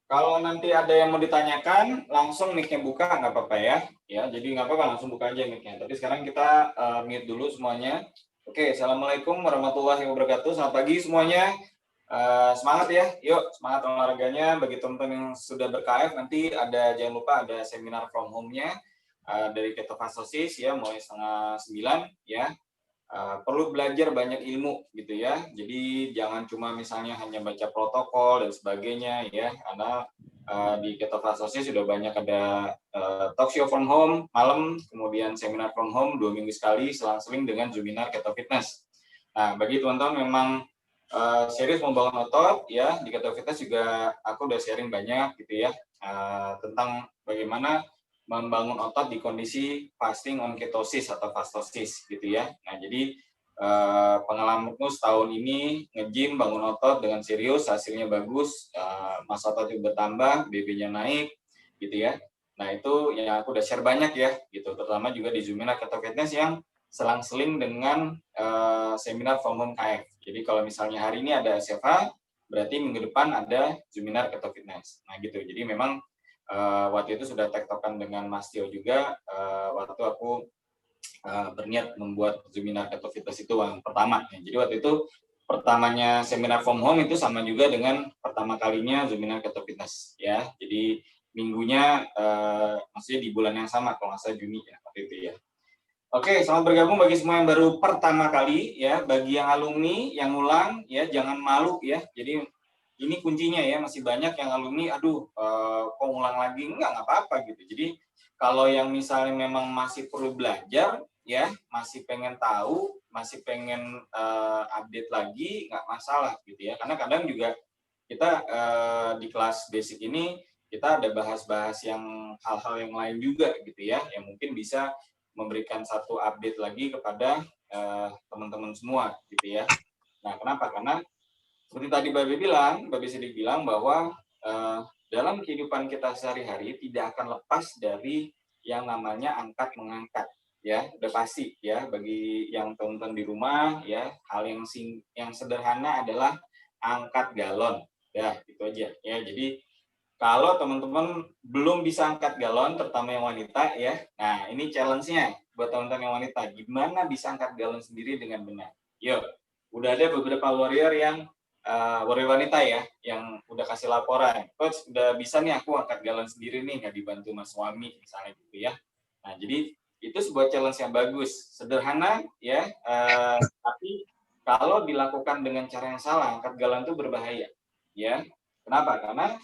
Kalau nanti ada yang mau ditanyakan, langsung mic-nya buka, nggak apa-apa ya. Ya, jadi nggak apa-apa, langsung buka aja mic-nya. Tapi sekarang kita mute dulu semuanya. Oke, Assalamualaikum warahmatullahi wabarakatuh. Selamat pagi semuanya. Semangat ya, yuk semangat olahraganya. Bagi teman-teman yang sudah ber-KF, nanti jangan lupa ada seminar from home-nya dari Ketofastosis ya, mulai 8:30 ya. Perlu belajar banyak ilmu gitu ya. Jadi jangan cuma misalnya hanya baca protokol dan sebagainya ya, karena di Ketofastosis sudah banyak ada talk show from home malam, kemudian seminar from home 2 minggu sekali, selang-seling dengan Zoominar Keto Fitness. Nah, bagi teman-teman memang serius mau bangun otot ya, di Keto Fitness juga aku udah sharing banyak gitu ya, tentang bagaimana membangun otot di kondisi fasting on ketosis atau fastosis gitu ya. Nah, jadi pengalamanku setahun ini nge-gym bangun otot dengan serius, hasilnya bagus, massa otot juga bertambah, BB-nya naik gitu ya. Nah, itu yang aku udah share banyak ya gitu, terutama juga di Zoominar Keto Fitness yang selang-seling dengan seminar from home KF. Jadi kalau misalnya hari ini ada SFH, berarti minggu depan ada Zoominar Keto Fitness. Nah, gitu. Jadi memang waktu itu sudah tektokan dengan Mas Tio juga waktu aku berniat membuat Zoominar Keto Fitness itu yang pertama. Jadi waktu itu pertamanya seminar from home itu sama juga dengan pertama kalinya Zoominar Keto Fitness ya. Jadi minggunya maksudnya di bulan yang sama kalau nggak salah Juni ya waktu itu ya. Oke, selamat bergabung bagi semua yang baru pertama kali ya. Bagi yang alumni, yang ulang ya, jangan malu ya. Jadi ini kuncinya ya, masih banyak yang alumni, aduh kok ulang lagi, nggak apa-apa gitu. Jadi kalau yang misalnya memang masih perlu belajar ya, masih pengen tahu, masih pengen update lagi, nggak masalah gitu ya. Karena kadang juga kita di kelas basic ini kita ada bahas-bahas yang hal-hal yang lain juga gitu ya, yang mungkin bisa memberikan satu update lagi kepada teman-teman semua gitu ya. Nah, kenapa? Karena seperti tadi Babe Sidik bilang bahwa dalam kehidupan kita sehari-hari tidak akan lepas dari yang namanya angkat mengangkat ya, udah pasti ya. Bagi yang teman-teman di rumah ya, hal yang sederhana adalah angkat galon ya, itu aja ya. Jadi kalau teman-teman belum bisa angkat galon, terutama yang wanita ya, nah ini challenge-nya buat teman-teman yang wanita, gimana bisa angkat galon sendiri dengan benar. Yuk, udah ada beberapa warrior yang warrior wanita ya, yang udah kasih laporan, coach udah bisa nih aku angkat galon sendiri nih, nggak dibantu mas suami misalnya gitu ya. Nah jadi itu sebuah challenge yang bagus, sederhana ya, tapi kalau dilakukan dengan cara yang salah, angkat galon itu berbahaya ya. Kenapa? Karena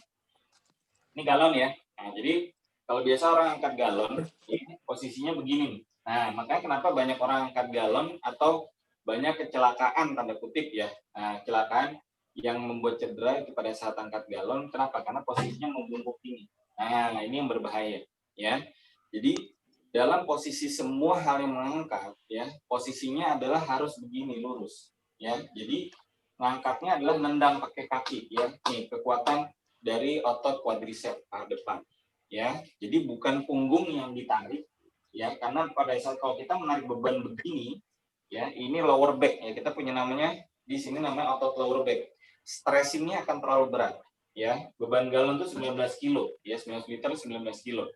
ini galon ya. Nah, jadi kalau biasa orang angkat galon, ini posisinya begini. Nah, makanya kenapa banyak orang angkat galon atau banyak kecelakaan tanda kutip ya. Nah, kecelakaan yang membuat cedera itu pada saat angkat galon. Kenapa? Karena posisinya membungkuk ini. Nah, ini yang berbahaya ya. Jadi dalam posisi semua hal yang mengangkat ya, posisinya adalah harus begini lurus ya. Jadi ngangkatnya adalah nendang pakai kaki ya. Nih, kekuatan dari otot quadriceps depan ya. Jadi bukan punggung yang ditarik ya, karena pada saat kalau kita menarik beban begini ya, ini lower back ya, kita punya namanya di sini namanya otot lower back. Stressingnya akan terlalu berat ya. Beban galon itu 19 kilo ya, 19 liter 19 kilo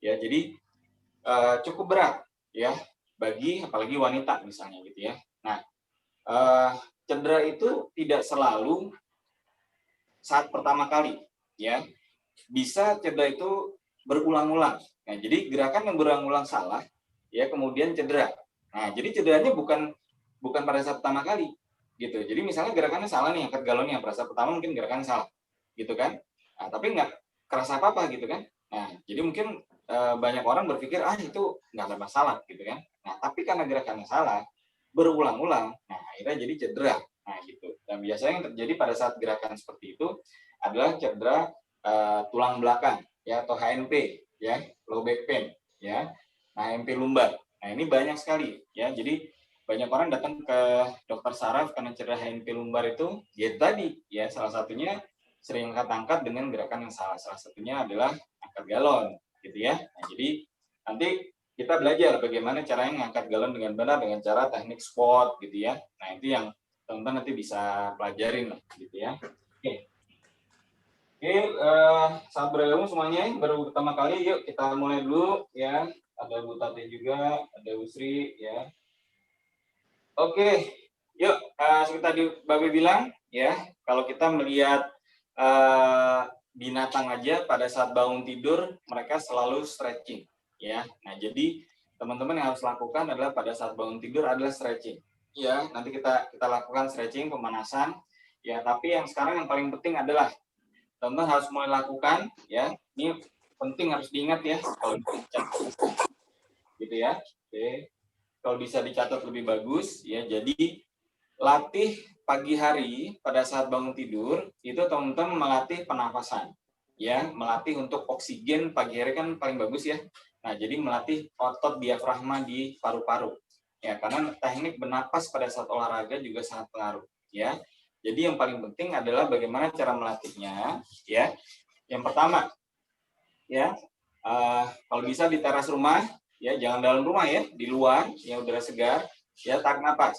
ya. Jadi cukup berat ya bagi apalagi wanita misalnya gitu ya. Nah, cedera itu tidak selalu saat pertama kali ya, bisa cedera itu berulang-ulang. Nah, jadi gerakan yang berulang-ulang salah ya kemudian cedera. Nah, jadi cederanya bukan pada saat pertama kali gitu. Jadi misalnya gerakannya salah nih, angkat galonnya pada saat pertama mungkin gerakannya salah gitu kan. Nah, tapi nggak kerasa apa-apa gitu kan. Nah, jadi mungkin banyak orang berpikir itu nggak ada masalah gitu kan. Nah, tapi karena gerakannya salah berulang-ulang, nah akhirnya jadi cedera. Nah, gitu. Dan biasanya yang terjadi pada saat gerakan seperti itu adalah cedera tulang belakang ya, atau HNP ya, low back pain ya. Nah, HNP lumbar. Nah, ini banyak sekali ya. Jadi banyak orang datang ke dokter saraf karena cedera HNP lumbar itu ya tadi ya, salah satunya sering angkat-angkat dengan gerakan yang salah. Salah satunya adalah angkat galon gitu ya. Nah, jadi nanti kita belajar bagaimana caranya mengangkat galon dengan benar dengan cara teknik squat gitu ya. Nah, itu yang teman-teman nanti bisa pelajarin gitu ya. sahabat bergabung semuanya baru pertama kali, yuk kita mulai dulu ya. Ada Bu Tati juga, ada Bu Sri ya. Oke, yuk seperti tadi Babe bilang ya, kalau kita melihat binatang aja pada saat bangun tidur mereka selalu stretching ya. Nah, jadi teman-teman yang harus lakukan adalah pada saat bangun tidur adalah stretching. Ya, nanti kita lakukan stretching pemanasan ya, tapi yang sekarang yang paling penting adalah teman-teman harus mulai lakukan ya. Ini penting harus diingat ya kalau dicatat gitu ya. Oke. Kalau bisa dicatat lebih bagus ya. Jadi latih pagi hari pada saat bangun tidur itu teman-teman melatih pernapasan ya, melatih untuk oksigen pagi hari kan paling bagus ya. Nah, jadi melatih otot diafragma di paru-paru. Ya, karena teknik bernapas pada saat olahraga juga sangat pengaruh ya. Jadi yang paling penting adalah bagaimana cara melatihnya ya. Yang pertama ya, kalau bisa di teras rumah ya, jangan dalam rumah ya, di luar yang udara segar ya, tarik napas.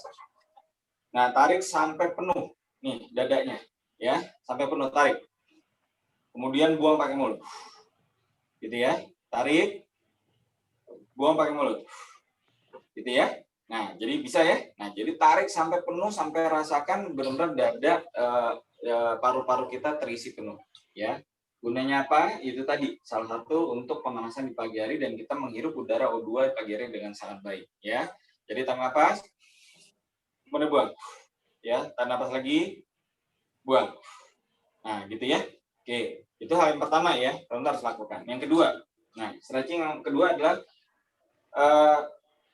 Nah, tarik sampai penuh nih dadanya ya, sampai penuh, tarik. Kemudian buang pakai mulut. Gitu ya. Tarik, buang pakai mulut. Gitu ya. Nah, jadi bisa ya. Nah, jadi tarik sampai penuh, sampai rasakan benar-benar dada paru-paru kita terisi penuh, ya. Gunanya apa? Itu tadi salah satu untuk pemanasan di pagi hari dan kita menghirup udara O2 di pagi hari dengan sangat baik, ya. Jadi tarik nafas, kemudian buang, ya. Tarik nafas lagi, buang. Nah, gitu ya. Oke, itu hal yang pertama ya, teman-teman harus lakukan. Yang kedua, nah, stretching yang kedua adalah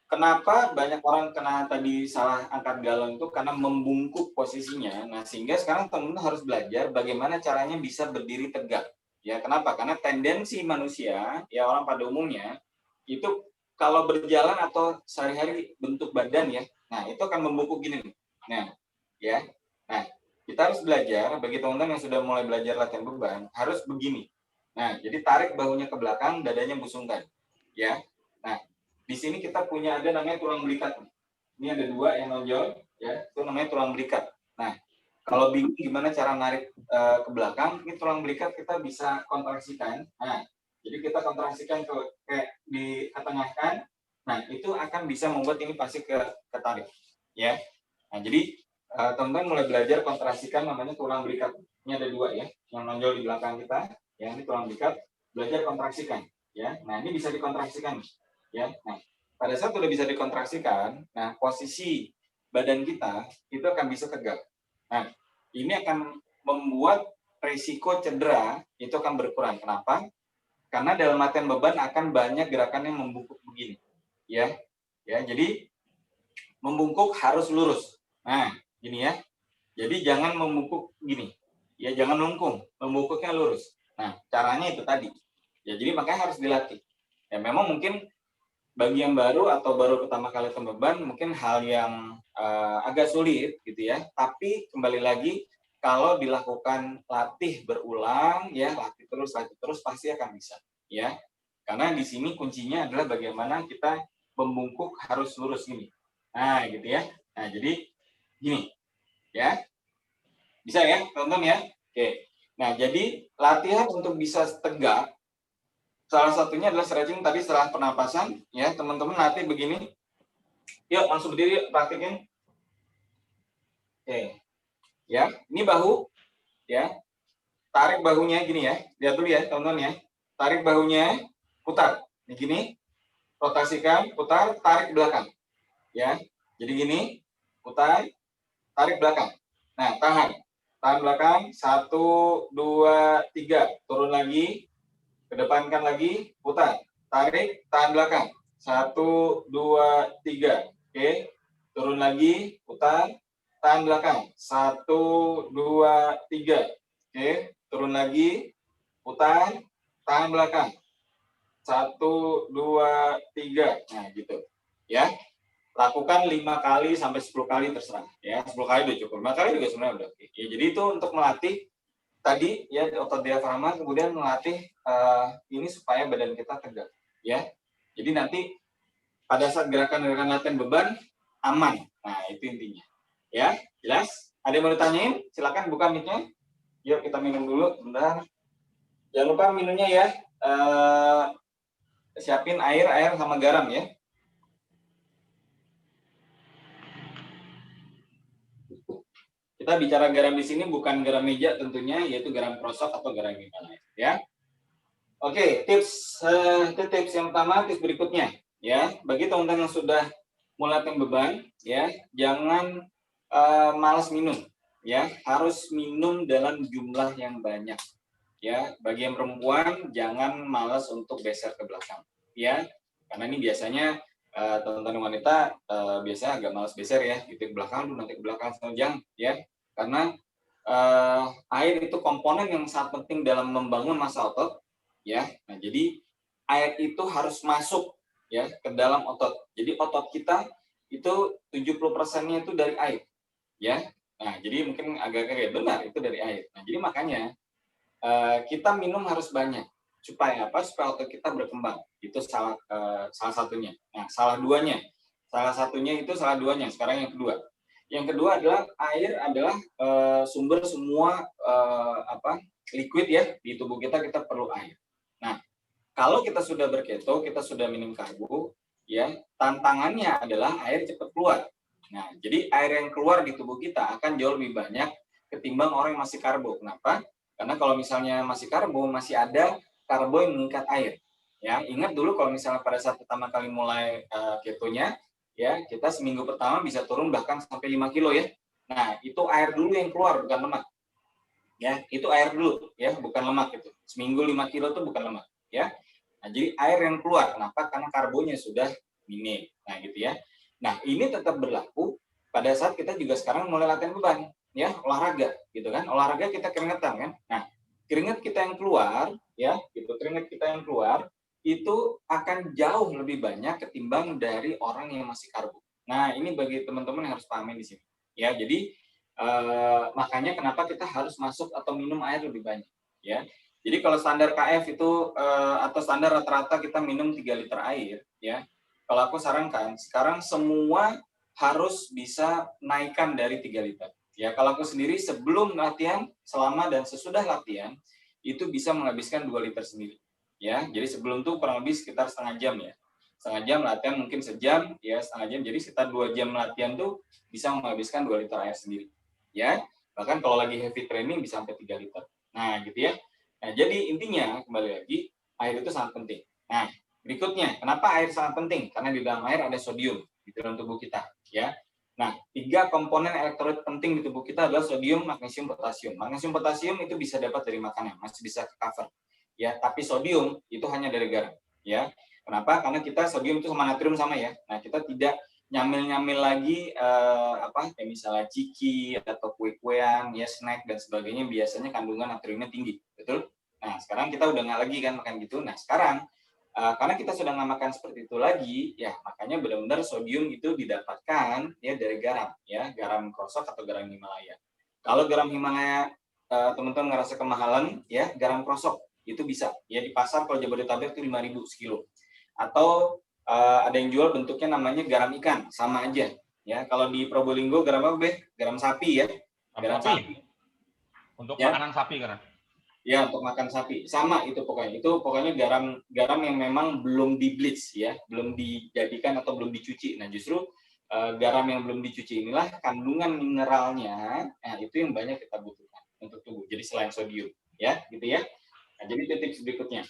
kenapa banyak orang kena tadi salah angkat galon itu karena membungkuk posisinya. Nah, sehingga sekarang teman-teman harus belajar bagaimana caranya bisa berdiri tegak. Ya, kenapa? Karena tendensi manusia, ya orang pada umumnya, itu kalau berjalan atau sehari-hari bentuk badan ya, nah itu akan membungkuk gini nih. Nah, ya. Nah, kita harus belajar, bagi teman-teman yang sudah mulai belajar latihan beban, harus begini. Nah, jadi tarik bahunya ke belakang, dadanya busungkan. Ya. Nah, di sini kita punya ada namanya tulang belikat. Ini ada dua yang nonjol, ya, itu namanya tulang belikat. Nah, kalau bingung gimana cara narik ke belakang, ini tulang belikat kita bisa kontraksikan. Nah, jadi kita kontraksikan kayak ditengahkan. Nah, itu akan bisa membuat ini pasti ketarik, ya. Nah, jadi teman-teman mulai belajar kontraksikan namanya tulang belikat. Ini ada dua ya, yang nonjol di belakang kita. Ya, ini tulang belikat. Belajar kontraksikan, ya. Nah, ini bisa dikontraksikan. Ya, nah pada saat sudah bisa dikontraksikan, nah posisi badan kita itu akan bisa tegak. Nah, ini akan membuat risiko cedera itu akan berkurang. Kenapa? Karena dalam latihan beban akan banyak gerakan yang membungkuk begini, ya. Ya, jadi membungkuk harus lurus. Nah, gini ya. Jadi jangan membungkuk gini. Ya, jangan melengkung, membungkuknya lurus. Nah, caranya itu tadi. Ya, jadi makanya harus dilatih. Ya, memang mungkin bagi yang baru atau baru pertama kali beban mungkin hal yang agak sulit gitu ya, tapi kembali lagi kalau dilakukan latih berulang ya, latih terus pasti akan bisa ya, karena di sini kuncinya adalah bagaimana kita membungkuk harus lurus gini. Nah gitu ya. Nah jadi gini ya, bisa ya teman-teman ya. Oke, nah jadi latihan untuk bisa tegak salah satunya adalah stretching tadi setelah pernapasan ya, teman-teman latih begini. Yuk langsung berdiri, yuk praktikin. Oke. Ya, ini bahu ya. Tarik bahunya gini ya. Lihat dulu ya, teman-teman ya. Tarik bahunya, putar. Ini gini. Rotasikan, putar, tarik belakang. Ya. Jadi gini, putar, tarik belakang. Nah, tahan. Tahan belakang, 1 2 3. Turun lagi. Kedepankan lagi, putar. Tarik, tahan belakang. 1 2 3. Oke. Turun lagi, putar, tahan belakang. 1 2 3. Oke, turun lagi, putar, tahan belakang. 1 2 3. Nah, gitu. Ya. Lakukan 5 kali sampai 10 kali terserah. Ya, 10 kali udah cukup. 5 kali juga sebenarnya udah oke. Ya, jadi itu untuk melatih tadi ya otot diafragma, kemudian melatih ini supaya badan kita tegak ya. Jadi nanti pada saat gerakan-gerakan latihan beban aman. Nah, itu intinya. Ya, jelas? Ada yang mau ditanyain? Silakan buka mic-nya. Yuk kita minum dulu, bentar. Jangan lupa minumnya ya. Siapin air sama garam ya. Kita bicara garam di sini bukan garam meja tentunya, yaitu garam krosok atau garam Himalaya ya. Oke, itu tips yang pertama, tips berikutnya ya. Bagi teman-teman yang sudah mulai beban ya, jangan malas minum ya, harus minum dalam jumlah yang banyak ya. Bagi yang perempuan jangan malas untuk geser ke belakang ya, karena ini biasanya teman-teman wanita biasanya agak malas geser ya, gitu ke belakang nanti ke belakang jangan ya, karena air itu komponen yang sangat penting dalam membangun massa otot ya. Nah, jadi air itu harus masuk ya ke dalam otot. Jadi otot kita itu 70%-nya itu dari air ya. Nah, jadi mungkin agak kaget, benar itu dari air. Nah, jadi makanya kita minum harus banyak supaya apa? Supaya otot kita berkembang. Itu salah satunya. Nah, salah satunya itu salah duanya. Sekarang yang kedua. Yang kedua adalah air adalah sumber semua liquid ya di tubuh kita perlu air. Nah, kalau kita sudah berketo, kita sudah minum karbo, ya tantangannya adalah air cepat keluar. Nah, jadi air yang keluar di tubuh kita akan jauh lebih banyak ketimbang orang yang masih karbo. Kenapa? Karena kalau misalnya masih karbo, masih ada karbo yang mengikat air. Ya, ingat dulu kalau misalnya pada saat pertama kali mulai ketonya, ya kita seminggu pertama bisa turun bahkan sampai 5 kilo ya. Nah, itu air dulu yang keluar, bukan lemak. Ya, itu air dulu ya, bukan lemak itu. Seminggu 5 kilo itu bukan lemak ya. Nah, jadi air yang keluar, kenapa? Karena karbonya sudah minim. Nah, gitu ya. Nah, ini tetap berlaku pada saat kita juga sekarang mulai latihan beban, ya, olahraga, gitu kan. Olahraga kita keringetan kan. Nah, keringat kita yang keluar, ya, gitu, keringat kita yang keluar itu akan jauh lebih banyak ketimbang dari orang yang masih karbo. Nah, ini bagi teman-teman yang harus pahamin di sini. Ya, jadi makanya kenapa kita harus masuk atau minum air lebih banyak, ya. Jadi kalau standar KF itu atau standar rata-rata kita minum 3 liter air, ya. Kalau aku sarankan sekarang semua harus bisa naikkan dari 3 liter. Ya, kalau aku sendiri sebelum latihan, selama dan sesudah latihan itu bisa menghabiskan 2 liter sendiri. Ya, jadi sebelum itu kurang lebih sekitar setengah jam ya. Setengah jam latihan mungkin sejam, ya setengah jam. Jadi sekitar 2 jam latihan tuh bisa menghabiskan 2 liter air sendiri. Ya, bahkan kalau lagi heavy training bisa sampai 3 liter. Nah, gitu ya. Nah, jadi intinya kembali lagi air itu sangat penting. Nah, berikutnya, kenapa air sangat penting? Karena di dalam air ada sodium di dalam tubuh kita, ya. Nah, 3 komponen elektrolit penting di tubuh kita adalah sodium, magnesium, potasium. Magnesium, potasium itu bisa dapat dari makanan, masih bisa ke cover. Ya, tapi sodium itu hanya dari garam, ya. Kenapa? Karena kita sodium itu sama natrium sama ya. Nah, kita tidak nyamil-nyamil lagi kayak misalnya ciki atau kue-kuean, ya snack dan sebagainya biasanya kandungan natriumnya tinggi, betul? Nah, sekarang kita udah nggak lagi kan makan gitu. Nah, sekarang karena kita sudah nggak makan seperti itu lagi, ya makanya benar-benar sodium itu didapatkan ya dari garam, ya garam krosok atau garam Himalaya. Kalau garam Himalaya teman-teman ngerasa kemahalan, ya garam krosok itu bisa ya di pasar kalau Jabodetabek itu 5.000 sekilo. Atau ada yang jual bentuknya namanya garam ikan, sama aja. Ya, kalau di Probolinggo garam apa, Be? Garam sapi ya. Garam sapi. Untuk ya. Makanan sapi kan? Ya, untuk makan sapi. Sama itu pokoknya. Itu pokoknya garam yang memang belum di bleach ya, belum dijadikan atau belum dicuci. Nah, justru garam yang belum dicuci inilah kandungan mineralnya, nah itu yang banyak kita butuhkan untuk tubuh. Jadi selain sodium, ya, gitu ya. Nah, jadi itu tips berikutnya.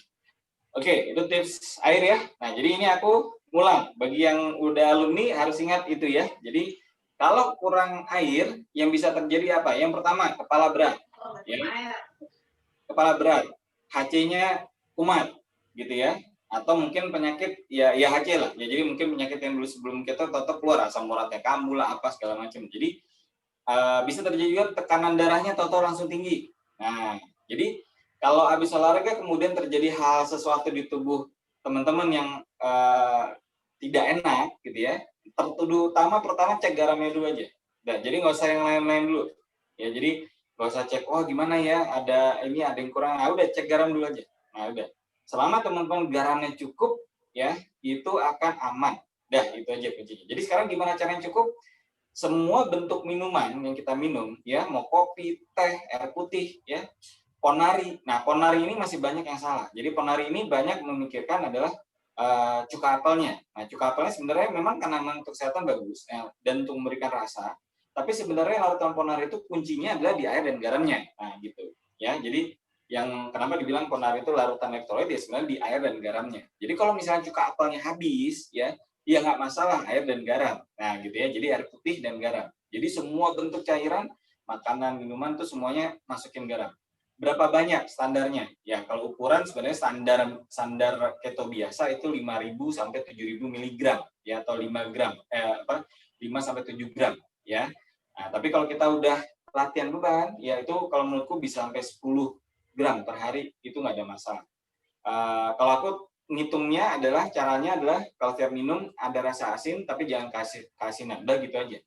Oke, itu tips air ya. Nah, jadi ini aku ulang. Bagi yang udah alumni harus ingat itu ya. Jadi kalau kurang air, yang bisa terjadi apa? Yang pertama, kepala berat. Ya. Kepala berat. HC-nya kumat, gitu ya. Atau mungkin penyakit ya HC lah. Ya, jadi mungkin penyakit yang dulu sebelum kita tetap keluar asam uratnya kambuh lah apa segala macam. Jadi bisa terjadi juga tekanan darahnya tahu-tahu langsung tinggi. Nah, jadi kalau habis olahraga kemudian terjadi hal sesuatu di tubuh teman-teman yang tidak enak gitu ya, tertuduh utama pertama cek garamnya dulu aja. Nah, jadi nggak usah yang lain-lain dulu. Ya, jadi nggak usah cek, oh gimana ya, ada yang kurang, nah, udah cek garam dulu aja. Nah, udah. Selama teman-teman garamnya cukup, ya itu akan aman. Dah, itu aja kuncinya. Jadi sekarang gimana caranya cukup? Semua bentuk minuman yang kita minum, ya mau kopi, teh, air putih, ya ponari. Nah, ponari ini masih banyak yang salah. Jadi ponari ini banyak memikirkan adalah cuka apelnya. Nah, cuka apelnya sebenarnya memang karena untuk kesehatan bagus dan untuk memberikan rasa. Tapi sebenarnya larutan ponari itu kuncinya adalah di air dan garamnya. Nah, gitu. Ya, jadi yang kenapa dibilang ponari itu larutan elektrolit ya sebenarnya di air dan garamnya. Jadi kalau misalnya cuka apelnya habis, ya nggak masalah air dan garam. Nah, gitu ya. Jadi air putih dan garam. Jadi semua bentuk cairan, makanan, minuman itu semuanya masukin garam. Berapa banyak standarnya? Ya, kalau ukuran sebenarnya standar keto biasa itu 5.000 sampai 7.000 miligram ya atau 5 gram 5 sampai 7 gram ya. Nah, tapi kalau kita udah latihan beban, ya itu kalau menurutku bisa sampai 10 gram per hari, itu nggak ada masalah. Kalau aku ngitungnya adalah caranya adalah kalau tiap minum ada rasa asin tapi jangan keasinan, udah gitu aja.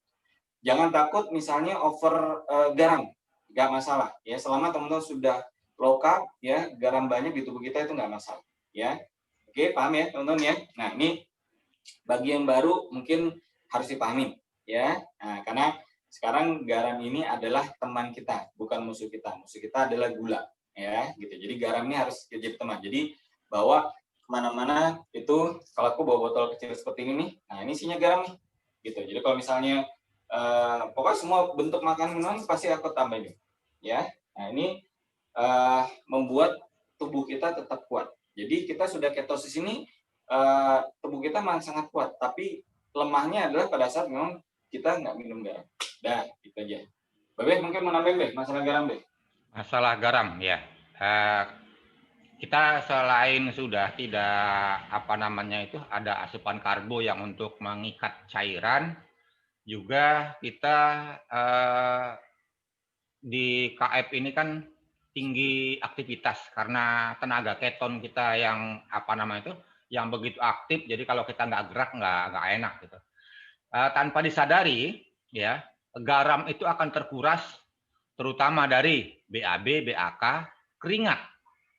Jangan takut misalnya over garam, nggak masalah ya, selama teman-teman sudah low carb ya, garam banyak di tubuh kita itu nggak masalah ya. Oke, paham ya teman-teman ya. Nah, ini bagi yang baru mungkin harus dipahami ya. Nah, karena sekarang garam ini adalah teman kita, bukan musuh kita. Musuh kita adalah gula ya, gitu. Jadi garam ini harus jadi teman. Jadi bawa kemana-mana itu, kalau aku bawa botol kecil seperti ini nih, nah ini isinya garam nih, gitu. Jadi kalau misalnya pokoknya semua bentuk makanan minuman pasti aku tambahin ya. Nah, ini membuat tubuh kita tetap kuat. Jadi kita sudah ketosis ini tubuh kita memang sangat kuat, tapi lemahnya adalah pada saat memang kita nggak minum garam. Dah, gitu aja. Bebe, mungkin mau nambahin deh masalah garam deh. Masalah garam ya. Kita selain sudah tidak ada asupan karbo yang untuk mengikat cairan, juga kita di KF ini kan tinggi aktivitas karena tenaga keton kita yang yang begitu aktif. Jadi kalau kita nggak gerak nggak enak gitu. Tanpa disadari ya, garam itu akan terkuras terutama dari BAB, BAK, keringat.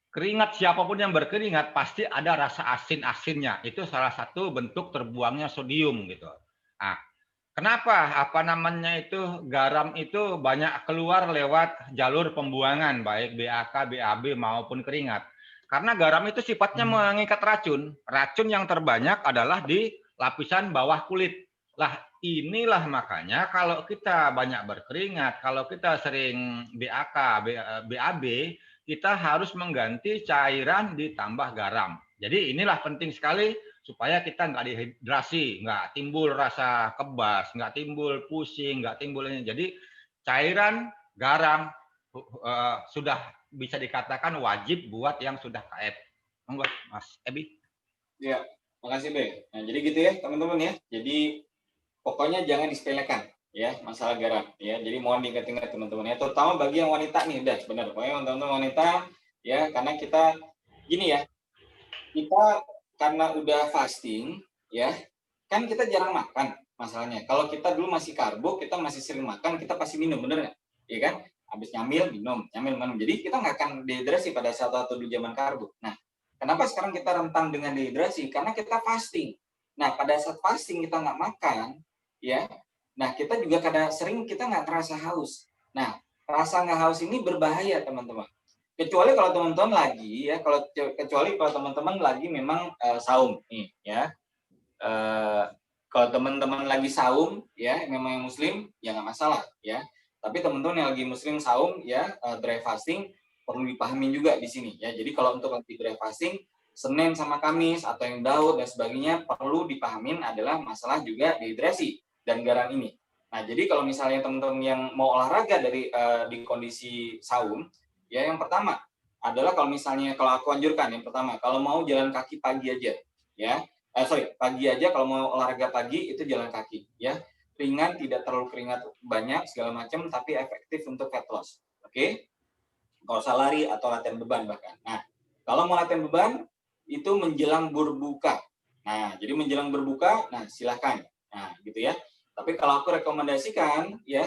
Keringat, siapapun yang berkeringat pasti ada rasa asin-asinnya. Itu salah satu bentuk terbuangnya sodium gitu. Nah, kenapa garam itu banyak keluar lewat jalur pembuangan baik BAK, BAB maupun keringat. Karena garam itu sifatnya mengikat racun. Racun yang terbanyak adalah di lapisan bawah kulit. Lah, inilah makanya kalau kita banyak berkeringat, kalau kita sering BAK, BAB, kita harus mengganti cairan ditambah garam. Jadi inilah penting sekali supaya kita nggak dehidrasi, nggak timbul rasa kebas, nggak timbul pusing, nggak timbul ini. Jadi cairan, garam sudah bisa dikatakan wajib buat yang sudah KF. Monggo, Mas Ebi. Ya, makasih Be. Nah, jadi gitu ya teman-teman ya. Jadi pokoknya jangan disepelekan ya masalah garam ya. Jadi mohon diingat-ingat teman-teman ya, terutama bagi yang wanita nih, udah benar. Pokoknya teman-teman wanita ya, karena kita gini ya, kita karena udah fasting ya, kan kita jarang makan masalahnya. Kalau kita dulu masih karbo, kita masih sering makan, kita pasti minum, bener nggak? Iya kan? Habis nyamil minum. Jadi kita nggak akan dehidrasi pada saat atau di zaman karbo. Nah, kenapa sekarang kita rentan dengan dehidrasi? Karena kita fasting. Nah, pada saat fasting kita nggak makan, ya. Nah, kita juga kadang sering kita nggak terasa haus. Nah, rasa nggak haus ini berbahaya, teman-teman. Kecuali kalau teman-teman lagi ya, kecuali kalau teman-teman lagi memang saum nih ya. Kalau teman-teman lagi saum ya, memang yang muslim ya nggak masalah ya. Tapi teman-teman yang lagi muslim saum ya, dry fasting perlu dipahamin juga di sini ya. Jadi kalau untuk lagi dry fasting Senin sama Kamis atau yang Daud dan sebagainya perlu dipahamin adalah masalah juga dehidrasi dan garam ini. Nah, jadi kalau misalnya teman-teman yang mau olahraga di kondisi saum, ya yang pertama adalah kalau aku anjurkan yang pertama, kalau mau jalan kaki pagi aja, ya. Pagi aja kalau mau olahraga pagi itu jalan kaki, ya. Ringan, tidak terlalu keringat banyak segala macam, tapi efektif untuk fat loss. Oke? Kalau usah lari atau latihan beban bahkan. Nah, kalau mau latihan beban itu menjelang berbuka. Nah, jadi menjelang berbuka, nah silakan. Nah, gitu ya. Tapi kalau aku rekomendasikan ya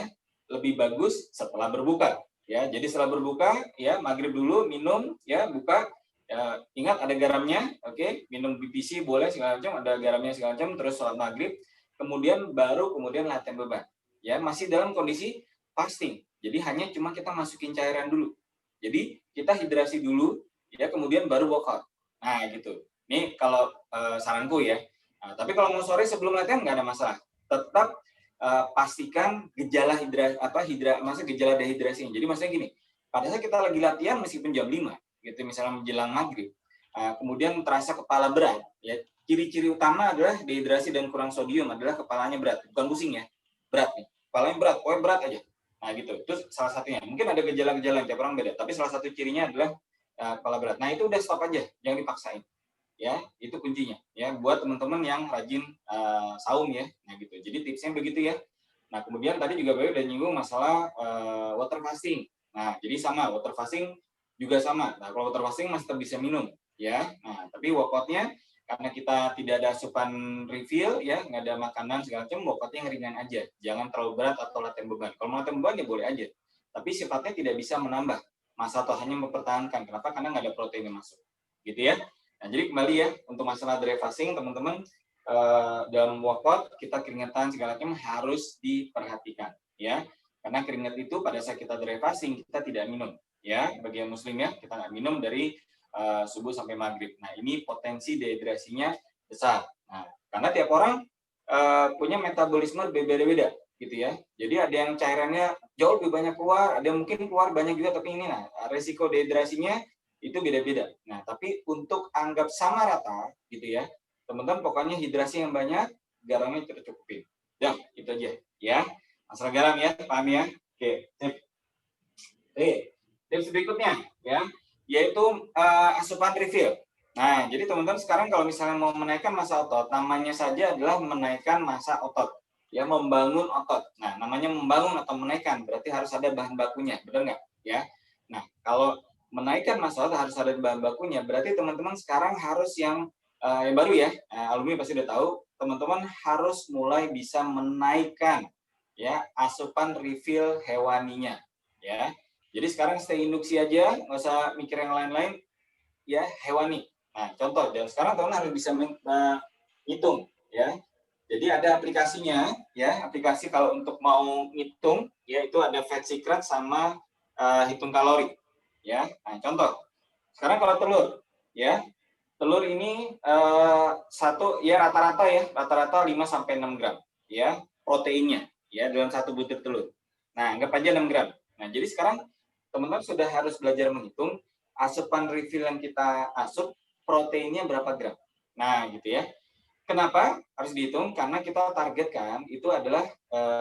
lebih bagus setelah berbuka. Ya, jadi setelah berbuka ya maghrib dulu minum ya, buka ya, ingat ada garamnya, oke, minum BPC boleh segala macam, ada garamnya segala macam, terus sholat maghrib, kemudian latihan beban. Ya, masih dalam kondisi fasting. Jadi hanya cuma kita masukin cairan dulu. Jadi kita hidrasi dulu, ya kemudian baru workout. Nah gitu. Ini kalau saranku ya. Nah, tapi kalau mau sore sebelum latihan nggak ada masalah. Tetap pastikan gejala maksudnya gejala dehidrasi. Jadi maksudnya gini, pada saat kita lagi latihan meskipun jam 5, gitu misalnya menjelang maghrib, kemudian terasa kepala berat, ya ciri-ciri utama adalah dehidrasi dan kurang sodium adalah kepalanya berat, bukan pusing ya, berat nih, kepalanya berat, pokoknya berat aja. Nah gitu, itu salah satunya. Mungkin ada gejala-gejala yang tiap orang beda, tapi salah satu cirinya adalah kepala berat. Nah itu udah stop aja, jangan dipaksain. Ya, itu kuncinya. Ya, buat teman-teman yang rajin saum ya. Nah gitu. Jadi tipsnya begitu ya. Nah kemudian tadi juga Bayu udah nyinggung masalah water fasting. Nah jadi sama, water fasting juga sama. Nah kalau water fasting masih tetap bisa minum ya. Nah tapi workoutnya karena kita tidak ada asupan refill ya, nggak ada makanan segala macam, workoutnya yang ringan aja. Jangan terlalu berat atau latihan beban. Kalau mau latihan beban ya boleh aja. Tapi sifatnya tidak bisa menambah masa atau hanya mempertahankan. Kenapa? Karena nggak ada protein yang masuk. Gitu ya. Nah, jadi kembali ya, untuk masalah dry fasting, teman-teman, dalam workout, kita keringetan segala macam harus diperhatikan. Ya, karena keringat itu pada saat kita dry fasting, kita tidak minum. Ya, bagi yang muslim ya, kita nggak minum dari subuh sampai maghrib. Nah, ini potensi dehidrasinya besar. Nah, karena tiap orang punya metabolisme berbeda-beda gitu ya. Jadi ada yang cairannya jauh lebih banyak keluar, ada yang mungkin keluar banyak juga, tapi ini nah resiko dehidrasinya itu beda-beda. Nah, tapi untuk anggap sama rata gitu ya, teman-teman pokoknya hidrasi yang banyak, garamnya tercukupin. Dah, itu aja ya. Masalah garam ya, paham ya? Oke, tips berikutnya ya, yaitu asupan refill. Nah, jadi teman-teman sekarang kalau misalnya mau menaikkan massa otot, namanya saja adalah menaikkan massa otot. Ya, membangun otot. Nah, namanya membangun atau menaikkan, berarti harus ada bahan bakunya, benar nggak? Ya. Nah, kalau menaikkan massa otot harus ada bahan bakunya, berarti teman-teman sekarang harus yang baru ya, alumni pasti udah tahu, teman-teman harus mulai bisa menaikkan ya asupan refill hewaninya. Ya, jadi sekarang stay induksi aja, nggak usah mikir yang lain-lain, ya hewani. Nah, contoh, dan sekarang teman harus bisa menghitung, ya. Jadi ada aplikasinya, ya, aplikasi kalau untuk mau ngitung, ya itu ada Fat Secret sama hitung kalori, ya. Nah, contoh, sekarang kalau telur, ya, telur ini satu, ya rata-rata 5 sampai 6 gram, ya, proteinnya, ya, dalam satu butir telur. Nah, anggap aja 6 gram. Nah, jadi sekarang teman-teman sudah harus belajar menghitung asupan refill yang kita asup proteinnya berapa gram. Nah, gitu ya. Kenapa harus dihitung? Karena kita targetkan itu adalah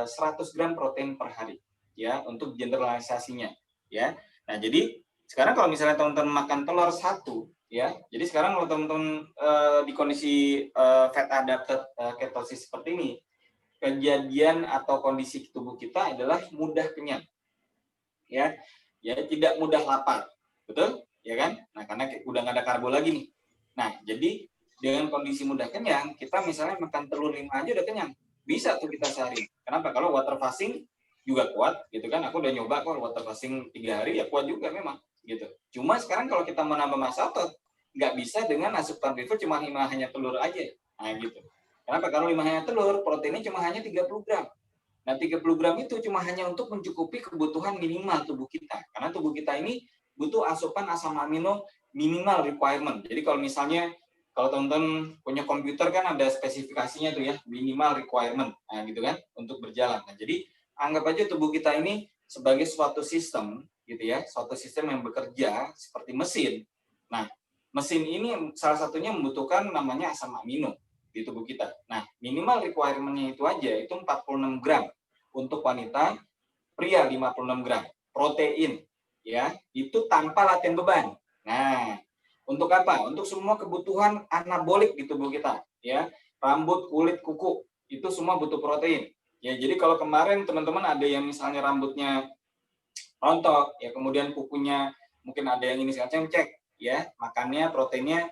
100 gram protein per hari, ya, untuk generalisasinya, ya. Nah, jadi sekarang kalau misalnya teman-teman makan telur satu, ya, jadi sekarang kalau teman-teman di kondisi fat adapted ketosis seperti ini, kejadian atau kondisi tubuh kita adalah mudah kenyang, ya, tidak mudah lapar, betul, ya kan? Nah, karena udah nggak ada karbo lagi nih. Nah, jadi dengan kondisi mudah kenyang, kita misalnya makan telur 5 aja udah kenyang, bisa tuh kita sehari. Kenapa? Kalau water fasting juga kuat, gitu kan? Aku udah nyoba kok water fasting 3 hari ya kuat juga memang, gitu. Cuma sekarang kalau kita mau nambah massa otot, nggak bisa dengan asupan refill cuma 5 hanya telur aja. Nah, gitu. Kenapa? Kalau 5 hanya telur, proteinnya cuma hanya 30 gram. Nah, 30 gram itu cuma hanya untuk mencukupi kebutuhan minimal tubuh kita. Karena tubuh kita ini butuh asupan asam amino minimal requirement. Jadi kalau misalnya, kalau teman-teman punya komputer kan ada spesifikasinya tuh ya, minimal requirement. Nah, gitu kan, untuk berjalan. Nah, jadi anggap aja tubuh kita ini sebagai suatu sistem, gitu ya, suatu sistem yang bekerja seperti mesin. Nah, mesin ini salah satunya membutuhkan namanya asam amino di tubuh kita. Nah, minimal requirement-nya itu aja, itu 46 gram. Untuk wanita, pria 56 gram. Protein, ya, itu tanpa latihan beban. Nah, untuk apa? Untuk semua kebutuhan anabolik di tubuh kita, ya. Rambut, kulit, kuku, itu semua butuh protein. Ya, jadi kalau kemarin teman-teman ada yang misalnya rambutnya rontok, ya kemudian kukunya mungkin ada yang ini sekarang cek, ya, makannya proteinnya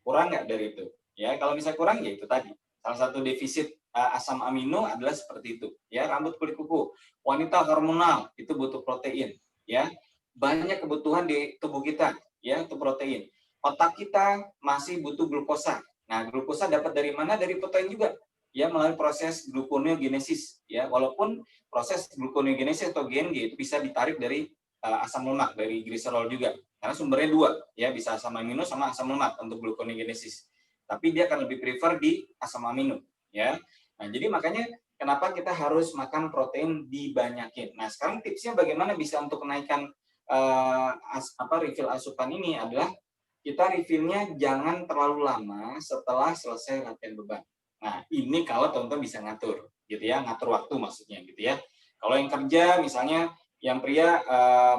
kurang nggak dari itu. Ya, kalau misalnya kurang ya itu tadi. Salah satu defisit asam amino adalah seperti itu. Ya, rambut, kulit, kuku. Wanita hormonal itu butuh protein. Ya, banyak kebutuhan di tubuh kita. Ya, itu protein. Otak kita masih butuh glukosa. Nah, glukosa dapat dari mana? Dari protein juga. Ya, melalui proses gluconeogenesis. Ya, walaupun proses gluconeogenesis atau GNG itu bisa ditarik dari asam lemak, dari gliserol juga. karena sumbernya dua, ya bisa asam amino sama asam lemak untuk gluconeogenesis. Tapi dia akan lebih prefer di asam amino, ya. Nah, jadi makanya kenapa kita harus makan protein dibanyakin. Nah, sekarang tipsnya bagaimana bisa untuk menaikkan refill asupan ini adalah kita refillnya jangan terlalu lama setelah selesai latihan beban. Nah, ini kalau teman-teman bisa ngatur, gitu ya, ngatur waktu maksudnya, gitu ya. Kalau yang kerja, misalnya yang pria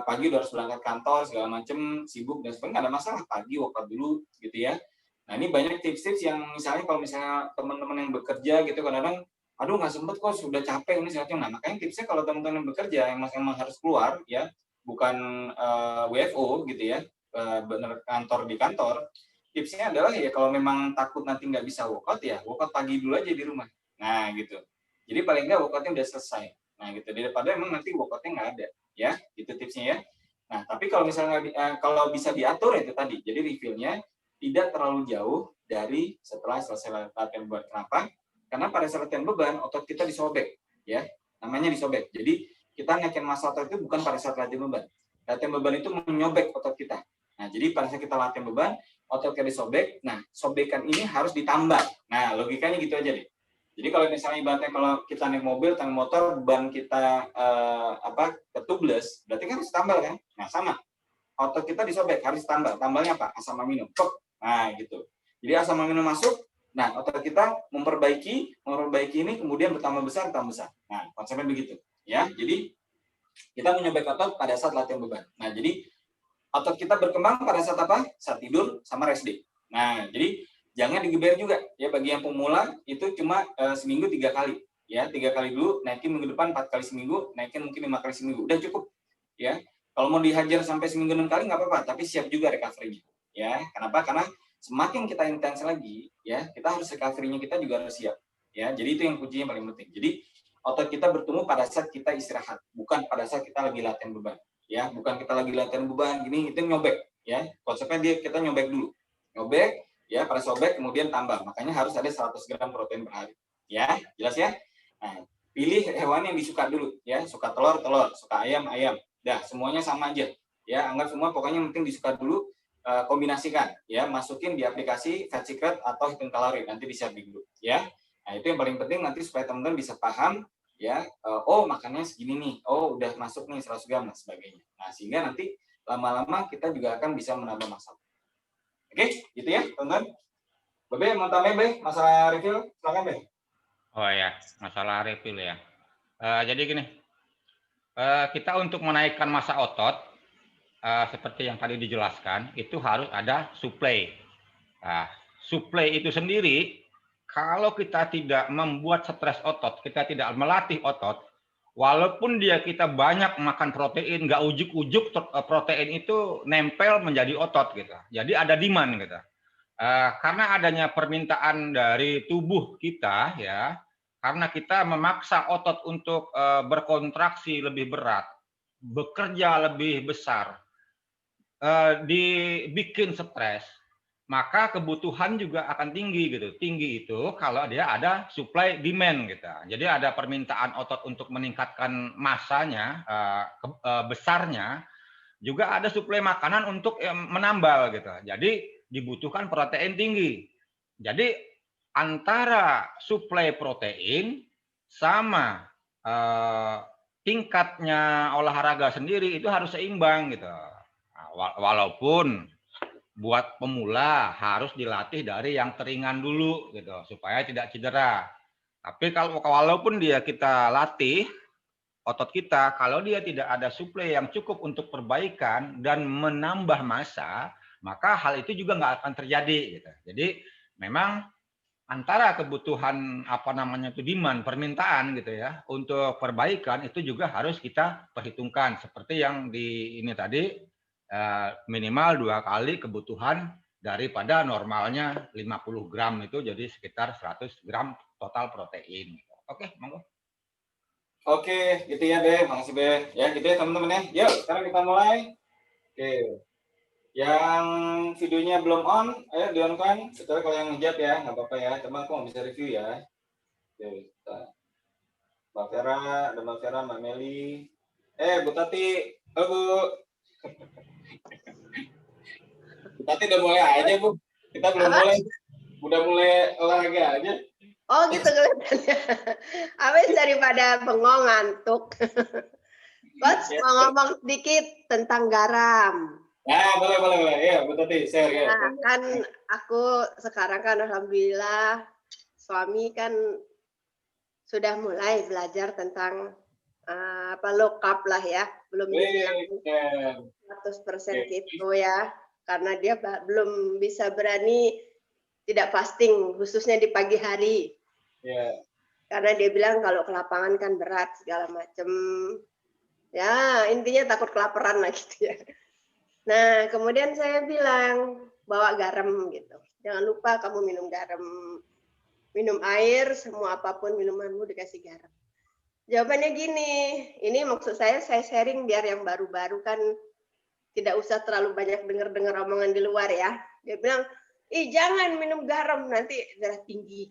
pagi udah harus berangkat kantor segala macem, sibuk dan sebagainya, nggak ada masalah, pagi workout dulu, gitu ya. Nah, ini banyak tips-tips yang misalnya kalau misalnya teman-teman yang bekerja gitu kadang-kadang, aduh nggak sempet kok, sudah capek ini sehatnya. Nah, makanya tipsnya kalau teman-teman yang bekerja yang emang harus keluar, ya, bukan WFO gitu ya, bener kantor di kantor, tipsnya adalah ya kalau memang takut nanti nggak bisa workout ya workout pagi dulu aja di rumah. Nah gitu. Jadi paling nggak workoutnya udah selesai. Nah gitu daripada emang nanti workoutnya nggak ada, ya itu tipsnya ya. Nah tapi kalau misalnya kalau bisa diatur itu tadi, jadi refillnya tidak terlalu jauh dari setelah selesai latihan beban. Kenapa? Karena pada saat latihan beban otot kita disobek, ya namanya disobek. Jadi kita naikin massa otot itu bukan pada saat latihan beban. Latihan beban itu menyobek otot kita. Nah, jadi pada saat kita latihan beban, otot kita disobek. Nah, sobekan ini harus ditambah. Nah, logikanya gitu aja deh. Jadi kalau misalnya ibaratnya kalau kita naik mobil, naik motor, ban kita ketubles, berarti kan harus tambal kan? Nah, sama. Otot kita disobek, harus tambal. Tambalnya apa? Asam amino. Nah, gitu. Jadi asam amino masuk, nah otot kita memperbaiki ini kemudian bertambah besar. Nah, konsepnya begitu. Ya, jadi kita menyobek otot pada saat latihan beban. Nah, jadi otot kita berkembang pada saat apa? Saat tidur sama rest day. Nah, jadi jangan digeber juga. Ya, bagi yang pemula itu cuma seminggu 3 kali. Ya, 3 kali dulu, naikin minggu depan 4 kali seminggu, naikin mungkin 5 kali seminggu. Udah cukup. Ya, kalau mau dihajar sampai seminggu 6 kali nggak apa-apa, tapi siap juga recovery-nya. Ya, kenapa? Karena semakin kita intens lagi, ya, kita harus recovery-nya kita juga harus siap. Ya, jadi itu yang kuncinya paling penting. Jadi otot kita bertumbuh pada saat kita istirahat, bukan pada saat kita lagi latihan beban. Ya, bukan kita lagi latihan beban gini itu nyobek, ya. Konsepnya kita nyobek dulu. Nyobek, ya, pada sobek kemudian tambah. Makanya harus ada 100 gram protein per hari. Ya, jelas ya? Nah, pilih hewan yang disuka dulu, ya. Suka telur, suka ayam, ayam. Dah, semuanya sama aja. Ya, anggap semua pokoknya yang penting disuka dulu, kombinasikan, ya, masukin di aplikasi Fat Secret atau hitung kalori, nanti di-share dulu, ya. Nah, itu yang paling penting nanti supaya teman-teman bisa paham, ya, oh makannya segini nih, oh udah masuk nih 100 gram dan sebagainya. Nah, sehingga nanti lama-lama kita juga akan bisa menambah massa. Oke, gitu ya, teman-teman. Bebe, mau tambahin, Be, masalah refill? Silakan, Be. Oh ya, masalah refill ya. Jadi gini, kita untuk menaikkan massa otot, seperti yang tadi dijelaskan, itu harus ada suplai. Nah, suplai itu sendiri, kalau kita tidak membuat stres otot, kita tidak melatih otot, walaupun kita banyak makan protein, nggak ujuk-ujuk protein itu nempel menjadi otot gitu. Jadi ada demand gitu. Karena adanya permintaan dari tubuh kita ya, karena kita memaksa otot untuk berkontraksi lebih berat, bekerja lebih besar, dibikin stres, maka kebutuhan juga akan tinggi gitu. Tinggi itu kalau dia ada supply demand gitu. Jadi ada permintaan otot untuk meningkatkan massanya, besarnya, juga ada suplai makanan untuk menambal gitu. Jadi dibutuhkan protein tinggi. Jadi antara suplai protein sama tingkatnya olahraga sendiri itu harus seimbang gitu. Walaupun buat pemula harus dilatih dari yang teringan dulu gitu supaya tidak cedera. Tapi kalau walaupun kita latih otot kita, kalau dia tidak ada suplai yang cukup untuk perbaikan dan menambah massa, maka hal itu juga nggak akan terjadi gitu. Jadi memang antara kebutuhan demand, permintaan gitu ya, untuk perbaikan itu juga harus kita perhitungkan seperti yang di ini tadi, minimal 2 kali kebutuhan daripada normalnya 50 gram itu jadi sekitar 100 gram total protein. Oke, monggo. Oke, gitu ya, Be. Makasih, Be. Ya, gitu ya, teman-teman ya. Yuk, sekarang kita mulai. Oke. Yang videonya belum on, ayo di-on kan. Setelah kalau yang ngejat ya, nggak apa-apa ya. Coba aku mau bisa review ya. Oke, kita. Mbak Vera, ada Mbak Vera, Mbak Meli. Bu Tati, halo Bu. Tadi udah mulai aja Bu. Kita belum mulai. Udah mulai olahraga aja. Oh gitu kelihatannya. Habis daripada bengong ngantuk. Coach mau ngomong sedikit tentang garam. Nah, boleh. Ya, Bu Tati, share ya. Nah, kan aku sekarang kan alhamdulillah suami kan sudah mulai belajar tentang low carb lah ya. Belum dibilang 100% keto ya. Karena dia belum bisa berani tidak fasting, khususnya di pagi hari. Yeah. Karena dia bilang kalau ke lapangan kan berat segala macam. Ya, intinya takut kelaparan lah gitu ya. Nah, kemudian saya bilang bawa garam gitu. Jangan lupa kamu minum garam. Minum air, semua apapun minumanmu dikasih garam. Jawabannya gini, ini maksud saya sharing biar yang baru-baru kan tidak usah terlalu banyak dengar omongan di luar ya. Dia bilang, jangan minum garam, nanti darah tinggi.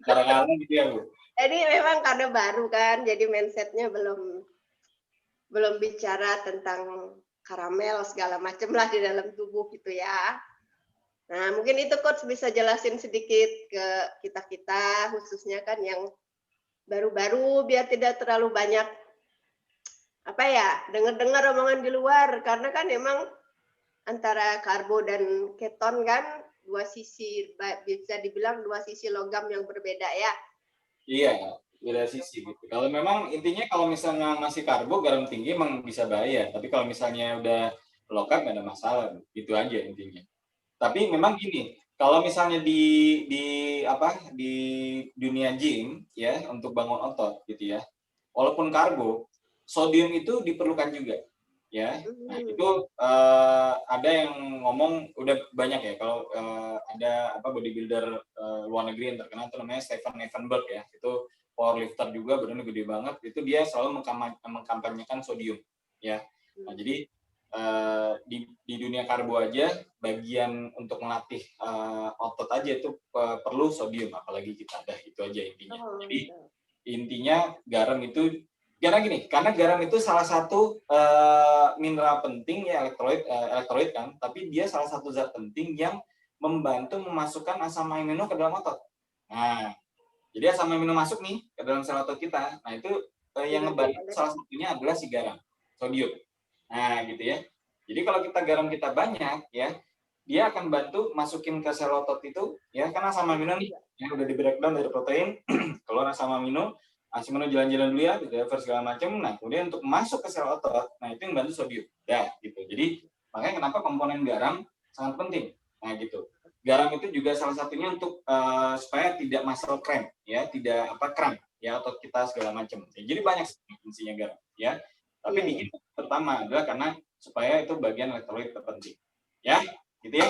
Kadang-kadang gitu ya, Bu. Jadi memang karena baru kan, jadi mindsetnya belum bicara tentang karamel segala macam lah di dalam tubuh gitu ya. Nah, mungkin itu Coach bisa jelasin sedikit ke kita-kita, khususnya kan yang baru-baru biar tidak terlalu banyak dengar omongan di luar, karena kan memang antara karbo dan keton kan bisa dibilang dua sisi logam yang berbeda ya. Iya, beda sisi gitu. Kalau memang intinya kalau misalnya masih karbo garam tinggi emang bisa bahaya, tapi kalau misalnya udah low carb nggak ada masalah, gitu aja intinya. Tapi memang gini, kalau misalnya di dunia gym ya untuk bangun otot gitu ya, walaupun karbo, sodium itu diperlukan juga ya. Nah itu ada yang ngomong udah banyak ya, kalau ada bodybuilder luar negeri yang terkenal itu namanya Stephen Evenberg ya, itu powerlifter juga, badannya gede banget, itu dia selalu mengkampanyekan sodium ya. Nah jadi di dunia karbo aja bagian untuk melatih otot aja itu perlu sodium, apalagi kita ada, itu aja intinya. Jadi intinya garam itu karena garam itu salah satu mineral penting ya, elektrolit kan, tapi dia salah satu zat penting yang membantu memasukkan asam amino ke dalam otot. Nah, jadi asam amino masuk nih ke dalam sel otot kita. Nah, itu yang ngebantu salah satunya adalah si garam, sodium. Nah, gitu ya. Jadi kalau garam kita banyak ya, dia akan bantu masukin ke sel otot itu ya, karena asam amino nih yang udah di breakdown dari protein keluar asam amino jalan-jalan dulu ya, diverse segala macam. Nah, kemudian untuk masuk ke sel otot, nah itu yang bantu sodium. Ya, gitu. Jadi makanya kenapa komponen garam sangat penting. Nah, gitu. Garam itu juga salah satunya untuk supaya tidak muscle cramp ya, tidak cramp ya otot kita segala macam. Jadi banyak fungsinya garam ya. Tapi di kita pertama adalah karena supaya itu bagian elektrolit terpenting. Ya, gitu ya.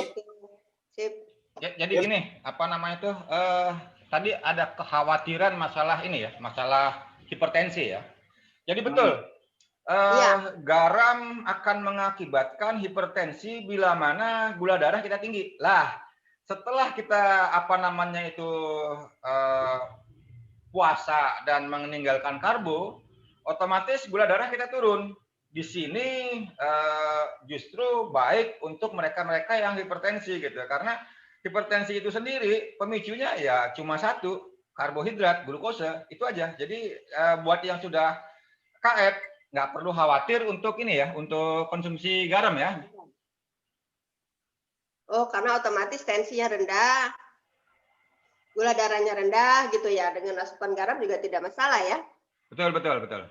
Sip. Jadi gini, tadi ada kekhawatiran masalah ini ya, masalah hipertensi ya. Jadi betul, garam akan mengakibatkan hipertensi bila mana gula darah kita tinggi. Lah, setelah kita puasa dan meninggalkan karbo, otomatis gula darah kita turun. Di sini justru baik untuk mereka-mereka yang hipertensi gitu, karena hipertensi itu sendiri pemicunya ya cuma satu, karbohidrat, glukose, itu aja. Jadi buat yang sudah KF nggak perlu khawatir untuk ini ya, untuk konsumsi garam ya. Oh, karena otomatis tensinya rendah, gula darahnya rendah gitu ya, dengan asupan garam juga tidak masalah ya. Betul.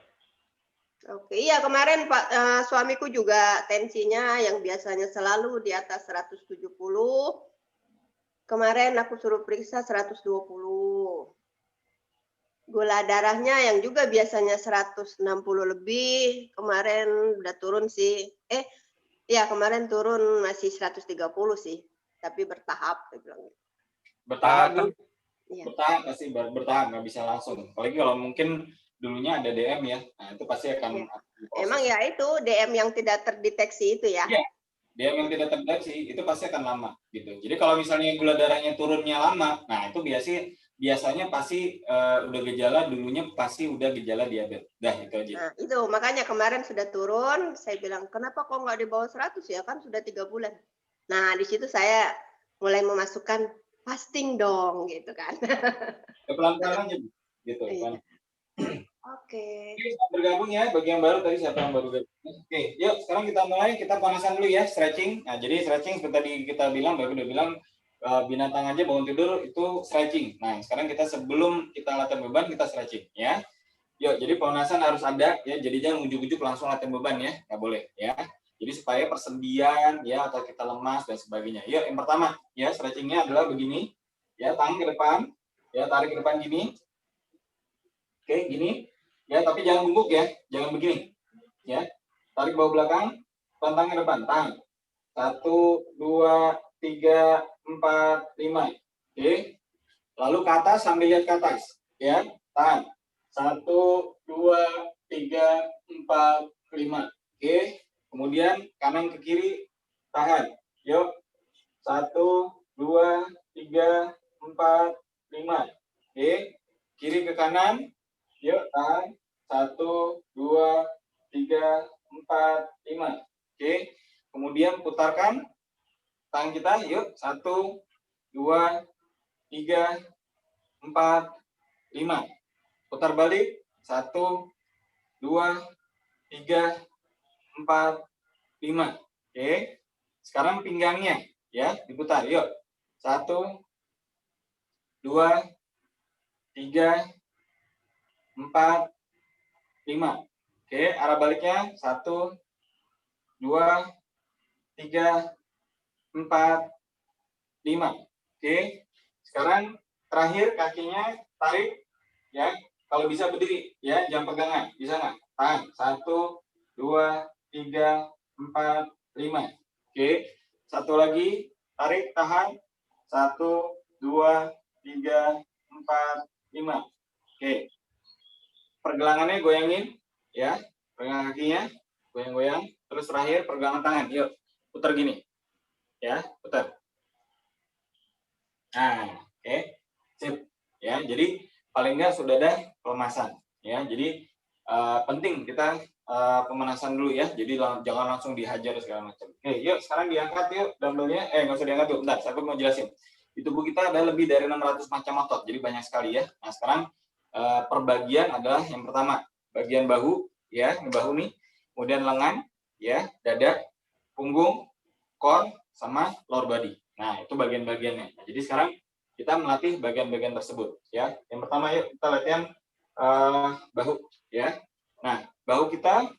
Oke, iya kemarin Pak suamiku juga tensinya yang biasanya selalu di atas 170. Kemarin aku suruh periksa 120. Gula darahnya yang juga biasanya 160 lebih, kemarin udah turun sih. Kemarin turun masih 130 sih, tapi bertahap saya bilang. Bertahap, bertahap pasti bertahap, nggak bisa langsung. Apalagi kalau mungkin dulunya ada DM ya, nah itu pasti akan emang ya itu DM yang tidak terdeteksi itu ya. Iya, DM yang tidak terdeteksi itu pasti akan lama gitu. Jadi kalau misalnya gula darahnya turunnya lama, nah itu biasanya biasanya pasti udah gejala dulunya pasti udah gejala diabetes. Dah itu aja. Nah, itu makanya kemarin sudah turun, saya bilang, "Kenapa kok nggak di bawah 100 ya? Kan sudah 3 bulan." Nah, di situ saya mulai memasukkan fasting dong, gitu kan. Ya, pelan-pelan aja, gitu. Iya. Kan. Oke. Oke, selamat bergabung ya bagi yang baru tadi siapa yang baru gabung. Oke, yuk sekarang kita mulai, kita panasan dulu ya, stretching. Nah, jadi stretching seperti tadi kita bilang, Bapak udah bilang binatang aja bangun tidur itu stretching. Nah, sekarang kita sebelum kita latihan beban kita stretching ya. Yuk, jadi pemanasan harus ada ya, jadi jangan ujuk-ujuk langsung latihan beban ya, nggak boleh ya. Jadi supaya persendian ya atau kita lemas dan sebagainya. Yuk, yang pertama ya stretchingnya adalah begini, ya tangan ke depan, ya tarik ke depan gini. Oke, gini. Ya, tapi jangan bungkuk ya, jangan begini. Ya, tarik bawah belakang, tantang ke depan, tahan. 1, 2, 3, 4, 5. Oke. Lalu ke atas sambil lihat ke atas. Ya, tahan. 1, 2, 3, 4, 5. Oke. Kemudian kanan ke kiri, tahan. Yuk. 1, 2, 3, 4, 5. Oke. Kiri ke kanan. Yuk, tahan. 1, 2, 3, 4, 5. Oke. Kemudian putarkan tangan kita. Yuk, 1, 2, 3, 4, 5. Putar balik. 1, 2, 3, 4, 5. Oke. Sekarang pinggangnya ya diputar. Yuk. 1, 2, 3, 4, 5. Oke, arah baliknya 1, 2, 3, 4, 5. Oke. Sekarang terakhir kakinya tarik ya. Kalau bisa berdiri ya, jangan pegangan. Bisa nggak? Tahan. 1, 2, 3, 4, 5. Oke. Satu lagi, tarik, tahan. 1, 2, 3, 4, 5. Oke. Pergelangannya goyangin ya, pegangan kakinya goyang-goyang. Terus terakhir pergelangan tangan. Yuk, putar gini ya, putar. Nah, oke, sip ya. Jadi paling nggak sudah ada pelemasan ya. Jadi penting kita pemanasan dulu ya. Jadi jangan langsung dihajar segala macam. Oke, yuk sekarang diangkat yuk dumbbellnya. Nggak usah diangkat dulu. Bentar, saya mau jelasin. Di tubuh kita ada lebih dari 600 macam otot. Jadi banyak sekali ya. Nah sekarang perbagian adalah yang pertama bagian bahu ya, bahu nih. Kemudian lengan ya, dada, punggung, core, sama lower body. Nah, itu bagian-bagiannya. Nah, jadi sekarang kita melatih bagian-bagian tersebut ya. Yang pertama yuk kita latihan bahu ya. Nah, bahu kita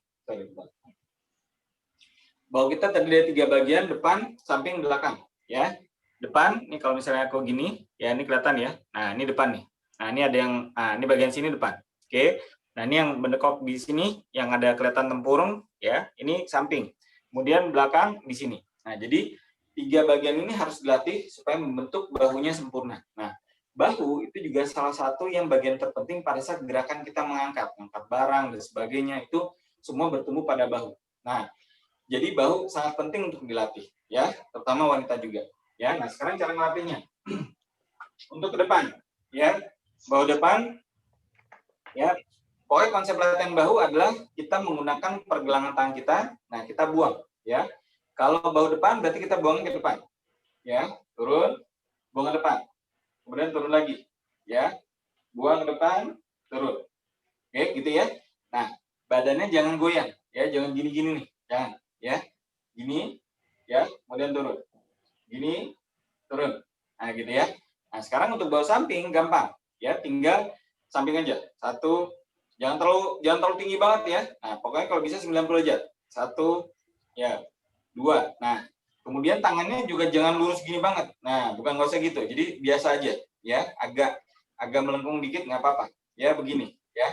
terdiri dari 3 bagian, depan, samping, belakang ya. Depan, ini kalau misalnya aku gini, ya ini kelihatan ya. Nah, ini depan nih. Nah, ini ada yang ini bagian sini depan. Oke. Nah, ini yang bendekok di sini yang ada kelihatan tempurung ya. Ini samping. Kemudian belakang di sini. Nah, jadi 3 bagian ini harus dilatih supaya membentuk bahunya sempurna. Nah, bahu itu juga salah satu yang bagian terpenting pada saat gerakan kita mengangkat barang dan sebagainya, itu semua bertumbuh pada bahu. Nah, jadi bahu sangat penting untuk dilatih ya, terutama wanita juga. Ya, nah sekarang cara melatihnya. Untuk ke depan ya, bahu depan ya. Pokoknya konsep latihan bahu adalah kita menggunakan pergelangan tangan kita. Nah, kita buang ya. Kalau bahu depan berarti kita buang ke depan. Ya, turun, buang ke depan. Kemudian turun lagi. Ya. Buang ke depan, turun. Oke, gitu ya. Nah, badannya jangan goyang ya, jangan gini-gini nih. Jangan ya. Gini ya, kemudian turun. Gini, turun. Nah, gitu ya. Nah, sekarang untuk bahu samping gampang ya, tinggal samping aja. 1, jangan terlalu tinggi banget ya. Nah, pokoknya kalau bisa 90 aja. 1 ya, 2. Nah, kemudian tangannya juga jangan lurus gini banget. Nah, bukan nggak usah gitu. Jadi biasa aja ya, agak melengkung dikit nggak apa-apa. Ya, begini ya.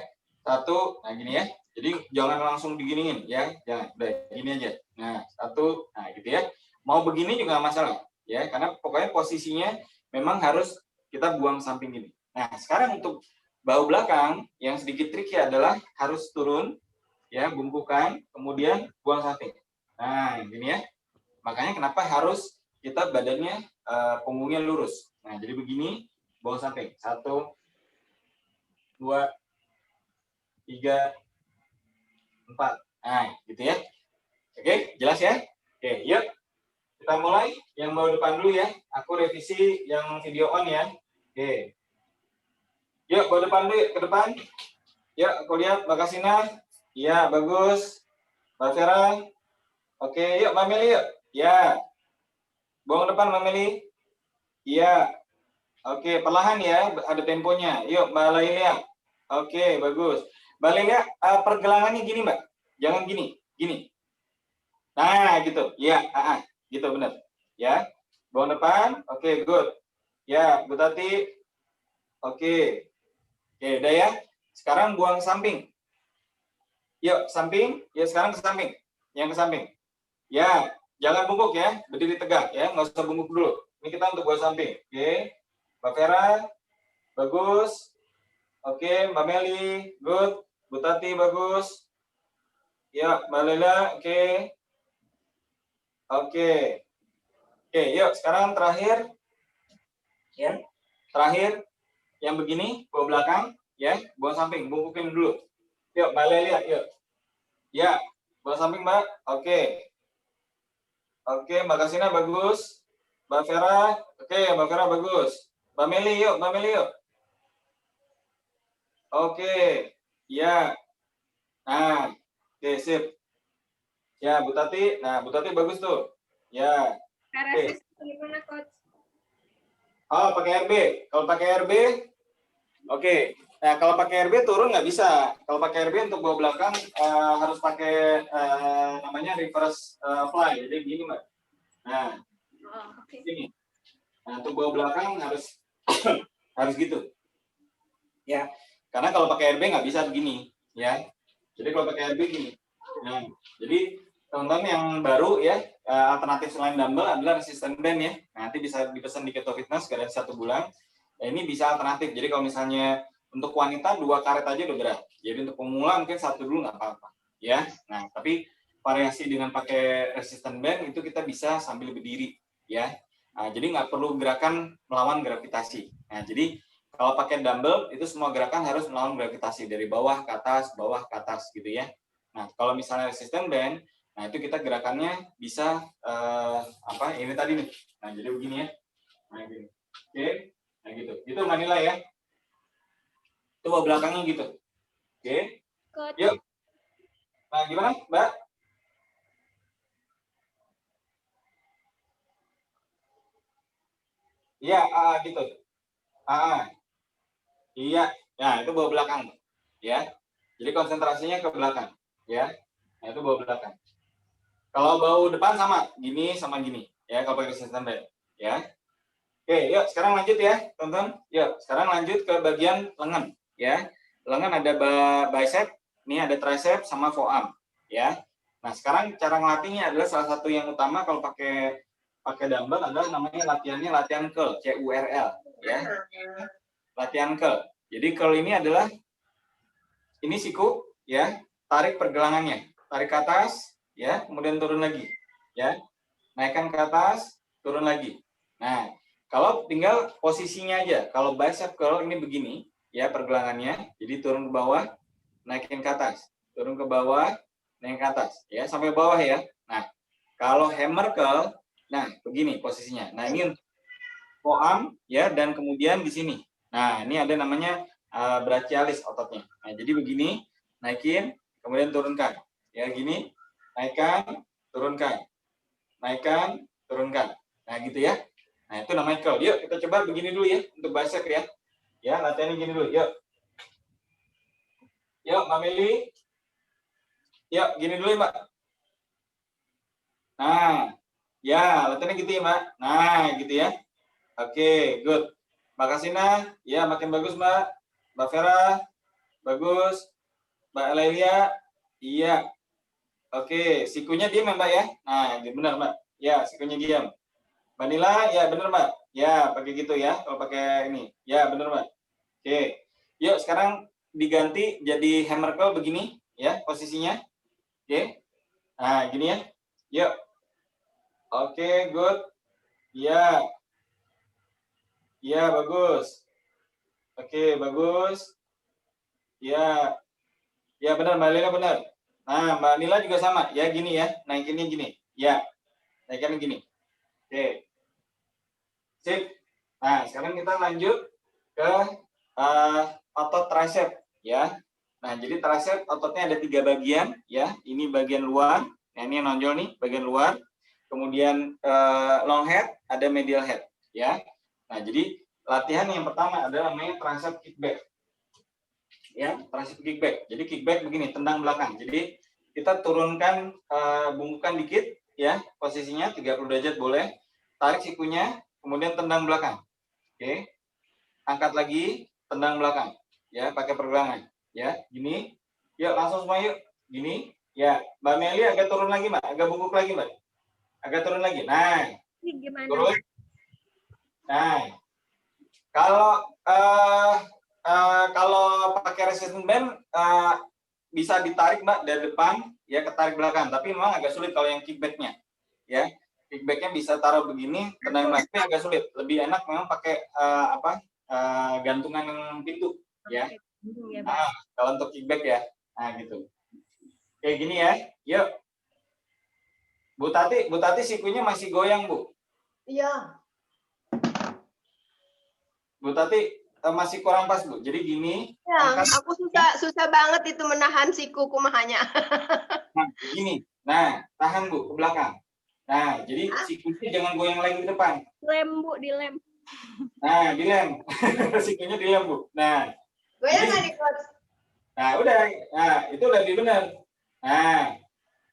1, nah gini ya. Jadi jangan langsung diginiin ya. Jangan, udah gini aja. Nah, 1, nah gitu ya. Mau begini juga nggak masalah ya, karena pokoknya posisinya memang harus kita buang samping ini. Nah, sekarang untuk bahu belakang yang sedikit tricky adalah harus turun ya, bungkukan, kemudian buang samping. Nah, gini ya. Makanya kenapa harus kita badannya punggungnya lurus. Nah, jadi begini, Bawa samping. 1, 2, 3, 4. Nah, gitu ya. Oke, jelas ya? Oke, yuk. Kita mulai. Yang bawa depan dulu ya. Aku revisi yang video on ya. Oke. Yuk, bawa depan dulu, ke depan. Yuk, aku lihat Mbak Kasina. Iya, bagus. Mbak Vera. Oke, yuk Mbak Meli yuk. Ya. Bawa ke depan Mbak Meli. Iya. Oke, perlahan ya, ada temponya. Yuk, Mbak Lailia. Oke, bagus. Mbak Lailia, pergelangannya gini, Mbak. Jangan gini, gini. Nah, gitu. Ya, gitu benar. Ya. Bawa depan. Oke, good. Ya, Bu Tati. Oke. Oke, udah ya. Sekarang buang samping. Yuk, samping. Ya, sekarang ke samping. Yang ke samping. Ya, jangan bungkuk ya. Berdiri tegak ya, nggak usah bungkuk dulu. Ini kita untuk buang samping. Oke. Mbak Vera, bagus. Oke, Mbak Meli, good. Bu Tati, bagus. Ya, Mbak Lela, oke. Oke. Oke, yuk sekarang terakhir. Ya, terakhir yang begini, bawa belakang, ya, bawa samping, bungkukin dulu. Yuk, Mbak Lela, yuk. Ya, bawa samping, Mbak. Oke. Oke, Mbak Kasina, bagus. Mbak Vera, oke, Mbak Vera, bagus. Mbak Meli, yuk, Mbak Meli, yuk. Oke, ya. Nah, oke, sip. Ya, Bu Tati. Nah, Bu Tati bagus tuh. Ya. Oke. Gimana, Coach? Oh, pakai RB. Kalau pakai RB, oke. Nah, kalau pakai RB turun nggak bisa. Kalau pakai RB untuk bawa belakang harus pakai namanya reverse fly. Jadi gini, Mbak. Nah, gini. Nah, untuk bawa belakang harus harus gitu. Ya. Karena kalau pakai RB nggak bisa begini, ya. Jadi kalau pakai RB gini. Nah, jadi teman-teman yang baru ya, alternatif selain dumbbell adalah resistance band ya. Nanti bisa dipesan di Keto Fitness garansi 1 bulan. Nah, ini bisa alternatif. Jadi kalau misalnya untuk wanita 2 karet aja udah berat. Jadi untuk pemula mungkin 1 dulu nggak apa-apa. Ya. Nah, tapi variasi dengan pakai resistance band itu kita bisa sambil berdiri ya. Nah, jadi nggak perlu gerakan melawan gravitasi. Nah, jadi kalau pakai dumbbell itu semua gerakan harus melawan gravitasi dari bawah ke atas gitu ya. Nah, kalau misalnya resistance band, nah itu kita gerakannya bisa apa ini tadi nih. Nah, jadi begini ya. Nah, gini. Oke. Nah, gitu. Itu Manila ya. Itu bawa belakangnya gitu. Oke. Coach. Yuk. Nah, gimana, Mbak? Iya, gitu. Iya. Nah, itu bawa belakang. Ya. Jadi konsentrasinya ke belakang, ya. Nah, itu bawa belakang. Kalau bawa depan sama, gini sama gini, ya. Kalau pakai resistance band, ya. Oke, yuk sekarang lanjut ya, teman-teman. Yuk, sekarang lanjut ke bagian lengan, ya. Lengan ada bicep, ini ada tricep sama forearm, ya. Nah, sekarang cara ngelatihnya adalah salah satu yang utama kalau pakai dumbbell adalah namanya latihan curl, CURL, ya. Latihan curl. Jadi curl ini adalah ini siku, ya. Tarik pergelangannya, tarik ke atas, ya, kemudian turun lagi, ya. Naikkan ke atas, turun lagi. Nah, kalau tinggal posisinya aja. Kalau bicep curl ini begini, ya pergelangannya. Jadi turun ke bawah, naikin ke atas. Turun ke bawah, naik ke atas. Ya, sampai bawah ya. Nah, kalau hammer curl, nah begini posisinya. Nah, ini forearm, ya, dan kemudian di sini. Nah, ini ada namanya brachialis ototnya. Nah, jadi begini, naikin, kemudian turunkan. Ya, gini, naikkan, turunkan. Naikkan, turunkan. Nah, gitu ya. Nah, itu namanya curl. Yuk, kita coba begini dulu ya, untuk bicep ya. Ya, latihannya gini dulu. Yuk. Yuk, Mbak Meli. Yuk, gini dulu ya, Mbak. Nah, ya, latihannya gitu ya, Mbak. Nah, gitu ya. Oke, good. Mbak Kasina, ya, makin bagus, Mbak. Mbak Vera, bagus. Mbak Lelia, iya. Oke, sikunya diam ya, Mbak ya. Nah, benar, Mbak. Ya, sikunya diam. Mbak Nila, ya benar Mbak. Ya, pakai gitu ya. Kalau pakai ini. Ya, benar Mbak. Oke. Yuk, sekarang diganti jadi hammer curl begini ya posisinya. Oke. Nah, gini ya. Yuk. Oke, good. Ya. Ya, bagus. Oke, bagus. Ya, ya benar Mbak Lila benar. Nah, Mbak Nila juga sama. Ya gini ya, naikinnya gini. Ya, naikinnya gini. Oke, sip. Nah, sekarang kita lanjut ke otot tricep ya. Nah, jadi tricep ototnya ada 3 bagian ya. Ini bagian luar. Nah, ini yang nonjol nih, bagian luar. Kemudian long head, ada medial head ya. Nah, jadi latihan yang pertama adalah namanya tricep kickback. Ya, tricep kickback. Jadi kickback begini, tendang belakang. Jadi kita turunkan bungkukan dikit ya, posisinya 30 derajat boleh. Tarik sikunya, kemudian tendang belakang. Oke. Angkat lagi, tendang belakang. Ya, pakai pergelangan. Ya, gini. Yuk, langsung semua yuk. Gini. Ya, Mbak Meli agak turun lagi, Mbak. Agak bungkuk lagi, Mbak. Agak turun lagi. Nah, Ini gimana? turun. Nah, kalau pakai resistance band bisa ditarik Mbak dari depan ya, ketarik belakang, tapi memang agak sulit kalau yang kickbacknya ya. Kickbacknya bisa taruh begini, tendang belakang, tapi agak sulit. Lebih enak memang pakai gantungan pintu ya. Nah, kalau untuk kickback ya, nah gitu. Kayak gini ya. Yuk, Bu Tati sikunya masih goyang Bu. Iya. Bu Tati masih kurang pas Bu. Jadi gini. Ya, angkat. aku susah banget itu menahan siku kumahanya. Nah, gini. Nah, tahan Bu ke belakang. Nah, jadi sikunya jangan goyang lagi ke depan. Lem, Bu, dilem. Nah, dilem. Sikunya dilem, Bu. Nah, Goyang nggak nih, Coach? nah udah. Nah, itu lebih benar. Nah,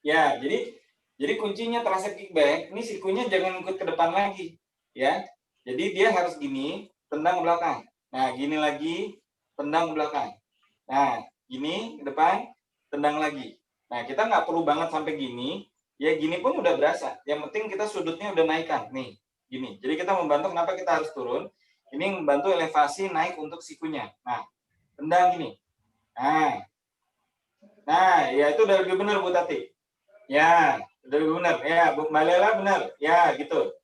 ya, jadi kuncinya tricep kickback, ini sikunya jangan ikut ke depan lagi, ya. Jadi dia harus gini, tendang ke belakang. Nah, gini lagi, tendang ke belakang. Nah, gini ke depan, tendang lagi. Nah, kita nggak perlu banget sampai gini, ya gini pun udah berasa. Yang penting kita sudutnya udah naikkan, nih, gini. Jadi kita membantu kenapa kita harus turun, ini membantu elevasi naik untuk sikunya. Nah, tendang gini. Nah, ya itu udah lebih benar Bu Tati. Ya, udah lebih benar. Ya, Bu Mbak Lela benar. Ya, gitu.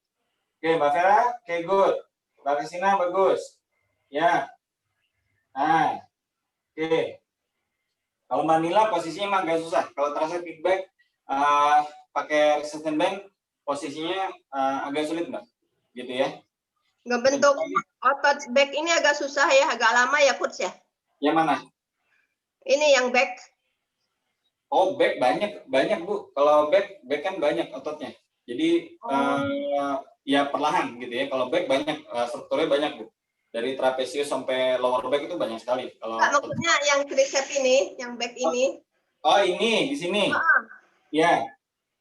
Oke, Mbak Vera, oke good. Mbak Kristina bagus. Ya. Nah, oke. Kalau Mbak Nila posisinya emang agak susah. Kalau tricep kickback pakai resistance band posisinya agak sulit Mbak. Gitu ya. Ngebentuk otot back ini agak susah ya, agak lama ya, Coach ya? Yang mana? Ini yang back. Oh, back banyak Bu. Kalau back kan banyak ototnya. Jadi ya perlahan gitu ya. Kalau back banyak, strukturnya banyak Bu. Dari trapesius sampai lower back itu banyak sekali. Kalau Maksudnya yang tricep ini, yang back ini. Oh, ini di sini. Ya.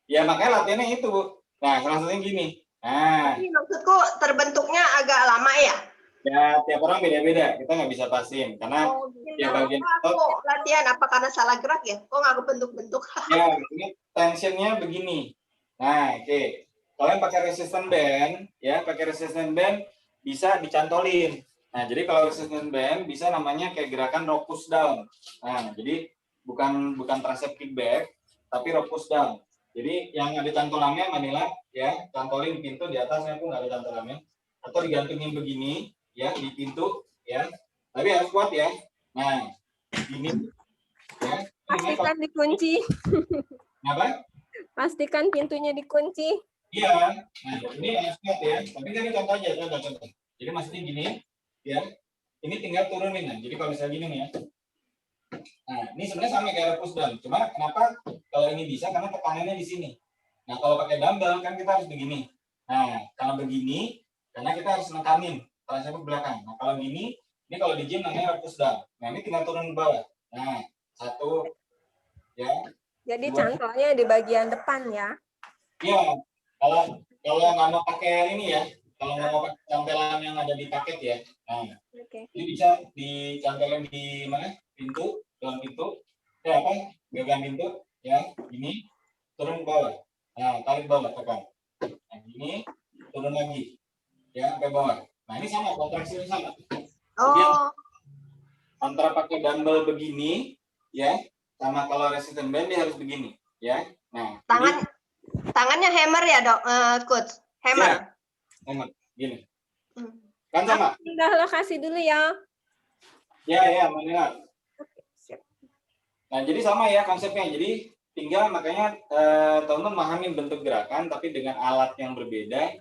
Ya makanya latihannya itu Bu. Nah, salah satunya gini. Nah. Tapi maksudku terbentuknya agak lama ya? Ya, tiap orang beda-beda. Kita nggak bisa pastiin karena ya bagian otot. Latihan apa karena salah gerak ya? Kok nggak bentuk-bentuk? Ya, ini tensionnya begini. Nah, oke. Kalau yang pakai resistance band, ya pakai resistance band bisa dicantolin. Nah, jadi kalau resistance band bisa namanya kayak gerakan rock push down. Nah, jadi bukan tricep kickback, tapi rock push down. Jadi yang ada cantolannya Manila, ya, cantolin pintu di atasnya pun nggak ada cantolannya. Atau digantungin begini, ya, di pintu, ya. Tapi harus kuat ya. Nah, ini, ya. Pastikan dikunci. Apa? Pastikan pintunya dikunci. Iya. Nah, ini harus kuat ya. Tapi kan ini contoh aja, contoh. Jadi maksudnya gini, ya. Ini tinggal turunin. Nah, jadi kalau misalnya gini nih ya. Nah, ini sebenarnya sama kayak push down. Cuma kenapa kalau ini bisa? Karena tekanannya di sini. Nah, kalau pakai dumbbell kan kita harus begini. Nah, karena begini, karena kita harus nekanin tricep ke belakang. Nah, kalau gini, ini kalau di gym namanya push down. Nah, ini tinggal turun ke bawah. Nah, 1, ya. Jadi 2. cantolnya di bagian depan ya. Iya. Kalau nggak mau pakai ini ya, kalau nggak mau pakai cantelan yang ada di paket ya. Nah, ini bisa dicantelin di mana? Pintu, dalam pintu. Ya apa? Gagang pintu, ya. Ini turun ke bawah. Nah, tarik bawah, tekan. Nah, ini turun lagi, ya, sampai bawah. Nah, ini sama, kontraksinya sama. Jadi antara pakai dumbbell begini, ya, sama kalau resistance band dia harus begini, ya. Nah, tangannya hammer ya, Dok, Coach? Hammer. Ya, hammer, gini. Kan sama. Pindah lokasi dulu ya. Ya, mendengar. Oke, siap. Nah, jadi sama ya konsepnya. Jadi tinggal makanya teman-teman memahami bentuk gerakan tapi dengan alat yang berbeda.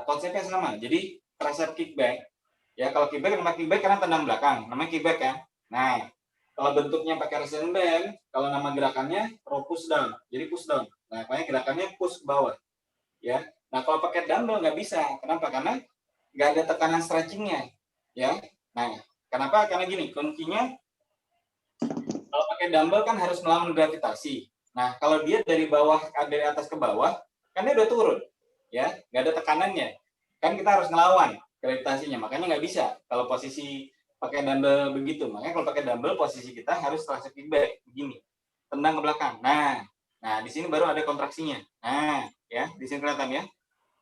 Konsepnya sama. Jadi tricep kickback. Ya, kalau kickback nama kickback karena tendang belakang, namanya kickback ya. Nah, kalau bentuknya pakai resistance band, kalau nama gerakannya row push down. Jadi push down. Nah, makanya gerakannya push ke bawah. Ya. Nah, kalau pakai dumbbell nggak bisa. Kenapa? Karena nggak ada tekanan stretchingnya. Ya. Nah, kenapa? Karena gini, kuncinya kalau pakai dumbbell kan harus melawan gravitasi. Nah, kalau dia dari bawah, dari atas ke bawah, kan dia udah turun, ya, nggak ada tekanannya. Kan kita harus ngelawan gravitasinya, makanya nggak bisa kalau posisi pakai dumbbell begitu. Makanya kalau pakai dumbbell posisi kita harus tricep kickback begini, tendang ke belakang. Nah, di sini baru ada kontraksinya. Nah, ya, di sini kelihatan ya.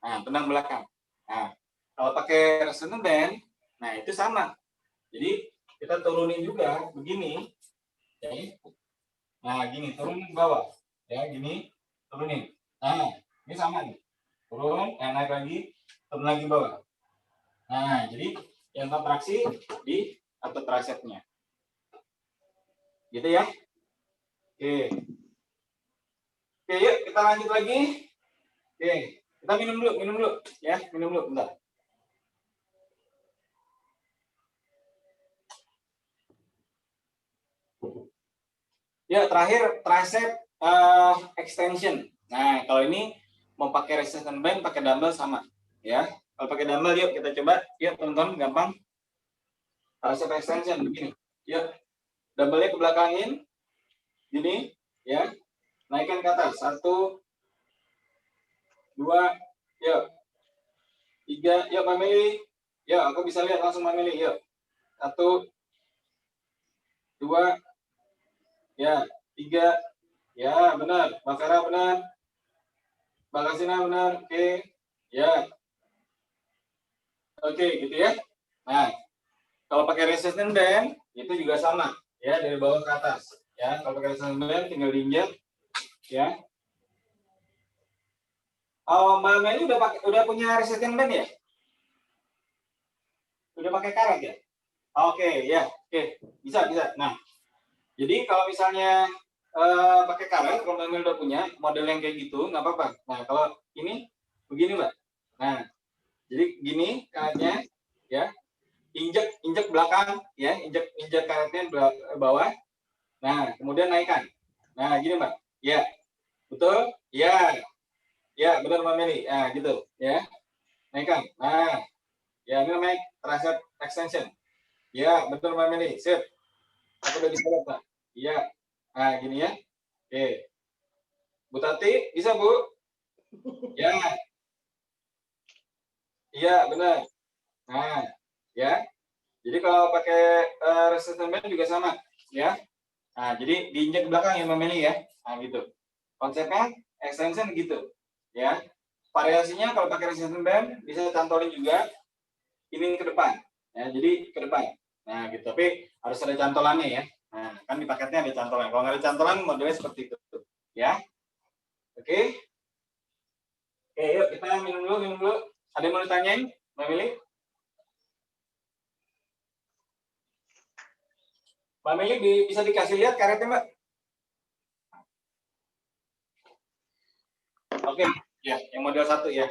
Nah, tendang belakang. Nah, kalau pakai resistance band, nah itu sama. Jadi kita turunin juga begini. Ya. Nah, gini, turunin ke bawah. Ya, gini, turunin. Nah, ini sama nih. Turun, naik lagi, turun lagi ke bawah. Nah, jadi yang kontraksi di atau tricepnya. Gitu ya. Oke. Oke, yuk kita lanjut lagi. Oke, kita minum dulu. Ya, minum dulu, bentar. Ya, terakhir tricep extension. Nah, kalau ini mau pakai resistance band, pakai dumbbell sama, ya. Kalau pakai dumbbell, yuk kita coba. Yuk, teman-teman, gampang. Tricep extension begini. Yuk, dumbbellnya ke belakangin, gini, ya. Naikkan ke atas. 1, 2, yuk. 3, yuk, Mameli. Yuk, aku bisa lihat langsung Mameli. Yuk. 1, 2, ya. 3, ya, benar. Mbak Vera benar. Mbak Kasina benar. Oke. Ya. Oke, gitu ya. Nah, kalau pakai resistance band itu juga sama, ya, dari bawah ke atas. Ya, kalau pakai resistance band tinggal diinjak, ya. Oh, Mbak Meli udah punya resistance band ya? Udah pakai karet ya? Oke, ya, oke, bisa. Nah, jadi kalau misalnya pakai karet, kalau Mbak Meli udah punya model yang kayak gitu, nggak apa-apa. Nah, kalau ini begini, Mbak. Nah, jadi gini karetnya, ya. Injek belakang, ya, injek karetnya bawah. Nah, kemudian naikkan. Nah, gini, Mbak. Ya, betul? Ya, ya, benar, Mbak Meli. Nah, gitu, ya. Naikkan. Nah, ya, ini namanya tricep extension. Ya, betul, Mbak Meli. Sip. Aku udah bisa lihat, Mbak. Iya. Nah, gini ya. Oke. Bu Tati, bisa, Bu? Ya. Iya, benar. Nah, ya. Jadi kalau pakai resistance band juga sama, ya. Nah, jadi diinjak ke belakang ya, Mbak Meli ya. Nah, gitu. Konsepnya extension gitu, ya. Variasinya kalau pakai resistance band bisa cantolin juga ini ke depan. Ya, jadi ke depan. Nah, gitu. Tapi harus ada cantolannya ya. Nah, kan di paketnya ada cantolan. Kalau nggak ada cantolan, modelnya seperti itu. Ya. Oke. Oke, yuk kita minum dulu. Ada yang mau ditanyain, Mbak Mili? Mbak Mili bisa dikasih lihat karetnya, Mbak? Oke, ya, yang model 1 ya.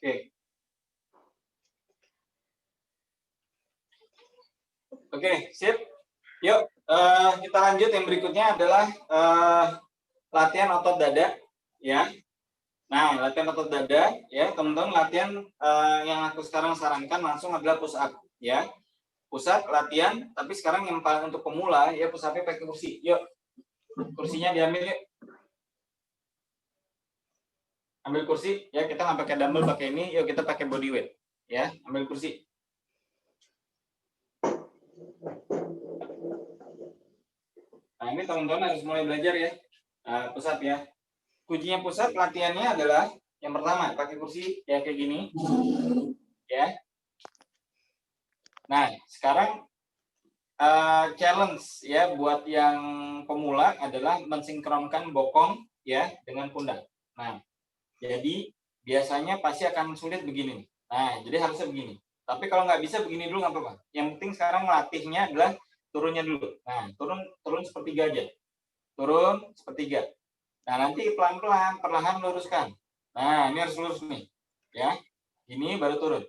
Oke. Oke, sip. Yuk, kita lanjut. Yang berikutnya adalah latihan otot dada, ya. Nah, latihan otot dada, ya, teman-teman. Latihan yang aku sekarang sarankan langsung adalah push up, ya. Push up latihan, tapi sekarang yang paling untuk pemula, ya, push up-nya pakai kursi. Yuk, kursinya diambil yuk. Ambil kursi, ya, kita nggak pakai dumbbell, pakai ini. Yuk, kita pakai body weight, ya. Ambil kursi. Nah, ini teman-teman harus mulai belajar ya, push up ya. Kuncinya push up latihannya adalah yang pertama pakai kursi ya kayak gini, ya. Nah, sekarang challenge ya buat yang pemula adalah mensinkronkan bokong ya dengan pundak. Nah, jadi biasanya pasti akan sulit begini. Nah, jadi harusnya begini. Tapi kalau nggak bisa begini dulu nggak apa-apa. Yang penting sekarang melatihnya adalah turunnya dulu. Nah, turun sepertiga aja. Turun sepertiga. Nah, nanti pelan-pelan, perlahan luruskan. Nah, ini harus lurus nih. Ya. Ini baru turun.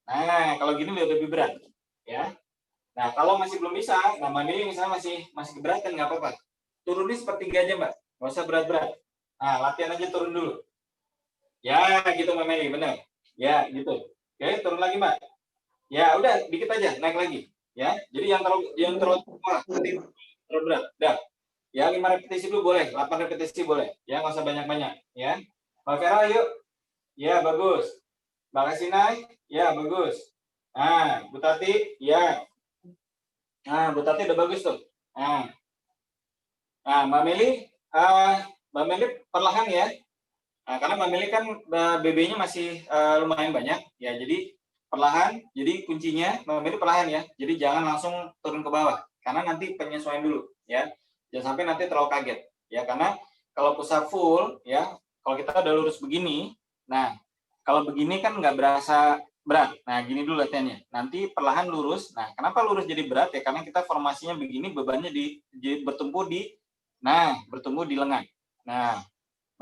Nah, kalau gini udah lebih berat. Ya. Nah, kalau masih belum bisa, nah mandiri misalnya masih keberatan nggak apa-apa. Turunin sepertiga aja, Mbak. Nggak usah berat-berat. Nah, latihan aja turun dulu. Ya, gitu Mbak Meli, benar. Ya, gitu. Oke, turun lagi, Mbak. Ya, udah dikit aja, naik lagi. Ya, jadi yang terlalu wah, nanti terlalu berat. Udah. Ya, 5 repetisi dulu boleh, 8 repetisi boleh. Ya, nggak usah banyak-banyak. Ya. Mbak Vera, yuk. Ya, bagus. Mbak Kasinai, ya, bagus. Nah, Bu Tati, ya. Nah, Bu Tati udah bagus tuh. Nah, Mbak Meli perlahan ya. Nah, karena Mbak Meli kan BB-nya masih lumayan banyak, ya. Jadi perlahan. Jadi kuncinya Mbak Meli perlahan ya. Jadi jangan langsung turun ke bawah, karena nanti penyesuaian dulu, ya. Jangan sampai nanti terlalu kaget, ya. Karena kalau pusat full, ya. Kalau kita udah lurus begini, nah kalau begini kan nggak berasa berat. Nah, gini dulu latihannya. Nanti perlahan lurus. Nah, kenapa lurus jadi berat ya? Karena kita formasinya begini, bebannya bertumpu di lengan. Nah,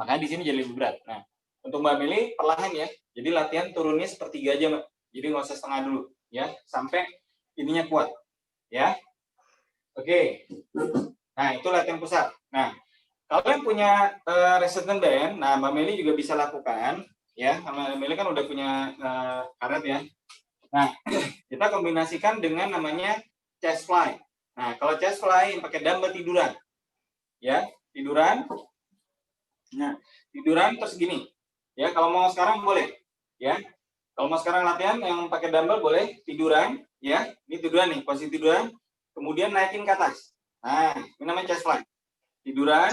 makanya di sini jadi lebih berat. Nah, untuk Mbak Meli perlahan ya. Jadi latihan turunnya sepertiga aja, Mbak. Jadi nggak usah setengah dulu, ya. Sampai ininya kuat, ya. Oke. Nah, itu latihan pusat. Nah, kalau yang punya resistance band, nah Mbak Meli juga bisa lakukan, ya. Mbak Meli kan udah punya karet ya. Nah, kita kombinasikan dengan namanya chest fly. Nah, kalau chest fly yang pakai dumbbell tiduran, ya, tiduran. Nah, tiduran terus gini, ya. Kalau mau sekarang boleh, ya. Kalau mau sekarang latihan yang pakai dumbbell boleh tiduran, ya. Ini tiduran nih, posisi tiduran. Kemudian naikin ke atas. Nah, ini namanya chest fly. Tiduran,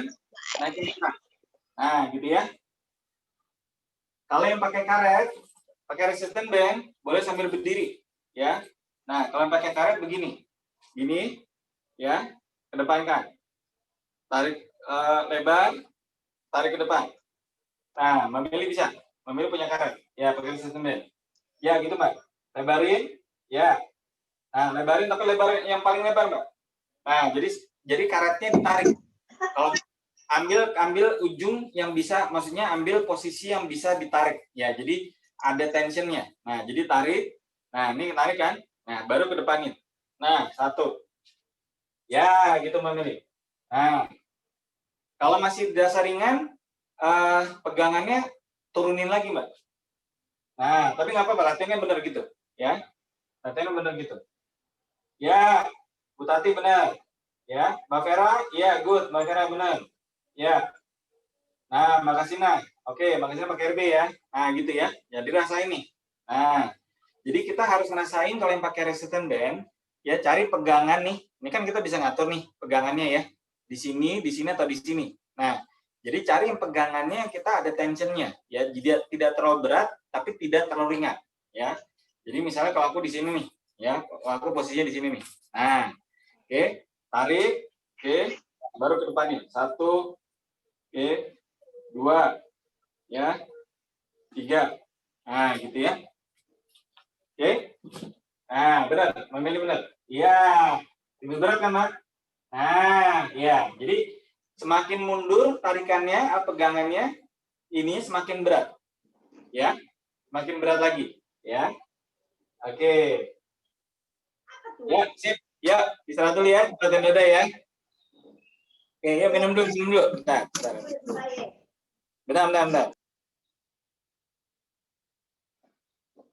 naikin ke atas. Nah, gitu ya. Kalau yang pakai karet, pakai resistance band, boleh sambil berdiri, ya. Nah, kalau yang pakai karet begini, gini, ya, kedepankan, tarik lebar, tarik ke depan. Nah, Mbak Meli bisa, Mbak Meli punya karet, ya, pakai resistance band, ya, gitu Mbak. Lebarin, ya. Nah, lebarin tapi lebar yang paling lebar, Mbak. Nah, jadi karetnya ditarik. Kalau ambil ujung yang bisa, maksudnya ambil posisi yang bisa ditarik, ya. Jadi ada tensionnya. Nah, jadi tarik. Nah, ini tarik kan. Nah, baru ke depanin. Nah, 1. Ya, gitu Mbak Meli. Nah, kalau masih dasar ringan, pegangannya turunin lagi, Mbak. Nah, tapi nggak apa-apa, latihannya benar gitu, ya. Latihannya benar gitu. Ya, Bu Tati benar. Ya, Mbak Vera, ya, good. Mbak Vera benar. Ya. Nah, makasih nah. Oke, makasih pakai RB ya. Nah, gitu ya. Jadi rasain nih. Nah, jadi kita harus ngerasain kalau yang pakai resistance band, ya cari pegangan nih. Ini kan kita bisa ngatur nih pegangannya ya. Di sini atau di sini. Nah, jadi cari yang pegangannya kita ada tensionnya, ya. Jadi tidak terlalu berat, tapi tidak terlalu ringan, ya. Jadi misalnya kalau aku di sini nih, ya, aku posisinya di sini nih. Nah, oke, tarik, oke, baru ke depan nih. 1, oke, 2, ya, 3. Nah, gitu ya. Oke. Nah, benar, memilih benar. Iya, lebih berat kan, Mak? Nah, iya. Jadi semakin mundur tarikannya, pegangannya, ini semakin berat. Ya, semakin berat lagi. Ya. Oke. Ya, sip. Ya, istirahat dulu ya, latihan dada ya. Oke, ya minum dulu. Bentar. Bentar.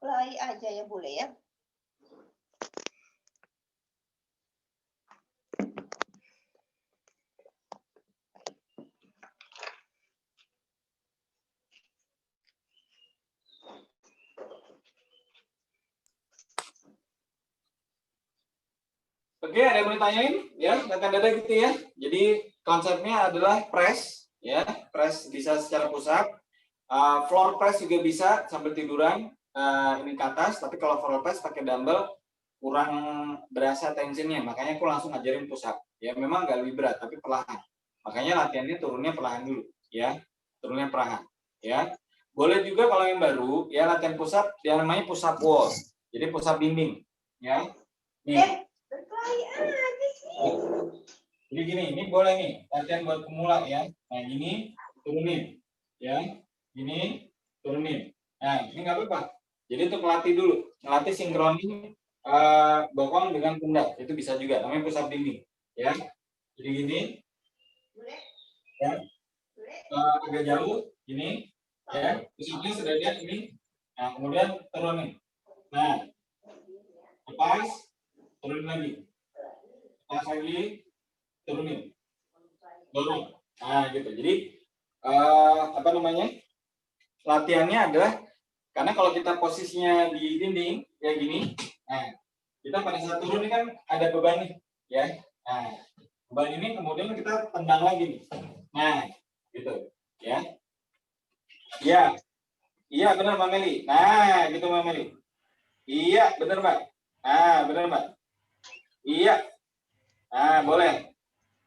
Mulai aja ya, boleh ya. Oke, ada yang mau ditanyain? Ya, latihan dada gitu ya. Jadi konsepnya adalah press, ya. Press bisa secara push up. Floor press juga bisa sambil tiduran ini ke atas. Tapi kalau floor press pakai dumbbell kurang berasa tensionnya. Makanya aku langsung ngajarin push up. Ya, memang nggak lebih berat, tapi perlahan. Makanya latihannya turunnya perlahan dulu, ya. Turunnya perlahan, ya. Boleh juga kalau yang baru, ya latihan push up, yang namanya push up wall. Jadi pusat dinding, ya. Nih. Berkelahi aja sih. Jadi gini, ini boleh nih latihan buat pemula ya. Nah gini turunin, ya. Gini turunin. Nah ini nggak apa-apa. Jadi untuk melatih dulu, melatih sinkronin bokong dengan pundak itu bisa juga. Namanya pusat dinding, ya. Jadi gini, ya. Agak jauh, gini, ya. Pusatnya sudah lihat ini. Nah kemudian turunin. Nah lepas, turunin lagi. Lepas lagi. Turunin, dorong, nah gitu. Jadi apa namanya, latihannya adalah karena kalau kita posisinya di dinding kayak gini, nah kita pada saat turun ini kan ada beban nih, ya. Nah beban ini kemudian kita tendang lagi nih, nah gitu, ya. Iya, iya benar Mbak Meli. Nah gitu Mbak Meli. Iya benar Mbak. Nah benar Mbak. Iya. Nah boleh.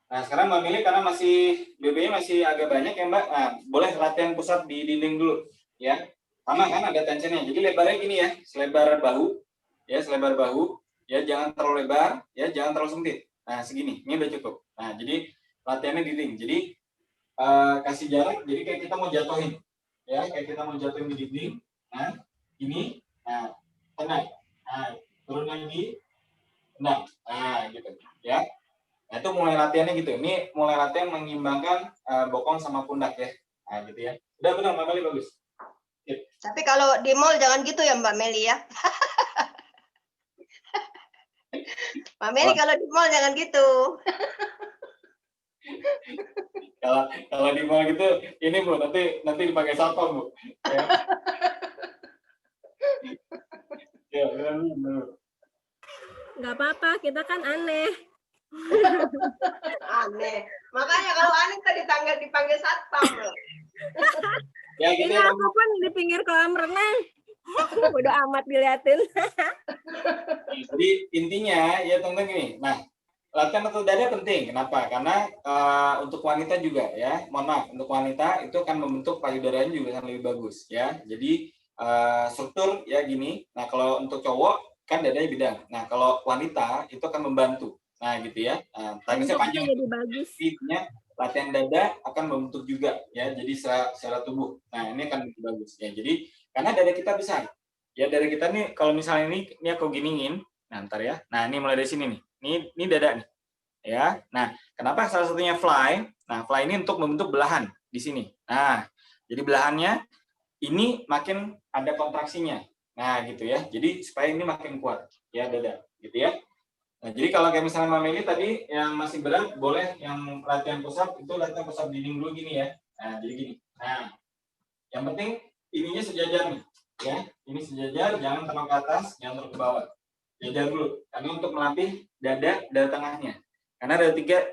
Nah, sekarang Mbak Mili karena masih BB-nya masih agak banyak ya Mbak. Nah, boleh latihan pusat di dinding dulu, ya. Sama kan ada tensionnya. Jadi lebarnya gini ya, selebar bahu, ya selebar bahu, ya jangan terlalu lebar, ya jangan terlalu sempit. Nah, segini, ini udah cukup. Nah, jadi latihannya di dinding. Jadi kasih jarak. Jadi kayak kita mau jatuhin, ya kayak kita mau jatuhin di dinding. Nah, ini, nah, tenang. Nah, turun lagi, tenang. Nah, gitu, ya. Nah, itu mulai latihannya gitu. Ini mulai latihan mengimbangkan bokong sama pundak ya. Nah, gitu ya. Udah benar Mbak Meli bagus. Sip. Tapi kalau di mall jangan gitu ya Mbak Meli ya. Mbak Meli kalau di mall jangan gitu. Kalau di mall gitu, ini Bu, nanti dipakai satpam Bu. Ya. Ya, benar. Nggak apa-apa, kita kan aneh. Aneh. Makanya kalau aneh tadi dipanggil satpam loh. Ya gitu Ini ya. aku pun di pinggir kolam renang. Bodo amat diliatin. Jadi intinya ya teman-teman gini. Nah, latihan otot dada penting. Kenapa? Karena untuk wanita juga ya. Mohon maaf, untuk wanita itu akan membentuk payudaranya juga akan lebih bagus ya. Jadi struktur ya gini. Nah, kalau untuk cowok kan dadanya bidang. Nah, kalau wanita itu akan membantu. Nah, gitu ya. Tangisnya panjang. Jadi bagus. Intinya latihan dada akan membentuk juga ya. Jadi secara tubuh. Nah, ini akan lebih bagus ya. Jadi karena dada kita besar. Ya dari kita nih kalau misalnya ini aku giniin, nah ntar ya. Nah, ini mulai dari sini nih. Ini dada nih. Ya. Nah, kenapa salah satunya fly? Nah, fly ini untuk membentuk belahan di sini. Nah, jadi belahannya ini makin ada kontraksinya. Nah, gitu ya. Jadi supaya ini makin kuat ya dada, gitu ya. Nah, jadi kalau kayak misalnya Mbak Meli tadi yang masih berat, boleh yang latihan pusat itu latihan pusat dinding dulu gini ya. Nah, jadi gini. Nah, yang penting ininya sejajar nih, ya. Ini sejajar, jangan terlalu ke atas, jangan terlalu ke bawah. Sejajar dulu. Karena untuk melatih dada tengahnya. Karena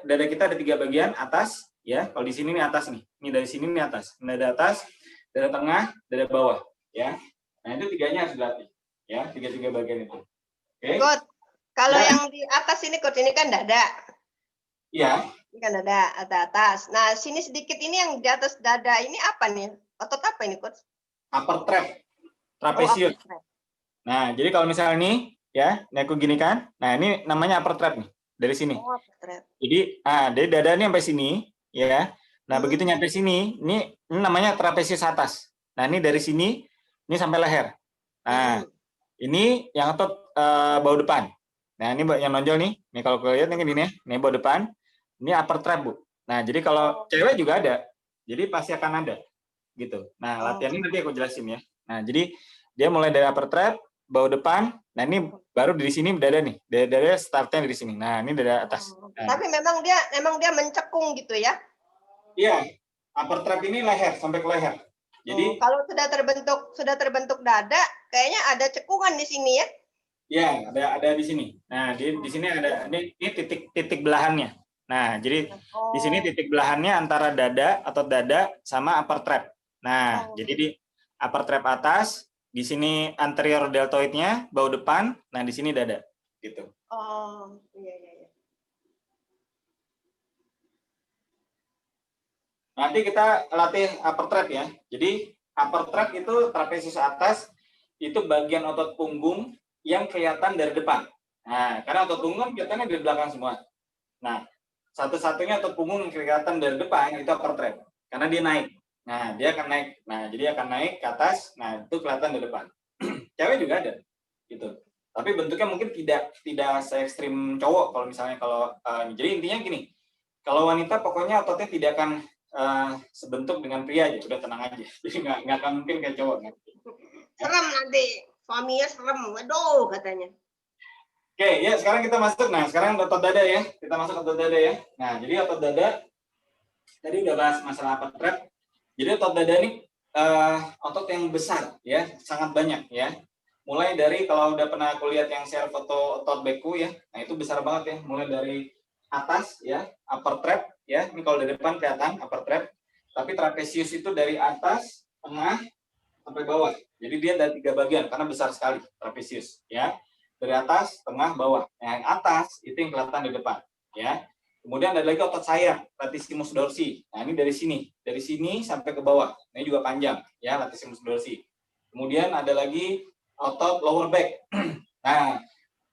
dada kita ada 3 bagian, atas, ya. Kalau di sini nih atas nih. Ini dari sini nih atas. Dada atas, dada tengah, dada bawah, ya. Nah, itu 3-nya harus dilatih, ya. 3 bagian itu. Oke. Coach, kalau Ya. yang di atas ini coach ini kan dada. Iya. Ini kan dada, ada atas. Nah, sini sedikit ini yang di atas dada ini apa nih? Otot apa ini, coach? Upper trap, trapezius. upper trap. Nah, jadi kalau misalnya ini, ya, ini aku gini kan. Nah, ini namanya upper trap nih, dari sini. Upper trap. Jadi, dari dada ini sampai sini, ya. Nah, begitu nyampe sini, ini namanya trapezius atas. Nah, ini dari sini, ini sampai leher. Nah, ini yang otot bahu depan. Nah, ini yang nonjol nih. Nih kalau kalian lihat ini ya, ini bahu depan. Ini upper trap, Bu. Nah, jadi kalau cewek juga ada. Jadi pasti akan ada. Gitu. Nah, latihan ini nanti aku jelasin ya. Nah, jadi dia mulai dari upper trap, bahu depan. Nah, ini baru di sini dada nih. Dada startnya dari sini. Nah, ini dada atas. Nah. Tapi memang dia mencekung gitu ya? Iya. Upper trap ini leher sampai ke leher. Jadi kalau sudah terbentuk dada, kayaknya ada cekungan di sini ya? Iya, ada di sini. Nah, di sini ada ini titik belahannya. Nah, jadi di sini titik belahannya antara dada atau dada sama upper trap. Nah, jadi di upper trap atas, di sini anterior deltoidnya, bahu depan, nah di sini dada, gitu. Oh, iya. Nanti kita latih upper trap ya. Jadi upper trap itu trapezius atas, itu bagian otot punggung yang kelihatan dari depan. Nah, karena otot punggung kan kelihatannya dari belakang semua. Nah, satu-satunya otot punggung yang kelihatan dari depan itu upper trap, karena dia naik. Nah, dia akan naik. Nah, jadi akan naik ke atas. Nah, itu kelihatan dari depan. Cewek juga ada, gitu. Tapi bentuknya mungkin tidak se ekstrim cowok kalau misalnya jadi intinya gini. Kalau wanita pokoknya ototnya tidak akan sebentuk dengan pria aja, udah tenang aja. Jadi nggak akan mungkin kayak cowok. Kan? Serem nanti, suaminya serem. Waduh, katanya. Oke, ya sekarang kita masuk. Nah, sekarang otot dada ya. Kita masuk otot dada ya. Nah, jadi otot dada tadi udah bahas masalah upper trap. Jadi otot dada ini otot yang besar ya, sangat banyak ya. Mulai dari kalau udah pernah aku lihat yang share foto otot beku ya. Nah, itu besar banget ya. Mulai dari atas ya, upper trap ya. Ini kalau dari depan kelihatan upper trap. Tapi trapesius itu dari atas, tengah sampai bawah. Jadi dia ada 3 bagian karena besar sekali trapesius ya. Dari atas, tengah, bawah. Yang atas itu yang kelihatan di depan, ya. Kemudian ada lagi otot sayap, latissimus dorsi. Nah, ini dari sini sampai ke bawah. Ini juga panjang, ya, latissimus dorsi. Kemudian ada lagi otot lower back. Nah,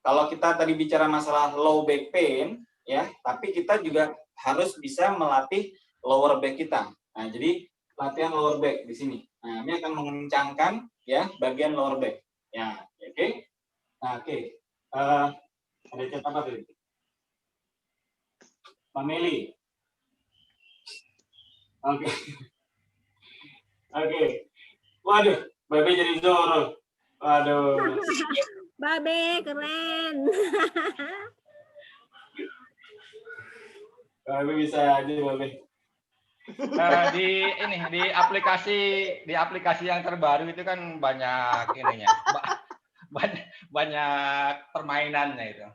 kalau kita tadi bicara masalah low back pain, ya, tapi kita juga harus bisa melatih lower back kita. Nah, jadi latihan lower back di sini. Nah, ini akan mengencangkan ya bagian lower back. Ya, oke. Nah, oke. Ada chat apa tadi? Mbak Meli. Oke. Oke. Waduh, Babe jadi Zoro. Waduh. Babe, keren. Babe bisa aja, Babe. Di aplikasi yang terbaru itu kan banyak ininya. banyak permainannya itu.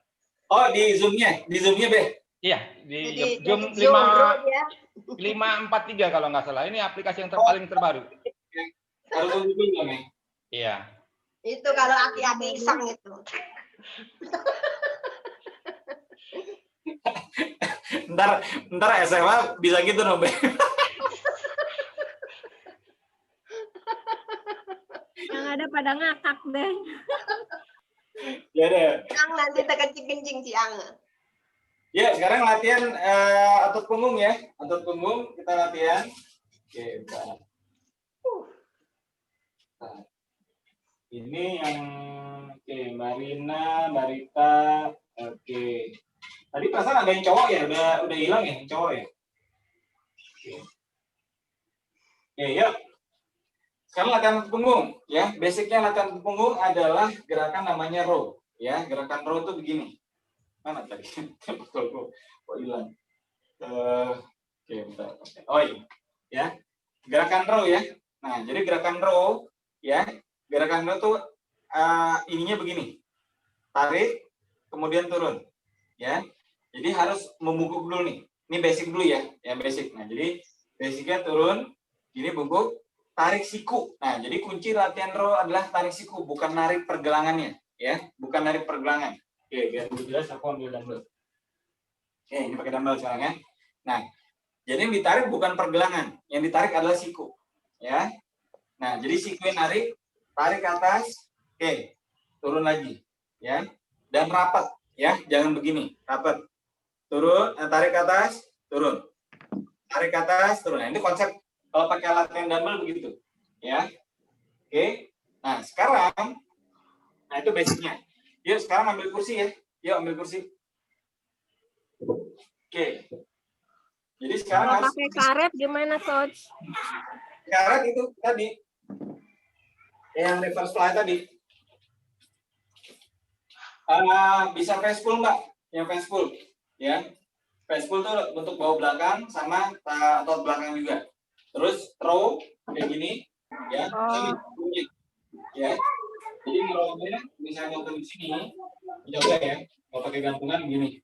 Oh, di Zoom-nya, Be. Iya, di Zoom ya. 543 kalau nggak salah. Ini aplikasi yang paling terbaru. Harus tunggu dulu, Be. Iya. Itu kalau aki-aki iseng itu. ntar SMA bisa gitu dong, Be. Yang ada pada ngakak deh. Ya deh. Yang nanti terkencing-kencing siang. Ya, sekarang latihan otot punggung ya. Otot punggung kita latihan. Oke, bentar. Nah, ini yang Marina, Marita. Oke. Tadi perasaan ada yang cowok ya? Udah hilang ya yang cowok ya? Oke, yuk. Sekarang latihan otot punggung ya. Basicnya latihan otot punggung adalah gerakan namanya row ya. Gerakan row itu begini. Mana tadi? Kok hilang? Oke, bentar. Oh iya. Ya. Gerakan row ya. Nah, jadi gerakan row ya. Gerakan row tuh ininya begini. Tarik, kemudian turun. Ya. Jadi harus membungkuk dulu nih. Ini basic dulu ya. Ya basic. Nah, jadi basicnya turun, ini bungkuk, tarik siku. Nah, jadi kunci latihan row adalah tarik siku, bukan narik pergelangannya, ya. Bukan narik pergelangan. Oke, biar lebih jelas aku ambil dumbbell. Oke, ini pakai dumbbell sekarang ya. Nah, jadi yang ditarik bukan pergelangan, yang ditarik adalah siku, ya. Nah, jadi siku yang narik, tarik ke atas, oke, turun lagi, ya. Dan rapat, ya, jangan begini, rapat. Turun, tarik ke atas, turun. Tarik ke atas, turun. Nah, ini konsep kalau pakai latihan dumbbell begitu, ya. Oke. Nah, sekarang, nah itu basicnya. Yuk, sekarang ambil kursi ya. Yuk, ambil kursi. Oke. Jadi sekarang Kalau harus pakai karet gimana, Coach? karet itu tadi. Yang reverse fly tadi. Bisa face pull Mbak? Yang face pull, ya. Face pull tuh untuk bahu belakang sama otot belakang juga. Terus throw kayak gini, ya. Ya. Jadi ngerolnya misalnya mau di sini, coba ya, mau pakai gantungan gini,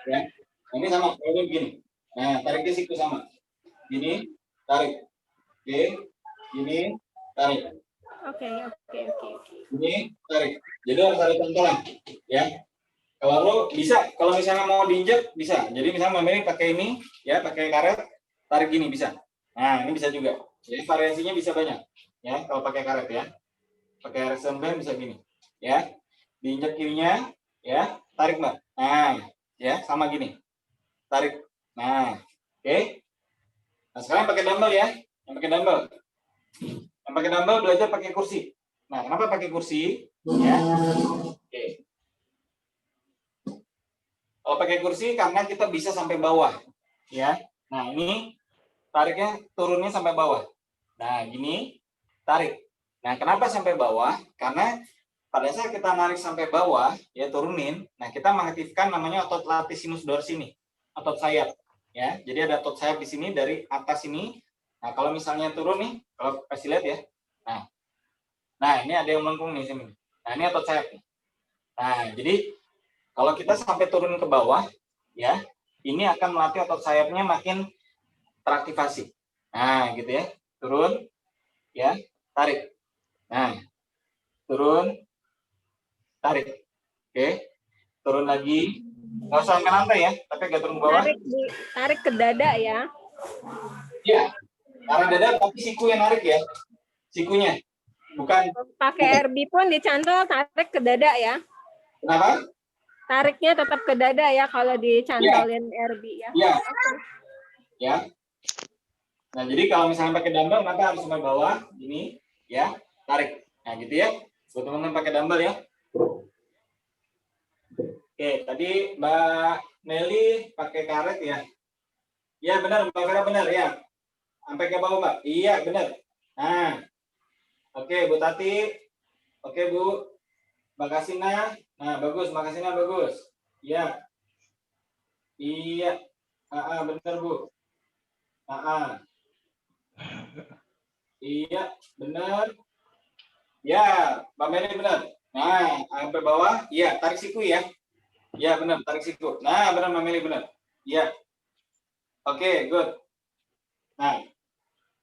ya. Ini sama, kalau begini. Nah, tariknya siku sama. Gini, tarik. Oke, gini, tarik. Oke. Ini tarik. Jadi harus ada tontonan, ya. Kalau lo bisa, kalau misalnya mau diinjek bisa. Jadi misalnya Mami pakai ini, ya, pakai karet, tarik gini bisa. Nah, ini bisa juga. Jadi variasinya bisa banyak, ya. Kalau pakai karet ya, pakai resistance band bisa gini, ya. diinjak kirinya, ya, tarik Mbak. Nah, ya, sama gini. Tarik. Nah, oke. Nah, sekarang pakai dumbbell ya. Yang pakai dumbbell. Yang pakai dumbbell belajar pakai kursi. Nah, kenapa pakai kursi? Ya. Oke. Kalau pakai kursi karena kita bisa sampai bawah, ya. Nah, ini tariknya turunnya sampai bawah. Nah, gini, tarik. Nah, kenapa sampai bawah? Karena pada saat kita narik sampai bawah, ya turunin, nah kita mengaktifkan namanya otot latissimus dorsi nih, otot sayap, ya. Jadi ada otot sayap di sini dari atas ini. Nah, kalau misalnya turun nih, kalau kasih lihat ya. Nah, ini ada yang melengkung nih sini. Nah, ini otot sayap nih. Nah, jadi kalau kita sampai turun ke bawah, ya, ini akan melatih otot sayapnya makin teraktivasi. Nah, gitu ya. Turun, ya, tarik. Nah, turun, tarik. Oke. Turun lagi. Nggak usah sampai lantai ya, tapi agak turun ke bawah. Tarik ke dada ya. Iya. Arah dada tapi siku yang narik ya. Sikunya. Bukan. Pakai RB pun dicantol tarik ke dada ya. Kenapa? Tariknya tetap ke dada ya kalau dicantolin RB ya. Iya. Ya. Nah, jadi kalau misalnya pakai dumbbell maka harus sampai bawah, gini, ya, tarik. Nah, gitu ya. Buat teman-teman pakai dumbbell ya. Oke, tadi Mbak Nelly pakai karet ya. Iya, benar, Mbak Vera benar ya. Sampai ke bawah, Mbak. Iya, benar. Nah. Oke, Bu Tati. Oke, Bu. Mbak Kasina. Nah, bagus, Mbak Kasina bagus. Iya. Iya. Benar, Bu. Iya, benar. Ya, Mbak Meli benar. Nah, sampai bawah. Iya, tarik siku ya. Iya, benar, tarik siku. Nah, benar Mbak Meli benar. Iya. Oke, good. Nah,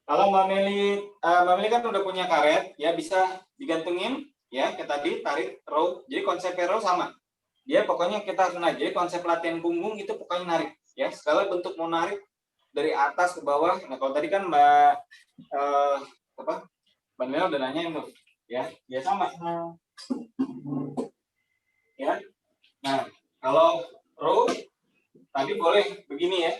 kalau Mbak Meli kan udah punya karet, ya bisa digantungin, ya, kayak tadi, tarik, row. Jadi konsep row sama. Dia pokoknya kita harus narik. Jadi konsep latihan punggung itu pokoknya narik. Ya, segala bentuk mau narik dari atas ke bawah. Nah, kalau tadi kan Mbak Nela udah nanya itu, ya, dia sama. Ya. Nah, kalau row tadi boleh begini ya.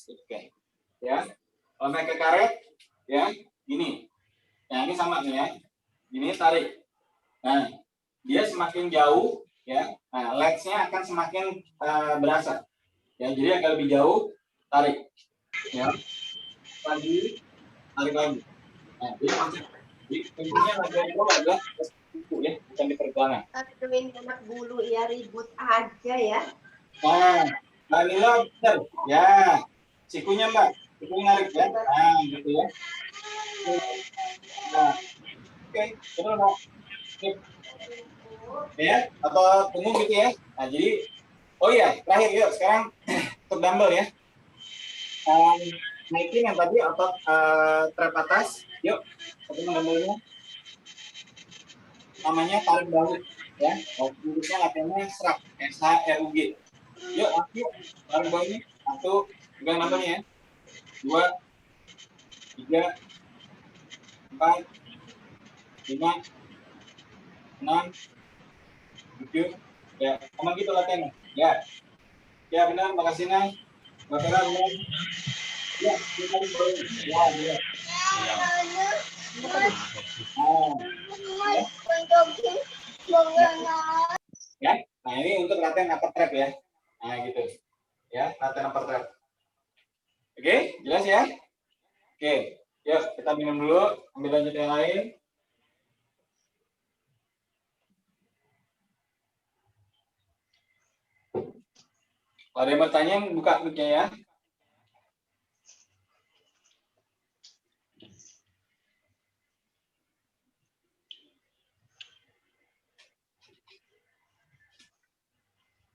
Oke. Ya. Kalau naik ke karet, ya, gini. Nah, ini sama nih ya. Gini tarik. Nah, dia semakin jauh, ya. Nah, legs-nya akan semakin berasa. Ya, jadi agak lebih jauh, tarik. Ya. Lagi, tarik lagi. Nah, jadi konsep intinya latihan itu adalah ya, bukan di pergelangan. Aduh, ini anak bulu ya ribut aja ya. Nah, Mbak Nila benar. Ya, sikunya Mbak, sikunya narik ya. Nah, gitu ya. Nah, oke, benar Mbak. Ya, atau punggung gitu ya. Nah, jadi, oh iya, terakhir yuk sekarang untuk dumbbell ya. Naikin yang tadi otot trap atas. Yuk, satu dumbbellnya. Namanya tarik bahu ya. Bentuknya latihannya SRUG, SHRUG. Yuk, tarik bahunya. 1, pegang namanya ya. 2, 3, 4, 5, 6, 7. Ya, sama gitu latihannya. Ya. Ya benar, makasih Nang. Mbak Vera benar. Ya, kita tarik. Ya. Ya, nah ini untuk latihan upper trap ya. Nah gitu. Ya, latihan upper trap. Oke, jelas ya? Oke, yuk kita minum dulu, ambil lanjut yang lain. Kalau ada yang bertanya, buka mic-nya ya.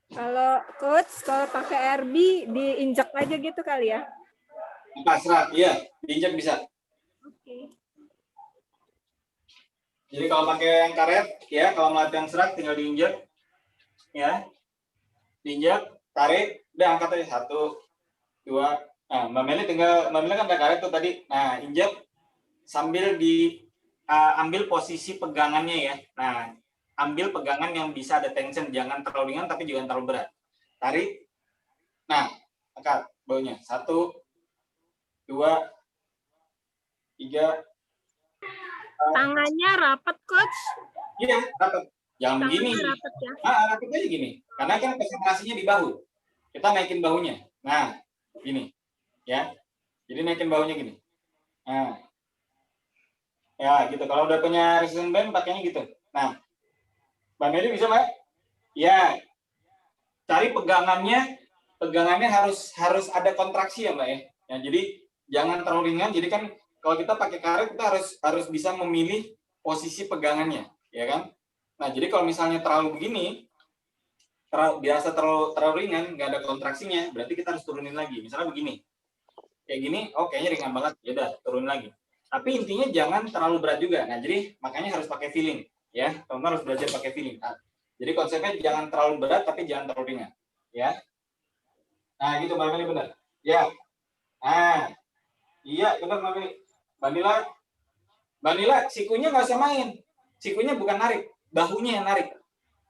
Kalau coach, kalau pakai RB diinjak aja gitu kali ya? Pasrah, iya, diinjak bisa. Oke. Jadi kalau pakai yang karet, ya, kalau melatih yang serat tinggal diinjak, ya, diinjak, tarik, udah angkat aja 1, 2. Nah, Mbak Meli kan ada karet tuh tadi. Nah, injak sambil ambil posisi pegangannya ya. Nah, ambil pegangan yang bisa ada tension, jangan terlalu ringan tapi jangan terlalu berat. Tarik. Nah, angkat baunya. 1, 2, 3. Tangannya rapat, Coach. Iya, rapat. Jangan begini. Tangannya rapat ya. Rapat aja gini. Karena kan konsentrasinya di bahu. Kita naikin bahunya. Nah, gini. Ya. Jadi naikin bahunya gini. Nah. Ya, gitu. Kalau udah punya resistance band pakainya gitu. Nah. Mbak Meli bisa, Mbak? Ya. Cari pegangannya harus ada kontraksi ya, Mbak ya. Ya, jadi jangan terlalu ringan. Jadi kan kalau kita pakai karet kita harus bisa memilih posisi pegangannya, ya kan? Nah, jadi kalau misalnya terlalu begini, terlalu ringan, nggak ada kontraksinya, berarti kita harus turunin lagi. Misalnya begini, kayak gini, oh kayaknya ringan banget, ya udah turunin lagi. Tapi intinya jangan terlalu berat juga. Nah, jadi makanya harus pakai feeling, ya. Teman-teman harus belajar pakai feeling. Nah, jadi konsepnya jangan terlalu berat, tapi jangan terlalu ringan, ya. Nah, gitu Mbak Meli benar. Ya. Nah, iya benar Mbak Meli. Mbak Nila, sikunya nggak usah main. Sikunya bukan narik, bahunya yang narik.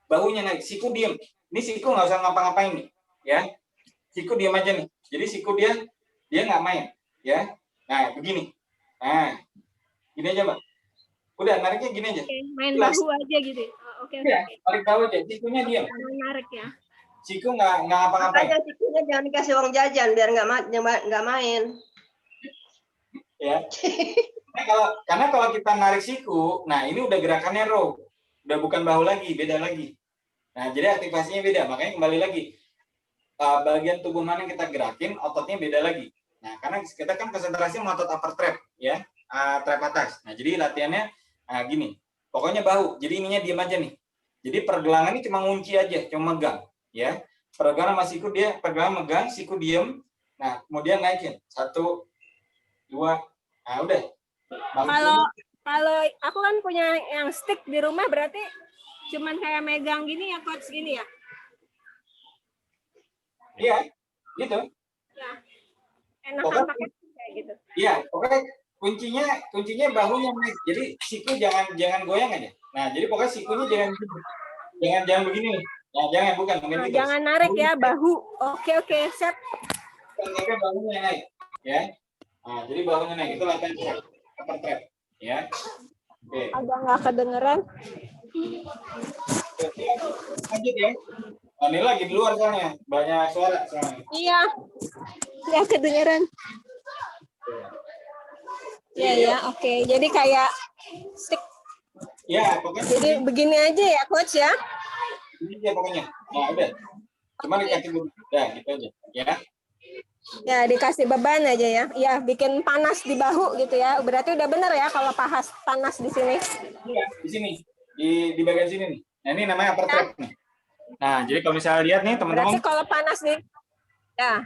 Bahunya naik, siku diem. Ini siku nggak usah ngapa-ngapain nih, ya. Siku diem aja nih. Jadi siku dia nggak main, ya. Nah, begini. Nah, gini aja Mbak. Udah nariknya gini aja. Oke, main bahu aja gitu. Oh, oke. Ya, tarik bahu aja. Sikunya diem. Jangan narik ya. Siku nggak ngapa-ngapain. Makanya sikunya jangan dikasih uang jajan biar nggak main. Ya. Karena kalau kita narik siku, nah ini udah gerakannya row, udah bukan bahu lagi, beda lagi. Nah, jadi aktivasinya beda. Makanya kembali lagi, bagian tubuh mana yang kita gerakin, ototnya beda lagi. Nah, karena kita kan konsentrasi otot upper trap, ya, trap atas. Nah, jadi latihannya gini. Pokoknya bahu. Jadi ininya diam aja nih. Jadi pergelangan ini cuma ngunci aja, cuma megang, ya. Pergelangan sama siku dia, pergelangan megang, siku diem. Nah, kemudian naikin. 1, 2, nah udah. Kalau aku kan punya yang stick di rumah, berarti cuman kayak megang gini ya, Coach, gini ya? Iya, gitu. Ya. Enakan pakai kayak gitu. Iya, pokoknya kuncinya bahunya naik. Jadi siku jangan goyang aja. Nah, jadi pokoknya sikunya jangan begini. Nah, bukan gitu. Jangan narik ya, bahu. Oke, set. Sampai bahunya naik, ya. Nah, jadi bahunya naik itu latihan upper trap, ya. Oke. Agak nggak kedengeran. Lanjut ya. Ini lagi di luar soalnya, banyak suara soalnya. Iya, nggak kedengeran. Ya, oke. Jadi kayak stick. Ya, pokoknya. Jadi begini aja ya, Coach ya. Ini aja pokoknya. Nah, udah. Cuma dikasih dulu. Udah, gitu aja, ya. Ya, dikasih beban aja ya. Ya, bikin panas di bahu gitu ya. Berarti udah bener ya kalau panas di sini. Iya, di sini. Di bagian sini nih. Nah, ini namanya upper trap nih. Nah, jadi kalau misalnya lihat nih teman-teman. Berarti kalau panas nih. Ya.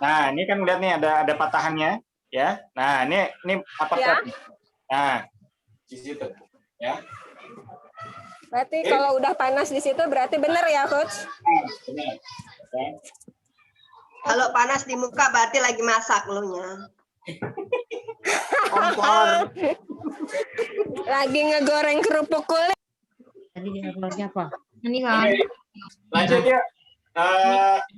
Nah, ini kan lihat nih ada patahannya, ya. Nah, ini upper trap. Nah, di situ, ya. Berarti kalau udah panas di situ berarti bener ya, Coach? Benar. Ya. Kalau panas di muka berarti lagi masak elunya. Lagi ngegoreng kerupuk kulit. Tadi keluarnya apa? Ini kan. Lanjut ya.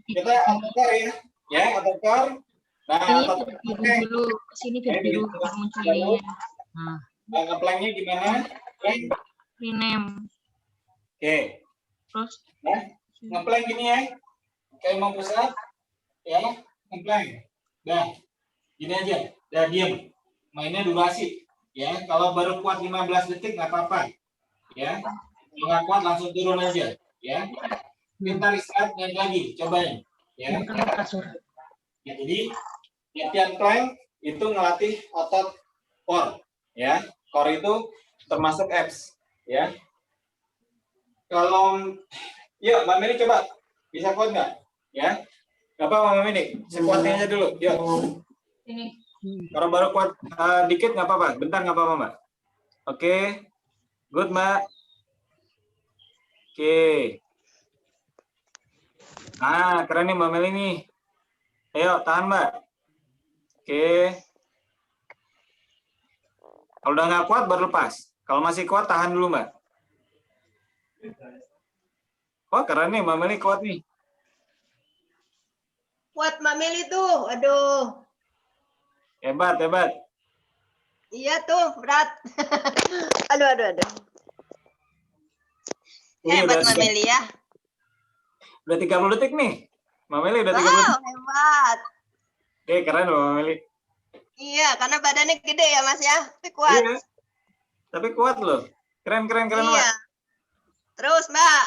Kita otot ya. Ya, otot. Nah, otot Dulu sini dulu munculnya. Nah, ngeplanknya gimana? rinem. Oke. Terus Nah, ngeplank gini ya. Kayak mau pusat. Ya, ngeplank. Nah, gini aja. Udah diam. Mainnya durasi. Ya, kalau baru kuat 15 detik nggak apa-apa. Ya. Kalau nggak kuat langsung turun aja. Ya. Kita restart naik lagi. Cobain. Ya. Ya, jadi latihan plank itu ngelatih otot core. Ya. Core itu termasuk abs. Ya. Kalau yuk Mbak Meli coba bisa kuat nggak? Ya. Nggak apa Mbak Meli, sekuatnya aja dulu. Yuk. ini Kalau baru kuat dikit nggak apa-apa. Bentar nggak apa-apa Mbak. Oke. Good Mbak. Oke. Nah keren nih Mbak Meli nih. Ayo tahan Mbak. Oke. Kalau Kalau udah nggak kuat baru lepas. Kalau masih kuat tahan dulu Mbak. Wah keren nih Mbak Meli kuat nih. Kuat Mbak Meli tuh, aduh. Hebat, hebat. Iya tuh, berat. Aduh. Ini Hebat udah Mbak Meli ya. Udah 30 detik nih. Mbak Meli udah 30 Wow, detik. hebat. Oke, keren loh Mbak Meli. Iya, karena badannya gede ya Mas ya, tapi kuat. Iya. Tapi kuat loh. Keren Iya. Mbak. Terus Mbak.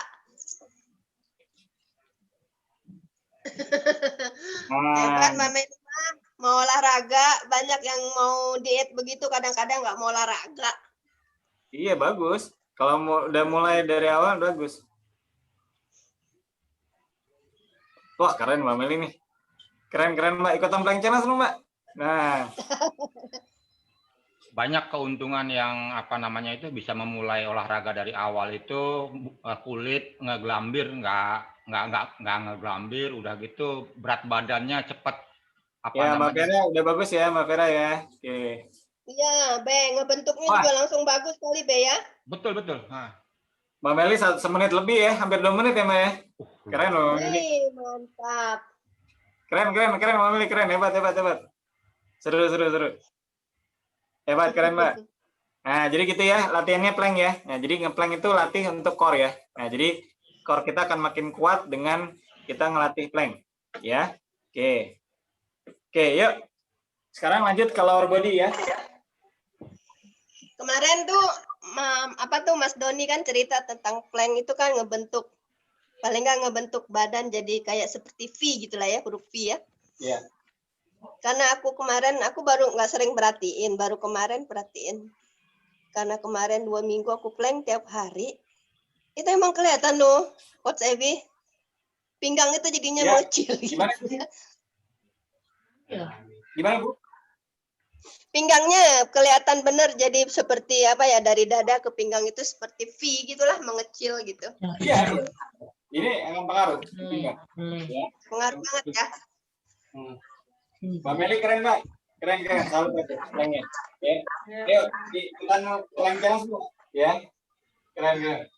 Hebat Nah, Mbak Meli mah. Mau olahraga, banyak yang mau diet begitu, kadang-kadang nggak mau olahraga. iya bagus. Kalau udah mulai dari awal bagus. Wah keren Mbak Meli nih. Keren Mbak. Ikutan Plank Challenge lu Mbak. Nah, Banyak keuntungan yang apa namanya itu bisa memulai olahraga dari awal itu kulit ngegelambir nggak ngegelambir, udah gitu berat badannya cepat apa ya Mbak namanya. Vera udah bagus ya Mbak Vera ya. Oke. Iya, Be, ngebentuknya Wah. juga langsung bagus kali Be ya. Betul. Nah, Mbak Meli semenit lebih ya, hampir 2 menit ya Mbak ya. Keren loh Mbak Meli. Wih, mantap. Keren Mbak Meli, keren, hebat. Seru. Hebat, keren Mbak. Nah, jadi gitu ya, latihannya plank ya. Nah, jadi ngeplank itu latih untuk core ya. Nah, jadi core kita akan makin kuat dengan kita ngelatih plank. Ya. Oke, yuk. Sekarang lanjut ke lower body ya. Kemarin tuh Mas Doni kan cerita tentang plank itu kan ngebentuk, paling nggak ngebentuk badan jadi kayak seperti V gitulah ya, huruf V ya. Iya. Karena kemarin aku baru nggak sering perhatiin, baru kemarin perhatiin. Karena kemarin 2 minggu aku plank tiap hari, itu emang kelihatan loh, Coach Evi. Pinggang itu jadinya Ya. mengecil. Gimana? Gimana Bu? Pinggangnya kelihatan bener jadi seperti apa ya, dari dada ke pinggang itu seperti V gitulah, mengecil gitu. Iya. Ini emang pengaruh. Pinggang. Ya. Pengaruh banget ya. Mbak Meli keren Mbak. Keren. Salut itu planknya. Ya. Yuk, kita plank challenge Bu. Ya. Keren.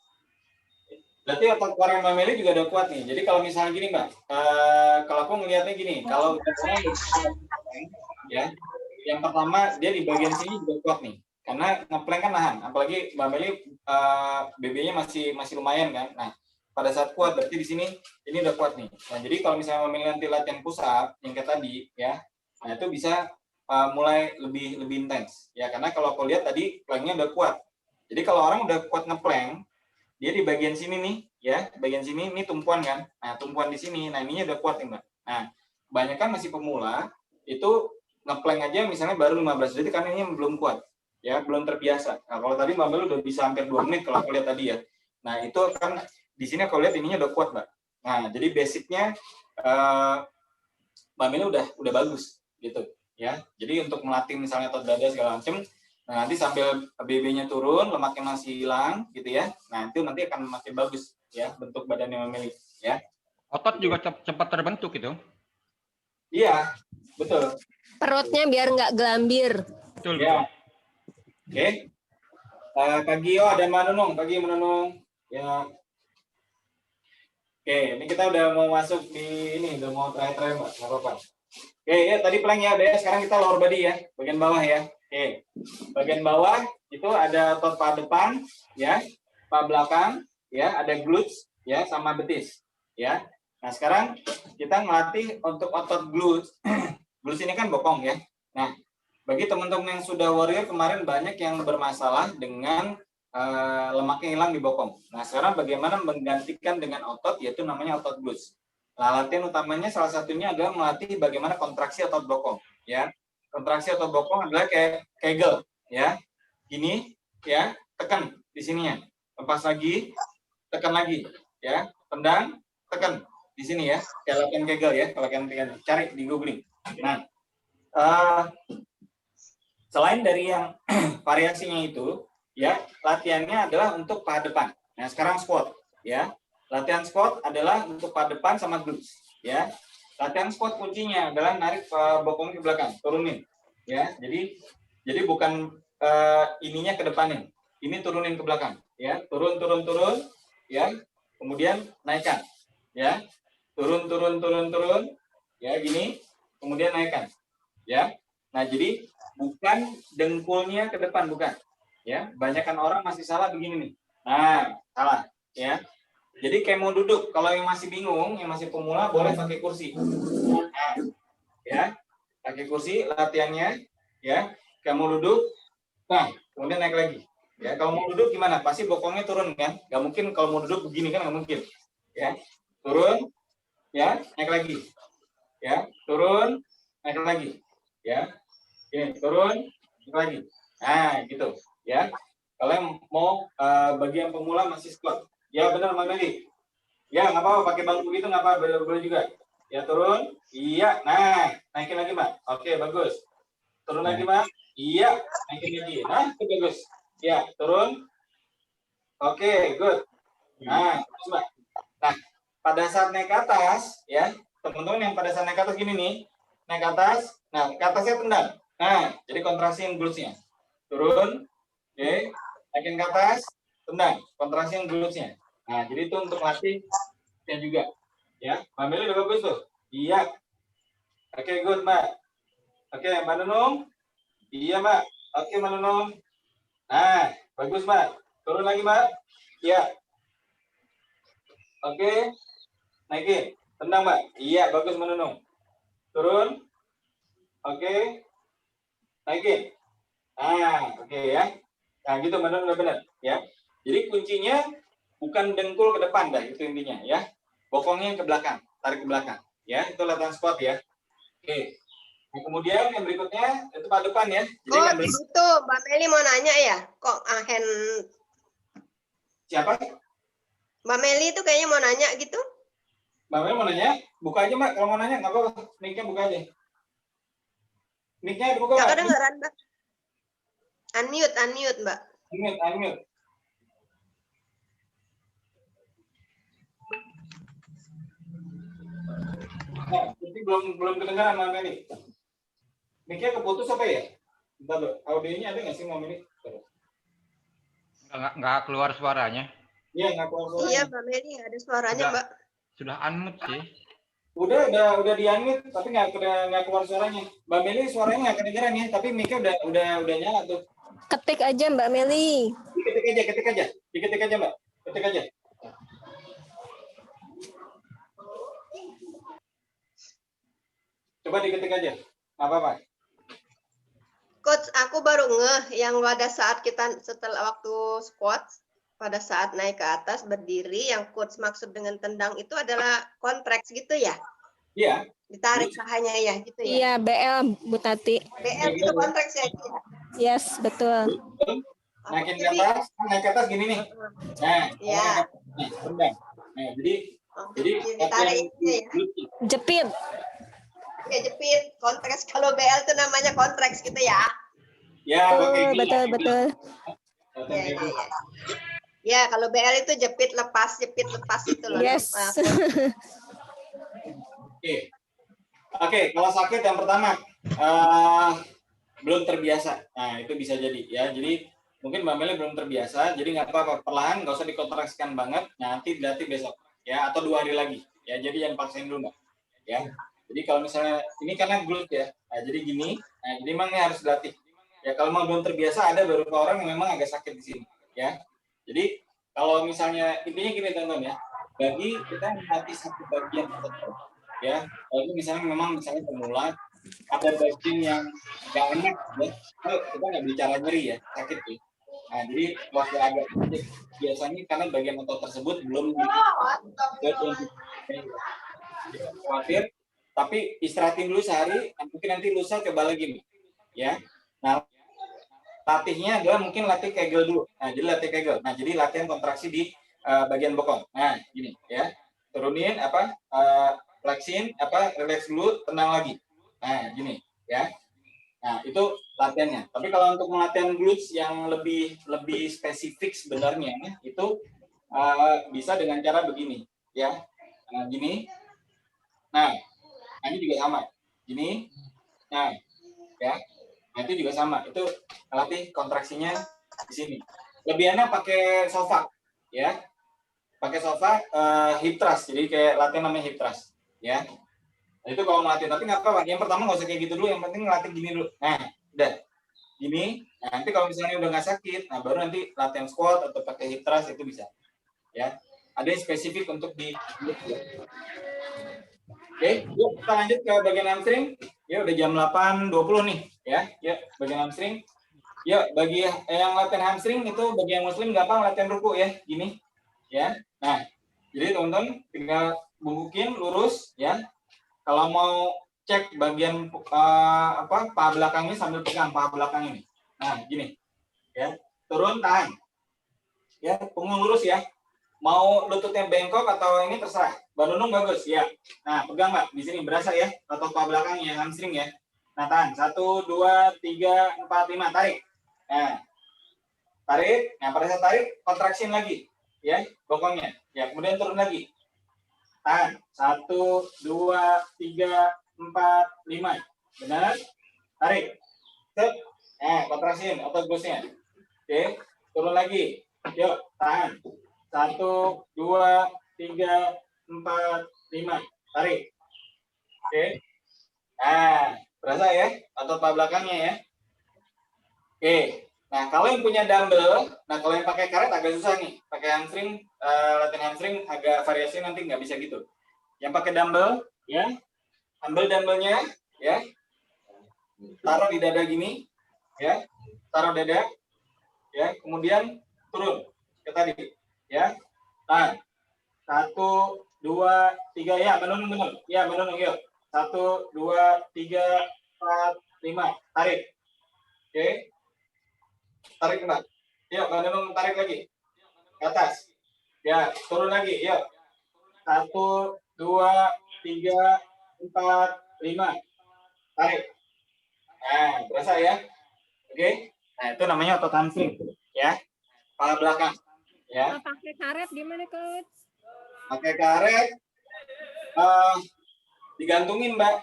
Berarti otot core Mbak Meli juga udah kuat nih. Jadi kalau misalnya gini Mbak, kalau aku ngelihatnya gini, kalau ya, yang pertama dia di bagian sini juga kuat nih, karena ngeplank kan nahan, apalagi Mbak Meli BB-nya masih lumayan kan. Nah, pada saat kuat berarti di sini ini udah kuat nih. Nah, jadi kalau misalnya Mbak Meli nanti latihan push up yang kayak tadi ya, nah itu bisa mulai lebih intens ya, karena kalau aku lihat tadi planknya udah kuat. Jadi kalau orang udah kuat ngeplank, dia di bagian sini nih ya, bagian sini ini tumpuan kan. Nah, tumpuan di sini, nah ininya udah kuat nih Mbak. Nah, kebanyakan masih pemula itu ngeplank aja misalnya baru 15 detik karena ini belum kuat ya, belum terbiasa. Nah, kalau tadi Mbak Meli udah bisa hampir 2 menit kalau aku lihat tadi ya. Nah, itu kan di sini aku lihat ininya udah kuat Mbak. Nah, jadi basicnya Mbak Meli udah bagus gitu ya. Jadi untuk melatih misalnya otot dada segala macam, nah nanti sambil BB-nya turun, lemaknya masih hilang gitu ya. Nah, itu nanti akan makin bagus ya bentuk badannya Mbak Meli ya. otot juga cepat terbentuk itu. Iya, betul. Perutnya biar nggak gelambir. Betul. Ya. Oke. Kak Gio dan Mbak Nunung, pagi Menunung. Ya. Oke, ini kita udah mau masuk di ini, udah mau try-try Mbak, nggak apa-apa. Oke, ya tadi plank ya, udah ya. Sekarang kita lower body ya, bagian bawah ya. Oke. Bagian bawah itu ada otot paha depan ya, paha belakang ya, ada glutes ya sama betis ya. Nah, sekarang kita ngelatih untuk otot glutes. Glutes ini kan bokong ya. Nah, bagi teman-teman yang sudah warrior kemarin banyak yang bermasalah dengan lemaknya hilang di bokong. Nah, sekarang bagaimana menggantikan dengan otot, yaitu namanya otot glutes. Nah, latihan utamanya salah satunya adalah melatih bagaimana kontraksi otot bokong. Ya, kontraksi otot bokong adalah kayak kegel, ya. Gini, ya, tekan di sininya. Lepas lagi, tekan lagi, ya. Tendang, tekan di sini ya. Kayak latihan kegel ya. Kalau kalian cari di googling. Nah, selain dari yang variasinya itu, ya latihannya adalah untuk paha depan. Nah, sekarang squat, ya. Latihan squat adalah untuk paha depan sama glutes, ya. Latihan squat kuncinya adalah narik bokong ke belakang, turunin, ya. Jadi bukan ininya ke depanin. Ini turunin ke belakang, ya. Turun, ya. Kemudian naikkan, ya. Turun, ya, gini. Kemudian naikkan, ya. Nah, jadi bukan dengkulnya ke depan, bukan. Ya, banyakkan orang masih salah begini nih. Nah, salah, ya. Jadi kayak mau duduk, kalau yang masih bingung, yang masih pemula boleh pakai kursi. Nah, ya, pakai kursi latihannya, ya. Kayak mau duduk, nah, kemudian naik lagi. Ya, kalau mau duduk gimana? Pasti bokongnya turun kan? Gak mungkin kalau mau duduk begini kan, gak mungkin. Ya, turun, ya, naik lagi. Ya, turun, naik lagi. Ya, ini turun, naik lagi. Nah, gitu. Ya, kalau yang mau bagian pemula masih squat. Ya benar Mbak Meli. Ya nggak apa-apa pakai bangku gitu nggak apa-apa boleh juga. Ya turun. Iya. Nah naikin lagi Mbak. Oke bagus. Turun lagi Mbak. Iya. Naikin lagi. Nah itu bagus. Ya turun. Oke good. Nah terus Mbak. Nah pada saat naik ke atas ya teman-teman yang pada saat naik ke atas gini nih naik ke atas. Nah ke atasnya tendang. Nah jadi kontraksi glutesnya. Turun. Oke. Naikin ke atas. Tendang. Kontraksi glutesnya. Nah, jadi itu untuk latih ya juga. Ya, Mbak Meli udah bagus tuh. Iya. Oke, good, Mbak. Oke, Mbak Nunung. Iya, Mbak. Oke, Mbak Nunung. Nah, bagus, Mbak. Turun lagi, Mbak. Iya. Oke. Naikin. Tendang, Mbak. Iya, bagus, Mbak Nunung. Turun. Oke. Naikin. Nah, oke ya. Nah, gitu, Mbak Nunung udah benar. Ya. Jadi kuncinya bukan dengkul ke depan dah itu intinya ya. Bokongnya ke belakang, tarik ke belakang. Ya, itu latihan squat ya. Oke. Nah, kemudian yang berikutnya itu pada depan ya. Jadi Oh, yang itu Mbak Meli mau nanya ya, kok hand siapa? Mbak Meli itu kayaknya mau nanya gitu. Mbak Mel mau nanya? Buka aja Mbak, kalau mau nanya nggak apa-apa. Mic-nya buka aja. Mic-nya dibuka Nggak Mbak. kedengeran Mbak. Unmute Mbak. Unmute. Nah, ini belum kedengaran Mbak Meli. Mic-nya keputus apa ya? Bentar loh, audionya ada nggak sih Mbak Meli? Nggak keluar suaranya. Iya, nggak keluar suaranya. Iya Mbak Meli ada suaranya Mbak. Sudah unmute sih. Udah di-unmute tapi nggak keluar suaranya. Mbak Meli suaranya nggak kedengeran ya, tapi mic-nya udah nyala tuh. Ketik aja Mbak Meli. Ketik aja Mbak. Ketik aja. Coba diketik aja. Nggak apa-apa. Coach, aku baru ngeh yang pada saat kita setelah waktu squat, pada saat naik ke atas berdiri, yang coach maksud dengan tendang itu adalah kontraks gitu ya? Iya. Ditarik pahanya ya gitu ya? Iya, BL Bu Tati. BL itu kontraks ya? Yes, betul. Naikin ke atas, naik ke atas gini nih. Nah, ya. Tendang. Nah, jadi ditarik ya. Jepit. Ya jepit, kontraks. Kalau BL itu namanya kontraks gitu ya? Ya, Betul. Ya, kalau BL itu jepit lepas itu loh. Yes. Oke, kalau sakit yang pertama belum terbiasa. Nah, itu bisa jadi ya. Jadi mungkin Mbak Meli belum terbiasa, jadi nggak apa-apa, perlahan, nggak usah dikontraksikan banget. Nanti dilatih besok ya, atau 2 hari lagi ya. Jadi jangan paksain dulu Mbak. Ya. Jadi kalau misalnya ini karena glute ya, nah, jadi gini, nah, jadi memang ini harus dilatih. Ya kalau memang belum terbiasa, ada beberapa orang yang memang agak sakit di sini ya. Jadi kalau misalnya intinya gini teman-teman ya, bagi kita melatih satu bagian tertentu ya. Kalau misalnya pemula ada bagian yang nggak enak ya, kita nggak bicara nyeri ya, sakit ya. Nah jadi waktu agak biasanya karena bagian otot tersebut belum khawatir, tapi istirahatin dulu sehari, mungkin nanti lusa coba lagi nih ya. Nah latihnya adalah mungkin latih kegel dulu. Nah jadi latih kegel. Nah jadi latihan kontraksi di bagian bokong. Nah gini ya, turunin flexin relax dulu, tenang lagi. Nah gini ya. Nah itu latihannya. Tapi kalau untuk latihan glutes yang lebih spesifik sebenarnya itu bisa dengan cara begini ya. Nah gini. Nah ini juga sama. Gini. Nah ya. Nah itu juga sama. Itu latih kontraksinya di sini. Lebihannya pakai sofa, ya. Pakai sofa hip thrust, jadi kayak latihan namanya hip thrust, ya. Nah, itu kalau melatih, tapi nggak apa-apa. Yang pertama nggak usah kayak gitu dulu, yang penting latih gini dulu. Nah, udah. Gini. Nah, nanti kalau misalnya udah nggak sakit, nah baru nanti latihan squat atau pakai hip thrust itu bisa, ya. Ada yang spesifik untuk di. Oke, yuk kita lanjut ke bagian hamstring. Ya udah jam 8.20 nih, ya. Ya, bagian hamstring. Ya, bagi yang latihan hamstring itu bagi yang muslim gampang latihan ruku ya, gini. Ya. Nah, jadi teman-teman tinggal bungkukin lurus ya. Kalau mau cek bagian paha belakangnya sambil pegang paha belakang ini. Nah, gini. Ya. Turun tahan. Ya, punggung lurus ya. Mau lututnya bengkok atau ini terserah. Balunung bagus ya. Nah, pegang Mbak di sini berasa ya otot paha belakangnya hamstring ya. Nah, tahan. 1 2 3 4 5 tarik. Nah. Tarik. Nah, pada saat tarik kontraksin lagi ya, bokongnya. Ya, kemudian turun lagi. Tahan. 1 2 3 4 5. Benar? Tarik. Set. Nah, kontraksin otot gusnya. Oke, turun lagi. Yuk, tahan. 1 2 3 4 5. Tarik. Oke. Nah, berasa ya otot paha belakangnya ya. Oke. Nah, kalau yang punya dumbbell, nah kalau yang pakai karet agak susah nih. Pakai hamstring, latihan hamstring agak variasi nanti nggak bisa gitu. Yang pakai dumbbell, ya, ambil dumbbellnya, ya, taruh di dada gini, ya, taruh dada, ya, kemudian turun ke tadi, ya. Nah, 1 2 3 ya, menurun, ya, menurun, yuk. 1 2 3 4 5, tarik, oke. Tarik Mbak. Yuk, Mbak tarik lagi. Ke atas. Ya, turun lagi. Yuk. 1 2 3 4 5. Tarik. Nah, berasa ya? Oke. Nah, itu namanya otot hamstring, ya. Kepala belakang, ya. Pakai karet gimana, Coach? Pakai karet digantungin, Mbak.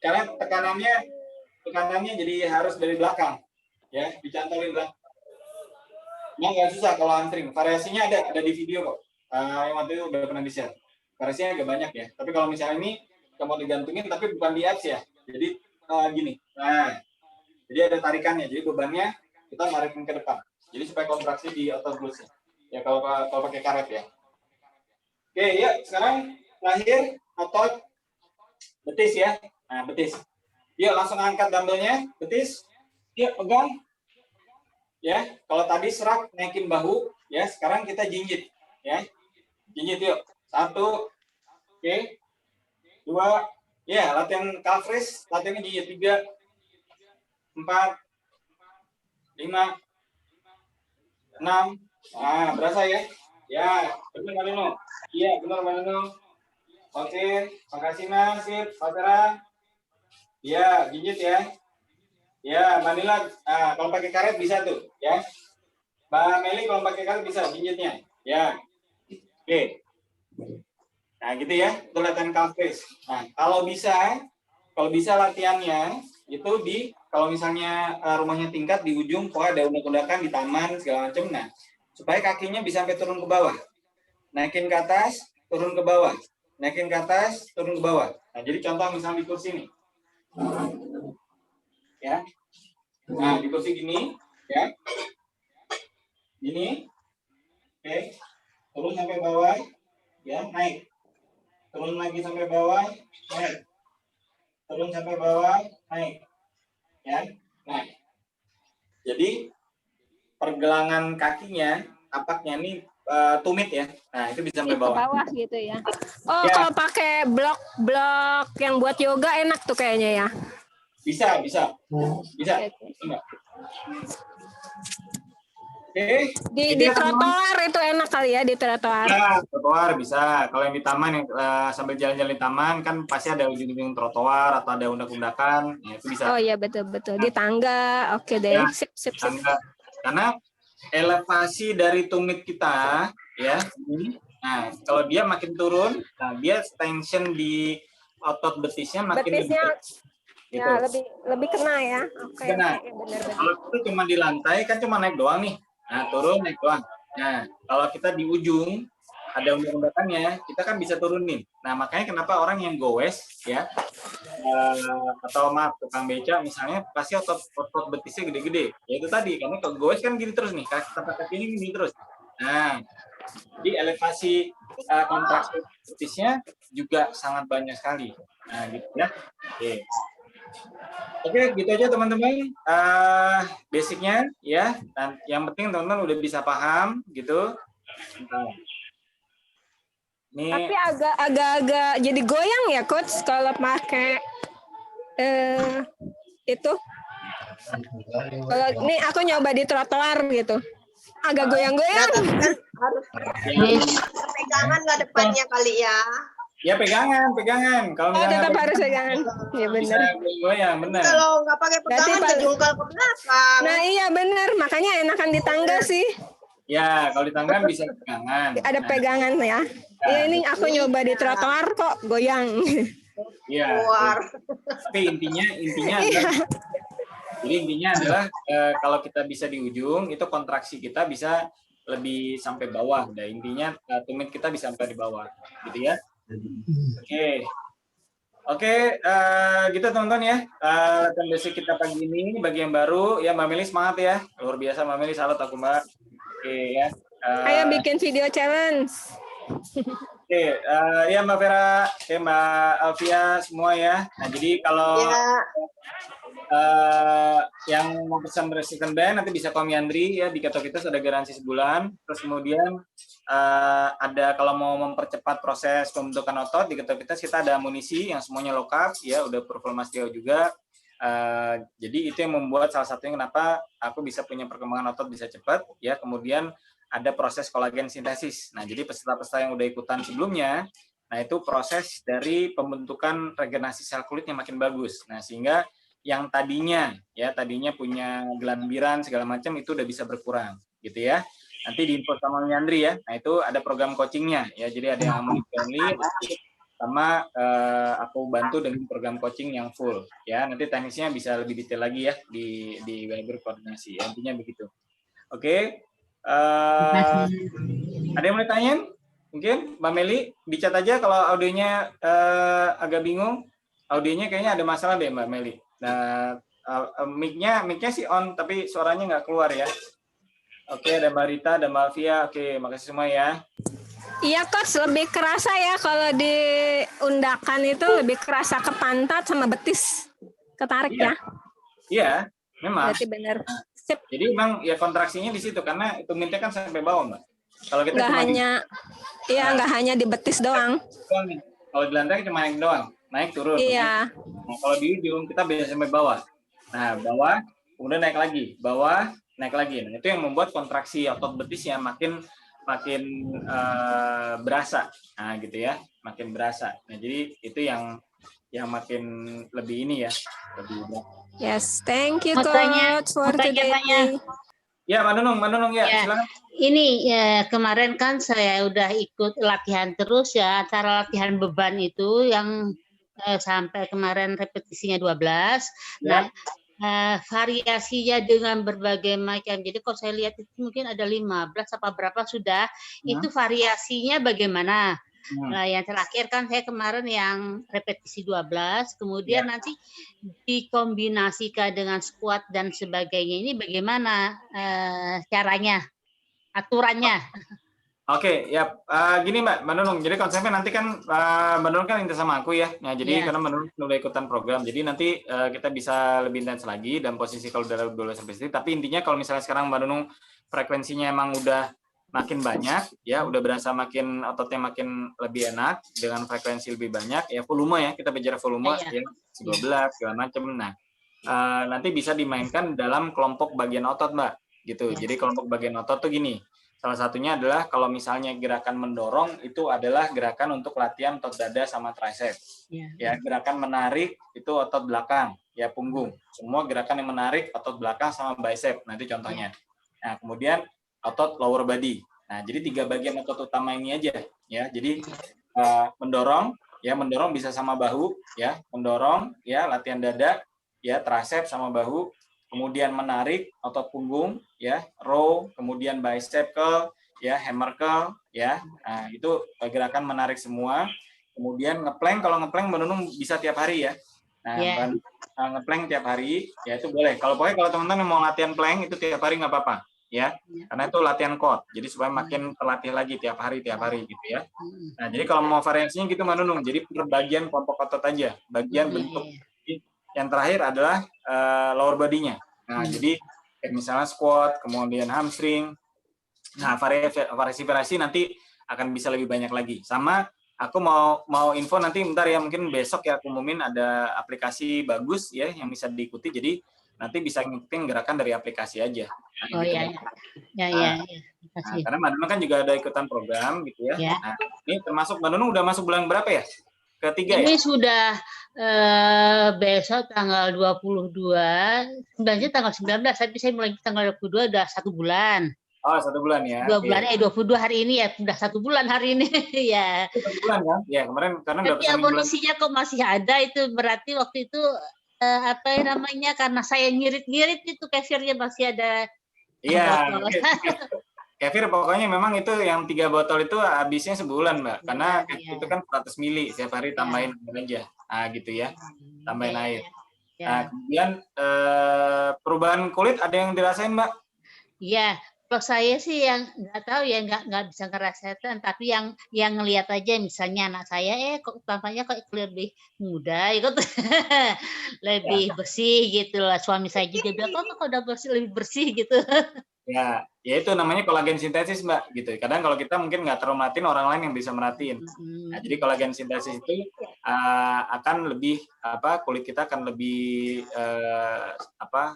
Karena tekanannya jadi harus dari belakang. Ya, dicantolin lah. Nah, nggak susah kalau hamstring. Variasinya ada di video kok. Yang waktu itu udah pernah di-share. Variasinya agak banyak ya. Tapi kalau misalnya ini mau digantungin tapi bukan di apps ya. Jadi gini. Nah, jadi ada tarikannya. Jadi bebannya kita tarikin ke depan. Jadi supaya kontraksi di otot glusnya. Ya kalau pakai karet ya. Oke, ya sekarang terakhir otot betis ya. Nah, betis. Yuk langsung angkat dumbbellnya, betis. Yuk pegang. Ya, kalau tadi serak naikin bahu, ya sekarang kita jinjit, ya. Jinjit yuk. 1, oke. 2, ya latihan calf raise, latihannya jinjit 3, 4, 5, 6. Nah, berasa ya? Ya, benar Mbak Nino. Iya, benar Mbak Nino. Oke, makasih Mas, sip, Pak Tera. Ya, jinjit ya. Ya, Mbak Nila, kalau pakai karet bisa tuh, ya. Mbak Meli kalau pakai karet bisa jinjitnya, ya. Oke. Nah, gitu ya, itu latihan calf raise. Nah, kalau bisa latihannya itu kalau misalnya rumahnya tingkat di ujung, pokoknya ada undak-undakan di taman segala macam. Nah, supaya kakinya bisa sampai turun ke bawah. Naikin ke atas, turun ke bawah. Naikin ke atas, turun ke bawah. Nah, jadi contoh misalnya di kursi nih. Ya. Nah, di kursi gini, ya. Gini. Oke. Turun sampai bawah, ya, naik. Turun lagi sampai bawah, naik. Turun sampai bawah, naik. Ya. Nah. Jadi pergelangan kakinya, tapaknya ini tumit ya. Nah, itu bisa sampai Ke bawah. bawah gitu ya. Oh, Ya. kalau pakai blok yang buat yoga enak tuh kayaknya ya. Bisa. Bisa. Oke. Enggak. Oke. Di trotoar itu enak kali ya, di trotoar. Ya, trotoar bisa. Kalau yang di taman yang sambil jalan-jalan di taman kan pasti ada ujung-ujung trotoar atau ada undak-undakan, ya, itu bisa. Oh iya betul. Di tangga. Oke deh. Ya, Sip. tangga. Karena elevasi dari tumit kita, ya. Nah, kalau dia makin turun, nah dia tension di otot betisnya makin Betisnya gede. Gitu. Ya, lebih kena ya. Oke, Kena. oke, benar-benar. Kalau itu cuma di lantai kan cuma naik doang nih. Nah, turun naik doang. Nah, kalau kita di ujung ada undak-undakannya, kita kan bisa turunin. Nah, makanya kenapa orang yang goes ya atau maaf tukang beca misalnya pasti otot betisnya gede-gede. Ya itu tadi karena kalau goes kan gini terus nih, tempat kaki ini gini terus. Nah, jadi elevasi kontraksi betisnya juga sangat banyak sekali. Nah, gitu ya. Oke. Oke, gitu aja teman-teman. Basicnya ya. Dan yang penting teman-teman udah bisa paham gitu. Ini Tapi agak-agak jadi goyang ya coach kalau pakai itu. Kalau ini aku nyoba di trotoar gitu. Agak goyang-goyang. Kan harus pegangan nggak depannya kali ya. ya pegangan. Kalau Oh, misalnya tetap harus pegangan. Ya bisa benar. goyang, benar. Kalau nggak pakai pegangan Berarti kejungkal ke belakang. Nah, iya benar. Makanya enakan di tangga sih. Ya, kalau di tangga bisa pegangan. Ada Nah, pegangan ya. Iya, ini aku nyoba di trotoar kok goyang. Iya. Keluar. Tapi intinya adalah jadi intinya adalah kalau kita bisa di ujung itu kontraksi kita bisa lebih sampai bawah. Dan intinya tumit kita bisa sampai di bawah, gitu ya. Oke, gitu teman-teman ya. Latihan basic kita pagi ini bagi yang baru ya, Mbak Meli semangat ya. Luar biasa Mbak Meli, salut aku Mbak. Oke ya. Ayo bikin video challenge. Oke, ya Mbak Vera, oke Mbak Alvia semua ya. Nah jadi kalau yang mau pesan resistant band nanti bisa call Yandri ya, di Katowice ada garansi sebulan. Terus kemudian ada kalau mau mempercepat proses pembentukan otot di Katowice kita ada amunisi yang semuanya lengkap ya, udah performance dia juga. Jadi itu yang membuat salah satunya kenapa aku bisa punya perkembangan otot bisa cepat ya. Kemudian ada proses kolagen sintesis. Nah, jadi peserta-peserta yang udah ikutan sebelumnya, nah itu proses dari pembentukan regenerasi sel kulit yang makin bagus. Nah, sehingga yang tadinya punya gelambiran segala macam itu udah bisa berkurang, gitu ya. Nanti diinfo sama Yandri ya. Nah, itu ada program coachingnya ya. Jadi ada yang only sama aku bantu dengan program coaching yang full ya. Nanti teknisnya bisa lebih detail lagi ya di webinar koordinasi. Ya, intinya begitu. Oke. Ada yang mau ditanyain? Mungkin Mbak Meli dicat aja kalau audionya agak bingung. Audionya kayaknya ada masalah deh Mbak Meli. Nah, mic-nya sih on tapi suaranya nggak keluar ya. Oke, ada Mbak Rita, ada Mbak Alvia. Oke, makasih semua ya. Iya coach, lebih kerasa ya kalau di undakan itu lebih kerasa ke pantat sama betis. Ketarik ya. Iya, memang. Berarti benar. Jadi memang ya kontraksinya di situ karena tumitnya kan sampai bawah Mbak. Kalau kita nggak hanya di betis doang. Kalau di lantai cuma naik doang, naik turun. Iya. Nah, kalau di ujung kita bisa sampai bawah. Nah bawah, kemudian naik lagi, bawah, naik lagi. Nah itu yang membuat kontraksi otot betisnya makin berasa. Nah gitu ya, makin berasa. Nah jadi itu yang makin lebih ini ya, lebih berasa. Yes, thank you Makanya- coach for today. Ya, Mbak Nunung ya, silakan. Ini ya, kemarin kan saya udah ikut latihan terus ya, antara latihan beban itu yang sampai kemarin repetisinya 12. Ya. Nah, variasinya dengan berbagai macam. Jadi kalau saya lihat itu mungkin ada 15 apa berapa sudah. Itu variasinya bagaimana? Nah, yang terakhir kan saya kemarin yang repetisi 12, kemudian nanti dikombinasikan dengan squat dan sebagainya. Ini bagaimana caranya, aturannya? Oke, ya gini Mbak Nunung. Jadi konsepnya nanti kan Mbak Nunung kan intens sama aku ya. Nah, jadi karena Mbak Nunung udah ikutan program, jadi nanti kita bisa lebih intens lagi dan posisi kalau udah 12 sampai sini. Tapi intinya kalau misalnya sekarang Mbak Nunung frekuensinya emang udah makin banyak ya, udah berasa makin ototnya makin lebih enak dengan frekuensi lebih banyak ya, volume ya, kita bicara volume ya 12 segala macam. Nah, nanti bisa dimainkan dalam kelompok bagian otot Mbak gitu. Jadi kelompok bagian otot tuh gini, salah satunya adalah kalau misalnya gerakan mendorong itu adalah gerakan untuk latihan otot dada sama tricep ya, gerakan menarik itu otot belakang ya, punggung, semua gerakan yang menarik otot belakang sama bicep nanti contohnya. Nah kemudian otot lower body. Nah, jadi 3 bagian otot utama ini aja ya. Jadi mendorong ya mendorong bisa sama bahu, ya mendorong, ya latihan dada, ya tricep sama bahu, kemudian menarik otot punggung, ya row, kemudian bicep curl, ya hammer curl, ya nah, itu gerakan menarik semua. Kemudian ngeplank, kalau ngeplank menunung bisa tiap hari ya. Nah, Ya. ngeplank tiap hari, ya itu boleh. Kalau teman-teman mau latihan plank itu tiap hari nggak apa-apa, ya. Karena itu latihan core, jadi supaya makin terlatih lagi tiap hari gitu ya. Nah, jadi kalau mau variasinya gitu menunung, jadi per bagian kelompok otot aja, bagian bentuk. Yang terakhir adalah lower body-nya. Nah, jadi kayak misalnya squat, kemudian hamstring. Nah, variasi nanti akan bisa lebih banyak lagi. Sama aku mau info nanti bentar ya, mungkin besok ya aku umumin ada aplikasi bagus ya yang bisa diikuti. Jadi nanti bisa ngikutin gerakan dari aplikasi aja. Nah, Oh gitu. ya. Nah, karena Mbak Nunung kan juga ada ikutan program gitu ya. Ya. Nah, ini termasuk Mbak Nunung udah masuk bulan berapa ya? Ketiga Ini ya? sudah besok tanggal 22, sebenarnya tanggal 19, tapi saya mulai tanggal 22 udah 1 bulan. Oh, 1 bulan ya. 2 bulan, 22 hari ini ya, udah 1 bulan hari ini ya. 1 bulan kan? Ya, kemarin karena udah Tapi pesan bulan. amunisinya kok masih ada, itu berarti waktu itu apa namanya, karena saya ngirit-ngirit itu cashier-nya masih ada. Iya, kefir pokoknya memang itu yang 3 botol itu habisnya sebulan, Mbak. Karena itu kan 100 mili, setiap hari tambahin aja. Nah, gitu ya. Tambahin air. Nah, kemudian perubahan kulit ada yang dirasain, Mbak? Iya, kalau saya sih yang nggak tahu ya, nggak bisa ngerasain, tapi yang ngelihat aja, misalnya anak saya kok tampaknya kok lebih muda ikut lebih bersih gitu lah. Suami saya juga bilang kok udah bersih, lebih bersih gitu. Ya itu namanya kolagen sintesis, Mbak, gitu. Kadang kalau kita mungkin nggak terlalu merhatiin, orang lain yang bisa merhatiin. Nah, jadi kolagen sintesis itu akan lebih kulit kita akan lebih apa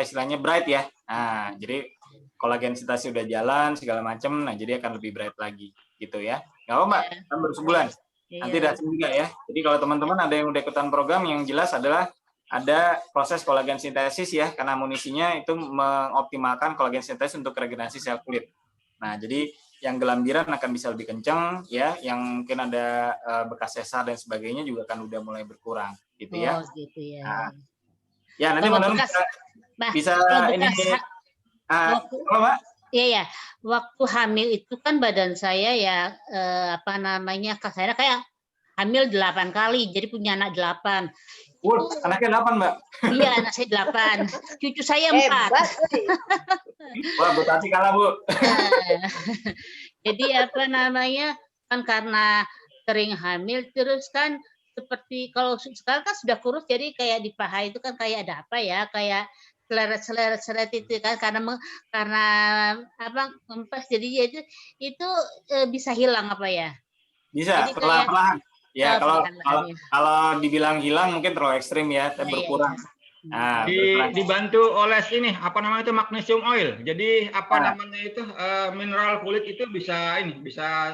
istilahnya bright ya. Nah, jadi kolagen sintesis udah jalan segala macam, nah jadi akan lebih bright lagi gitu ya. Nggak apa, Mbak, kan baru sebulan. Nanti datang juga ya. Jadi kalau teman-teman ada yang udah ikutan program, yang jelas adalah ada proses kolagen sintesis ya, karena amunisinya itu mengoptimalkan kolagen sintesis untuk regenerasi sel kulit. Nah, jadi yang gelambiran akan bisa lebih kencang ya, yang mungkin ada bekas sesar dan sebagainya juga akan udah mulai berkurang gitu ya. Oh, gitu ya. Nah, ya nanti bisa ini apa, Mbak? Iya ya, waktu hamil itu kan badan saya ya kasarnya kayak hamil 8 kali, jadi punya anak 8. Anaknya 8, Mbak? Iya, anak saya 8. Cucu saya 4. Wah, Bu Tati kalah, Bu. Jadi kan karena sering hamil, terus kan seperti kalau sekarang kan sudah kurus, jadi kayak di paha itu kan kayak ada apa ya, kayak seleret itu kan karena kempes, jadi itu bisa hilang apa ya? Bisa, perlahan-lahan. Ya, kalau dibilang hilang mungkin terlalu ekstrim ya, tapi berkurang. Nah, dibantu oleh itu magnesium oil. Jadi namanya itu mineral kulit itu bisa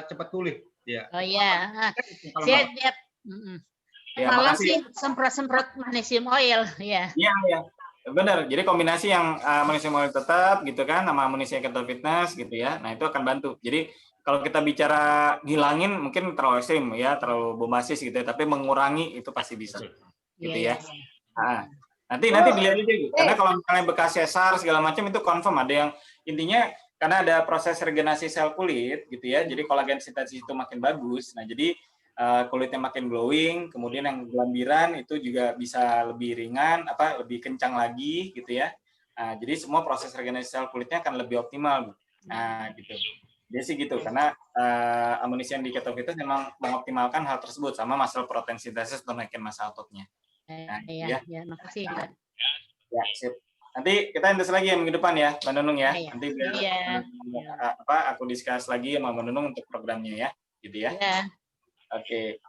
cepat pulih. Ya. Oh iya. Saya lihat malah sih semprot magnesium oil ya. Iya. Benar. Jadi kombinasi yang magnesium oil tetap gitu kan, sama amunisi keto fitness gitu ya. Nah, itu akan bantu. Jadi kalau kita bicara hilangin mungkin terlalu ekstrim ya, terlalu bombastis gitu ya, tapi mengurangi itu pasti bisa. Gitu ya. Nah, nanti dilihat aja gitu. Karena kalau misalnya bekas sesar segala macam itu confirm ada yang intinya karena ada proses regenerasi sel kulit gitu ya. Jadi kolagen sintesis itu makin bagus. Nah, jadi kulitnya makin glowing, kemudian yang gelambiran itu juga bisa lebih ringan, lebih kencang lagi gitu ya. Nah, jadi semua proses regenerasi sel kulitnya akan lebih optimal. Nah, gitu. Jadi sih gitu, karena amunisi yang di keto fitness memang mengoptimalkan hal tersebut sama muscle protein sintesis untuk naikin massa ototnya. Nah, ya, makasih. Ya, sip. Nanti kita indus lagi yang minggu depan ya, Mbak Nunung ya. Nanti aku discuss lagi sama Mbak Nunung untuk programnya ya, gitu ya. Oke,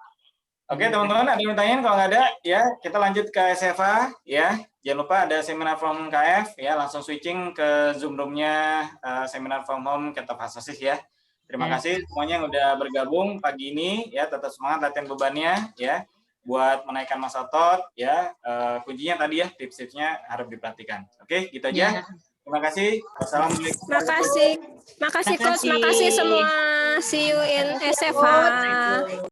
teman-teman, ada yang tanyain? Kalau nggak ada, ya kita lanjut ke SFA ya. Jangan lupa ada seminar from KF ya, langsung switching ke Zoom room-nya seminar from home ketofastosis ya. Terima kasih semuanya yang udah bergabung pagi ini ya, tetap semangat latihan bebannya ya, buat menaikkan massa otot ya. Kuncinya tadi ya, tips-tipsnya harus diperhatikan. Oke, gitu aja. Terima Terima kasih. Wassalamualaikum. Makasih. Makasih coach, makasih semua. See you in SFH.